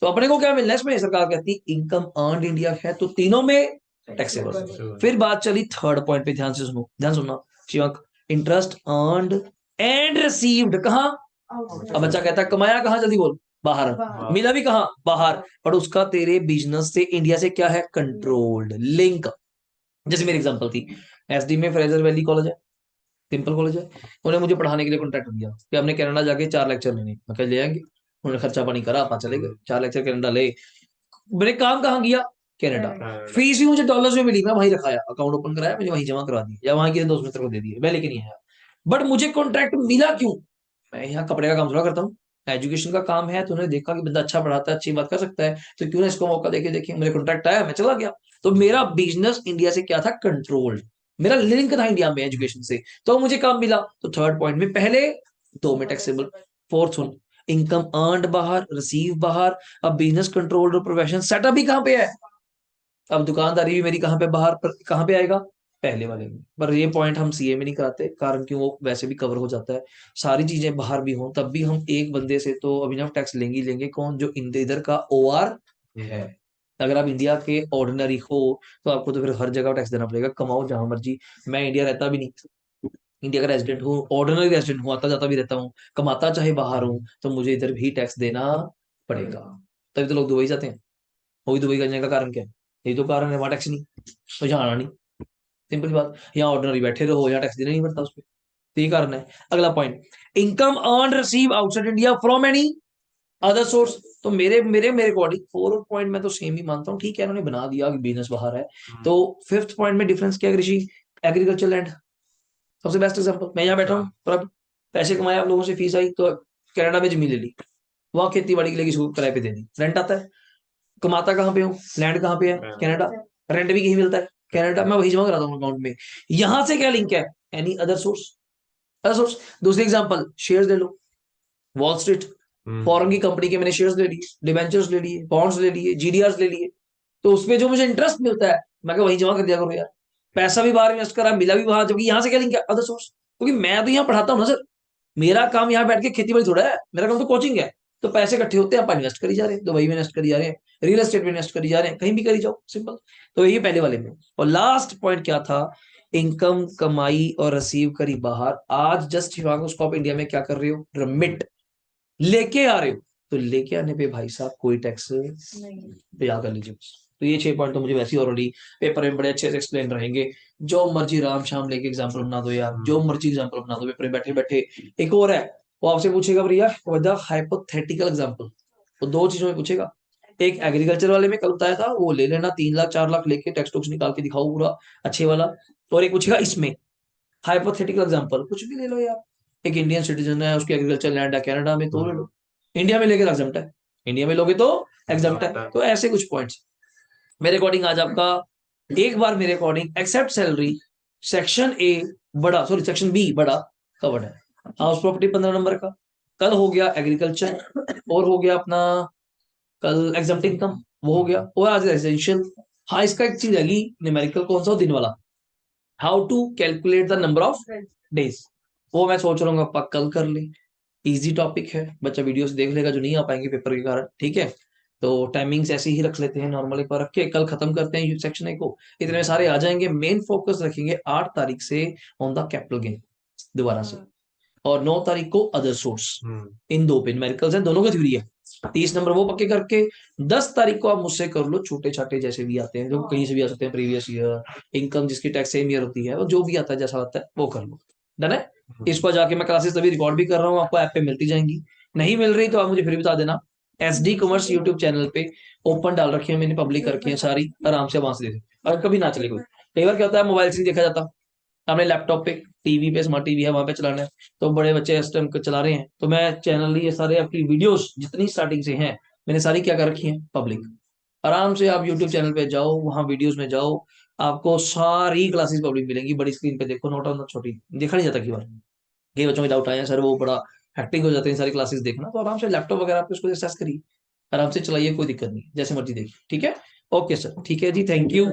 तो अपने को क्या मिलना है इसमें? सरकार कहती इनकम अर्नड इंडिया है, तो तीनों में टैक्सेबल। फिर बात चली थर्ड पॉइंट पे, ध्यान से सुनो, ध्यान सुनना शिवक, इंटरेस्ट अर्नड एंड रिसीव्ड कहाँ? अब बच्चा कहता है कमाया कहाँ? जल्दी बोल। बाहर। मिला भी कहाँ? बाहर। पर उसका तेरे बिजनेस से, इंडिया से क्या है? Controlled link. जैसे मेरी एग्जांपल थी, SD में फ्रेजर वैली कॉलेज है, सिंपल कॉलेज है, उन्होंने मुझे पढ़ाने के लिए कॉन्ट्रैक्ट दिया कि हमने कनाडा जाके 4 लेक्चर लेने। मैं कह ले आएंगे, उन्होंने खर्चा पानी करा, आप चले गए, 4 लेक्चर कनाडा ले। मैंने काम कहाँ किया? कनाडा। फीस भी मुझे डॉलर्स में मिली, मैं वहीं रखाया, अकाउंट ओपन कराया, मुझे वहीं जमा करवा दी, या वहां के दोस्त मित्र को दे दिए, मैं लेके नहीं आया। बट मुझे कॉन्ट्रैक्ट मिला क्यों? मैं यहाँ कपड़े का काम थोड़ा करता हूँ, एजुकेशन का काम है। तो उन्होंने देखा कि बंदा अच्छा पढ़ाता है, अच्छी बात कर सकता है, तो क्यों ना इसको मौका देके देखें। मेरे कॉन्ट्रैक्ट आया, मैं चला गया। तो मेरा बिजनेस इंडिया से क्या था? कंट्रोल्ड। मेरा लिंक था इंडिया में एजुकेशन से, तो मुझे काम मिला। तो थर्ड पॉइंट में पहले 2 में taxable. Fourth one, income earned बाहर, रिसीव बाहर। अब बिजनेस कंट्रोल्ड और प्रोफेशन सेटअप भी कहाँ पे है? अब दुकानदारी भी मेरी कहाँ पे? बाहर। पर कहाँ पे आएगा? पहले वाले में। पर ये पॉइंट हम CA में नहीं कराते, कारण क्यों? वो वैसे भी कवर हो जाता है। सारी चीजें बाहर भी हों तब भी हम एक बंदे से तो अभिनव टैक्स लेंगे ही लेंगे। कौन? जो इधर का OR है। अगर आप इंडिया के ऑर्डिनरी हो तो आपको तो फिर हर जगह टैक्स देना पड़ेगा, कमाओ जहां मर्जी। मैं इंडिया रहता भी नहीं, इंडिया का रेजिडेंट हूँ, ऑर्डिनरी रेजिडेंट हूँ, आता जाता भी रहता हूँ, कमाता चाहे बाहर हूँ, तो मुझे इधर भी टैक्स देना पड़ेगा। तभी तो लोग दुबई जाते हैं। वही दुबई करने का कारण क्या है? यही तो कारण है, वहां टैक्स नहीं, तो यहाँ आना नहीं। सिंपल बात, यहाँ ऑर्डिनरी बैठे रहो, यहाँ टैक्स देना नहीं पड़ता उस पर। तो ये कारण है। अगला point, income earn receive outside India from any other source. तो मेरे मेरे मेरे अकॉर्डिंग 4 पॉइंट मैं तो सेम ही मानता हूँ। ठीक है, उन्होंने बना दिया कि बिजनेस बाहर है। तो 5th पॉइंट में डिफरेंस क्या? कृषि, एग्रीकल्चर लैंड। सबसे बेस्ट एग्जांपल, मैं यहाँ बैठा हूँ, पर अब पैसे कमाए, आप लोगों से फीस आई, तो कनाडा में जमीन ले ली, वहां खेती बाड़ी के लिए किसी को किराए पे दे दी, रेंट आता है। कमाता कहाँ पे हूँ? लैंड कहाँ पे है? कनाडा। रेंट भी कहीं मिलता है, कनाडा में वही जमा कराता हूँ अकाउंट में। यहां से क्या लिंक है, एनी अदर सोर्स। दूसरी एग्जांपल शेयर्स ले लो, वॉल स्ट्रीट, फॉरेन की कंपनी के मैंने शेयर्स ले लिए, डिबेंचर्स ले लिए, बॉन्ड्स ले लिए, जीडीआर्स ले लिए, तो उसमें जो मुझे इंटरेस्ट मिलता है मैं क्या वही जमा कर दिया करो यार। पैसा भी बाहर इन्वेस्ट करा, मिला भी वहां, जबकि यहाँ से क्या लिंक है, अदर सोर्स। क्योंकि मैं तो यहाँ पढ़ाता हूँ ना सर, मेरा काम यहाँ बैठ के खेती बाड़ी थोड़ा है, मेरा काम तो कोचिंग है। तो पैसे इकट्ठे होते हैं, आप इन्वेस्ट करी जा रहे हैं, दुबई में इन्वेस्ट करी जा रहे हैं, रियल एस्टेट में इन्वेस्ट करी जा रहे हैं, कहीं भी करी जाओ, सिंपल। तो ये पहले वाले में। और लास्ट पॉइंट क्या था, इनकम कमाई और रिसीव करी बाहर। आज जस्ट शिवांग आप इंडिया में क्या कर रहे हो, रिमिट लेके आ रहे हो, तो लेके आने पे भाई साहब कोई टैक्स नहीं। तो याद कर लीजिए बस। तो ये 6 पॉइंट तो मुझे वैसे ही ऑलरेडी पेपर में बड़े अच्छे से एक्सप्लेन रहेंगे। जो मर्जी राम शाम लेके एग्जांपल बना दो यार, जो मर्जी एग्जांपल बना दो पेपर में बैठे बैठे। एक और है, वो आपसे पूछेगा भैया विद हाइपोथेटिकल एग्जांपल, तो 2 चीजों में पूछेगा। एक एग्रीकल्चर वाले में कल बताया था, वो ले लेना 3 लाख 4 लाख लेके टेक्स्ट बुक्स निकाल के दिखाओ पूरा अच्छे वाला। और एक पूछेगा इसमें हाइपोथेटिकल एग्जांपल, कुछ भी ले लो यार। एक इंडियन सिटीजन है, उसकी एग्रीकल्चर लैंड है कनाडा में, तो ले लो। इंडिया में लेके एग्जाम्प्ट है, इंडिया में लोगे तो एग्जाम्प्ट है। तो ऐसे कुछ पॉइंट्स मेरे अकॉर्डिंग आज आपका एक बार मेरे according except salary section A बड़ा, सॉरी सेक्शन बी बड़ा कवर्ड है। हाउस प्रॉपर्टी 15 नंबर का, कल हो गया एग्रीकल्चर, और हो गया अपना कल एग्जाम्प्ट इनकम, वो हो गया। और आज रेजिडेंशियल। हाँ, इसका एक चीज लगी न्यूमेरिकल, कौन सा, दिन वाला, how to calculate the number of days, वो मैं सोच रहा हूँ आप कल कर ले। इजी टॉपिक है, बच्चा वीडियोस देख लेगा जो नहीं आ पाएंगे पेपर के कारण, ठीक है। तो टाइमिंग्स ऐसे ही रख लेते हैं नॉर्मल, एक बार रख के कल खत्म करते हैं सेक्शन ए को, इतने सारे आ जाएंगे। मेन फोकस रखेंगे 8 तारीख से ऑन द कैपिटल गेन दोबारा से, और 9 तारीख को अदर सोर्स। इन 2 पे न्यूमेरिकल्स हैं, दोनों का थ्योरी है। 30 नंबर वो पक्के करके 10 तारीख को आप मुझसे कर लो छोटे छाटे जैसे भी आते हैं, जो कहीं से भी आ सकते हैं, प्रीवियस ईयर, इनकम जिसकी टैक्स सेम ईयर होती है, और जो भी आता है जैसा आता है वो कर लो। डन है। इसको जाके मैं क्लासेस तभी रिकॉर्ड भी कर रहा हूँ, आपको ऐप पे मिलती जाएंगी। नहीं मिल रही तो आप मुझे फिर बता देना। SD कॉमर्स यूट्यूब चैनल पे ओपन डाल रखी है मैंने, पब्लिक कर रखी है सारी, आराम से वहां से दे दो। और कभी ना चले कोई, कई बार क्या होता है मोबाइल से नहीं देखा जाता, हमने लैपटॉप पे, टीवी पे, स्मार्ट टीवी है वहां पे चलाना है, तो बड़े बच्चे इस टाइम चला रहे हैं, तो मैं चैनल ये सारे आपकी वीडियोस जितनी स्टार्टिंग से हैं मैंने सारी क्या कर रखी है, पब्लिक। आराम से आप यूट्यूब चैनल पे जाओ, वहां वीडियोस में जाओ, आपको सारी क्लासेस पब्लिक मिलेंगी। बड़ी स्क्रीन पे देखो, नोट ऑन द छोटी देखा नहीं जाता की बार। कई बच्चों के डाउट आए हैं सर वो बड़ा हैक्टिक हो जाते हैं सारी क्लासेस देखना, तो आराम से लैपटॉप वगैरह पे उसको एक्सेस करिए, आराम से चलाइए, कोई दिक्कत नहीं, जैसे मर्जी देखिए, ठीक है। ओके सर, ठीक है जी, थैंक यू।